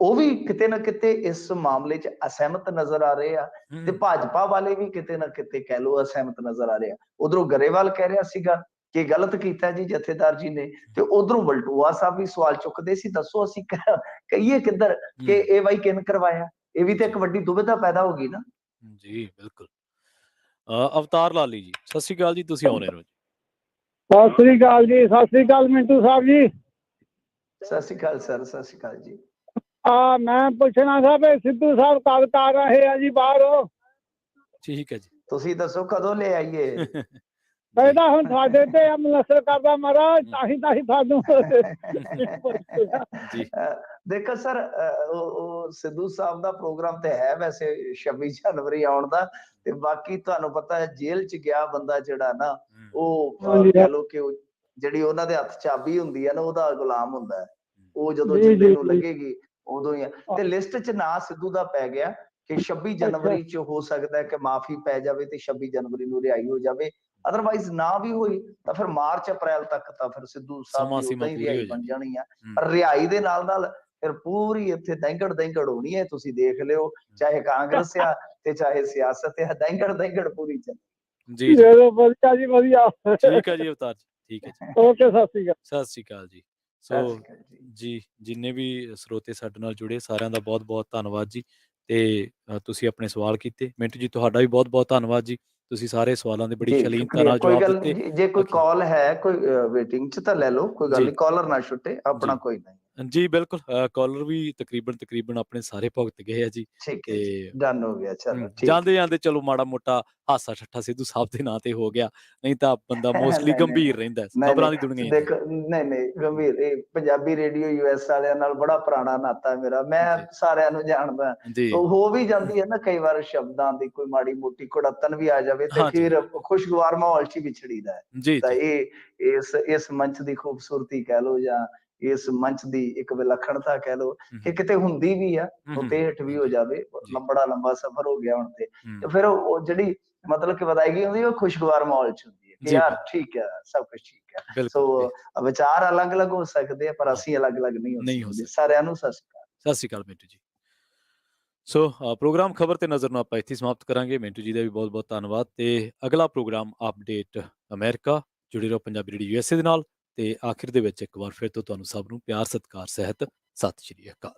S2: ਉਹ ਵੀ ਕਿਤੇ ਨਾ ਕਿਤੇ ਇਸ ਮਾਮਲੇ 'ਚ ਅਸਹਿਮਤ ਨਜ਼ਰ ਆ ਰਹੇ ਆ, ਤੇ ਭਾਜਪਾ ਵਾਲੇ ਵੀ ਕਿਤੇ ਨਾ ਕਿਤੇ ਕਹਿ ਲਓ ਅਸਹਿਮਤ ਨਜ਼ਰ ਆ ਰਹੇ ਆ। ਉਧਰੋਂ ਗਰੇਵਾਲ ਕਹਿ ਰਿਹਾ ਸੀਗਾ ਕਿ ਗਲਤ ਕੀਤਾ ਜੀ ਜਥੇਦਾਰ ਜੀ ਨੇ, ਤੇ ਉਧਰੋਂ ਵਲਟੋਆ ਸਾਹਿਬ ਵੀ ਸਵਾਲ ਚੁੱਕਦੇ ਸੀ, ਦੱਸੋ ਅਸੀਂ ਕਹੀਏ ਕਿੱਧਰ ਕਿ ਇਹ ਬਾਈ ਕਿਨ ਕਰਵਾਇਆ। ਇਹ ਵੀ ਤਾਂ ਇੱਕ ਵੱਡੀ ਦੁਵਿਧਾ ਪੈਦਾ ਹੋ ਗਈ ਨਾ।
S1: ਜੀ ਬਿਲਕੁਲ। ਅਵਤਾਰ ਲਾਲੀ ਜੀ, ਸਤਿ ਸ਼੍ਰੀ ਅਕਾਲ ਜੀ, ਤੁਸੀਂ ਆਉਣੇ ਰਹੋ ਜੀ।
S8: ਸਤਿ ਸ੍ਰੀ ਅਕਾਲ ਜੀ, ਸਤਿ ਸ੍ਰੀ ਅਕਾਲ ਮਿੰਟੂ ਸਾਹਿਬ ਜੀ।
S2: ਸਤਿ ਸ਼੍ਰੀ ਅਕਾਲ ਸਰ, ਸਤਿ ਸ਼੍ਰੀ ਅਕਾਲ ਜੀ।
S8: ਮੈਂ ਪੁੱਛਣਾ ਸੀ ਵੀ ਸਿੱਧੂ ਸਾਹਿਬ ਕਦ ਕਰ ਰਹੇ ਆ ਜੀ ਬਾਹਰੋਂ?
S1: ਠੀਕ ਹੈ ਜੀ।
S2: ਤੁਸੀਂ ਦੱਸੋ ਕਦੋਂ ਲੈ ਆਈਏ?
S8: ਪਹਿਲਾਂ ਹੁਣ ਤੁਹਾਡੇ ਤੇ ਅਮਲਸਰ ਕਰਦਾ ਮਹਾਰਾਜ, ਤਾਂ ਹੀ ਤੁਹਾਨੂੰ
S1: ਜੀ
S2: ਦੇਖੋ ਸਰ, ਉਹ ਸਿੱਧੂ ਸਾਹਿਬ ਦਾ ਪ੍ਰੋਗਰਾਮ ਤੇ ਹੈ ਵੈਸੇ 26 ਜਨਵਰੀ ਆਉਣ ਦਾ, ਤੇ ਬਾਕੀ ਤੁਹਾਨੂੰ ਪਤਾ ਹੈ ਜੇਲ੍ਹ ਚ ਗਿਆ ਬੰਦਾ ਜਿਹੜਾ ਨਾ, ਉਹ ਕਹਿ ਲਓ ਕਿ ਉਹ ਜਿਹੜੀ ਉਹਨਾਂ ਦੇ ਹੱਥ ਚਾਬੀ ਹੁੰਦੀ ਹੈ ਨਾ, ਉਹਦਾ ਗੁਲਾਮ ਹੁੰਦਾ ਹੈ। ਉਹ ਜਦੋਂ ਜਿੰਦੇ ਨੂੰ ਲੱਗੇਗੀ ਉਦੋਂ ਹੀ। ਤੇ ਲਿਸਟ ਚ ਨਾਂ ਸਿੱਧੂ ਦਾ ਪੈ ਗਿਆ ਕਿ 26 ਜਨਵਰੀ ਚ ਹੋ ਸਕਦਾ ਹੈ ਕਿ ਮਾਫੀ ਪੈ ਜਾਵੇ ਤੇ 26 ਜਨਵਰੀ ਨੂੰ ਰਿਹਾਈ ਹੋ ਜਾਵੇ। ਅਦਰਵਾਈਜ਼ ਨਾ ਵੀ ਹੋਈ ਤਾਂ ਫਿਰ ਮਾਰਚ ਅਪ੍ਰੈਲ ਤੱਕ ਤਾਂ ਫਿਰ ਸਿੱਧੂ ਸਾਹਿਬ ਦੀ ਉਦਾਂ ਹੀ ਰਿਹਾਈ ਬਣ ਜਾਣੀ ਆ। ਪਰ ਰਿਹਾਈ ਦੇ ਨਾਲ ਨਾਲ ਫਿਰ ਪੂਰੀ ਇੱਥੇ ਦਹਿੰਗੜ ਦਹਿੰਗੜ ਹੋਣੀ ਹੈ। ਤੁਸੀਂ ਦੇਖ ਲਿਓ, ਚਾਹੇ ਕਾਂਗਰਸ ਆ ਤੇ ਚਾਹੇ ਸਿਆਸਤ ਆ, ਦਹਿੰਗੜ ਦਹਿੰਗੜ ਪੂਰੀ ਚੱਲ
S1: ਜੀ
S8: ਵਧੀਆ ਜੀ, ਵਧੀਆ।
S1: ਠੀਕ ਹੈ ਜੀ ਅਵਤਾਰ ਜੀ, ਠੀਕ ਹੈ ਜੀ।
S8: ਓਕੇ, ਸਤਿ ਸ੍ਰੀ ਅਕਾਲ।
S1: ਸਤਿ ਸ਼੍ਰੀ ਅਕਾਲ ਜੀ। ਸੋ ਜੀ, ਜਿੰਨੇ ਵੀ ਸਰੋਤੇ ਸਾਡੇ ਨਾਲ ਜੁੜੇ ਸਾਰਿਆਂ ਦਾ ਬਹੁਤ ਬਹੁਤ ਧੰਨਵਾਦ ਜੀ। ਤੇ ਤੁਸੀਂ ਆਪਣੇ ਸਵਾਲ ਕੀਤੇ। ਮਿੰਟੂ ਜੀ ਤੁਹਾਡਾ ਵੀ ਬਹੁਤ ਬਹੁਤ ਧੰਨਵਾਦ ਜੀ, ਤੁਸੀਂ ਸਾਰੇ ਸਵਾਲਾਂ ਦੇ ਬੜੀ ਸ਼ਲੀਨਤਾ ਨਾਲ
S2: ਕੋਈ
S1: ਜਵਾਬ
S2: ਗੱਲ
S1: ਦਿੱਤੇ।
S2: ਨਹੀਂ, ਜੇ ਕੋਈ ਕਾਲ ਹੈ ਕੋਈ ਵੇਟਿੰਗ ਚ ਤਾਂ ਲੈ ਲਓ, ਕੋਈ ਗੱਲ ਨਹੀਂ, ਕਾਲਰ ਨਾ ਛੁੱਟੇ, ਆਪਣਾ ਕੋਈ ਨਹੀਂ।
S1: ਜੀ ਬਿਲਕੁਲ, ਕਾਲਰ ਵੀ ਤਕਰੀਬਨ ਆਪਣੇ ਸਾਰੇ ਭੁਗਤ ਗਏ ਆ ਜੀ।
S2: ਤੇ ਡਨ ਹੋ ਗਿਆ, ਚਲੋ
S1: ਜਾਂਦੇ ਜਾਂਦੇ ਚਲੋ ਮਾੜਾ ਮੋਟਾ ਹਾਸਾ ਠੱਠਾ ਸਿੱਧੂ ਸਾਹਿਬ ਦੇ ਨਾਂ ਤੇ ਹੋ ਗਿਆ, ਨਹੀਂ ਤਾਂ ਬੰਦਾ ਮੋਸਟਲੀ ਗੰਭੀਰ ਰਹਿੰਦਾ, ਖਬਰਾਂ ਦੀ ਦੁਨੀਆ।
S2: ਦੇਖੋ ਨਹੀਂ ਗੰਭੀਰ, ਇਹ ਪੰਜਾਬੀ ਰੇਡੀਓ US ਵਾਲਿਆਂ ਨਾਲ ਬੜਾ ਪੁਰਾਣਾ ਨਾਤਾ ਮੇਰਾ, ਮੈਂ ਸਾਰਿਆਂ ਨੂੰ ਜਾਣਦਾ। ਹੋ ਵੀ ਜਾਂਦੀ ਹੈ ਨਾ ਕਈ ਵਾਰ ਸ਼ਬਦਾਂ ਦੀ ਕੋਈ ਮਾੜੀ ਮੋਟੀ ਕੁੜੱਤਨ ਵੀ ਆ ਜਾਵੇ ਤੇ ਫਿਰ ਖੁਸ਼ਗਵਾਰ ਮਾਹੌਲ ਚ ਵਿਛੜੀਦਾ ਹੈ। ਤਾਂ ਇਹ ਇਸ ਮੰਚ ਦੀ ਖੂਬਸੂਰਤੀ ਕਹਿ ਲਓ ਜਾਂ ਇਸ ਮੰਚ ਦੀ ਇੱਕ ਵਿਲੱਖਣਤਾ ਕਹਿ ਲਓ ਕਿ ਕਿਤੇ ਹੁੰਦੀ ਵੀ ਆ, ਉੱਤੇ ਹੇਠ ਵੀ ਹੋ ਜਾਵੇ। ਲੰਬਾ ਸਫ਼ਰ ਹੋ ਗਿਆ ਹੁਣ ਤੇ ਫਿਰ ਉਹ ਜਿਹੜੀ ਮਤਲਬ ਕਿ ਵਧਾਈ ਹੁੰਦੀ ਉਹ ਖੁਸ਼ਗਵਾਰ ਮਾਹੌਲ ਚ ਹੁੰਦੀ ਹੈ ਕਿ ਯਾਰ ਠੀਕ ਹੈ, ਸਭ ਕੁਝ ਠੀਕ ਹੈ। ਸੋ ਵਿਚਾਰ ਅਲੱਗ-ਅਲੱਗ ਹੋ ਸਕਦੇ ਆ ਪਰ ਅਸੀਂ ਅਲੱਗ-ਅਲੱਗ ਨਹੀਂ ਹੋ ਸਕਦੇ। ਸਾਰਿਆਂ ਨੂੰ ਸਤਿ ਸ਼੍ਰੀ ਅਕਾਲ।
S1: ਸਤਿ ਸ਼੍ਰੀ ਅਕਾਲ ਮਿੰਟੂ ਜੀ। ਸੋ ਪ੍ਰੋਗਰਾਮ ਖਬਰ ਤੇ ਨਜ਼ਰ ਨੂੰ ਆਪਾਂ ਇੱਥੇ ਸਮਾਪਤ ਕਰਾਂਗੇ। ਮਿੰਟੂ ਜੀ ਦਾ ਵੀ ਬਹੁਤ ਬਹੁਤ ਧੰਨਵਾਦ। ਤੇ ਅਗਲਾ ਪ੍ਰੋਗਰਾਮ ਅਪਡੇਟ ਅਮਰੀਕਾ, ਜੁੜੇ ਰਹੋ ਪੰਜਾਬੀ ਰੇਡੀਓ USA ਦੇ ਨਾਲ। ਤੇ ਆਖਿਰ ਦੇ ਵਿੱਚ ਇੱਕ ਵਾਰ ਫਿਰ ਤੋਂ ਤੁਹਾਨੂੰ ਸਭ ਨੂੰ ਪਿਆਰ ਸਤਿਕਾਰ ਸਹਿਤ ਸਤਿ ਸ਼੍ਰੀ ਅਕਾਲ।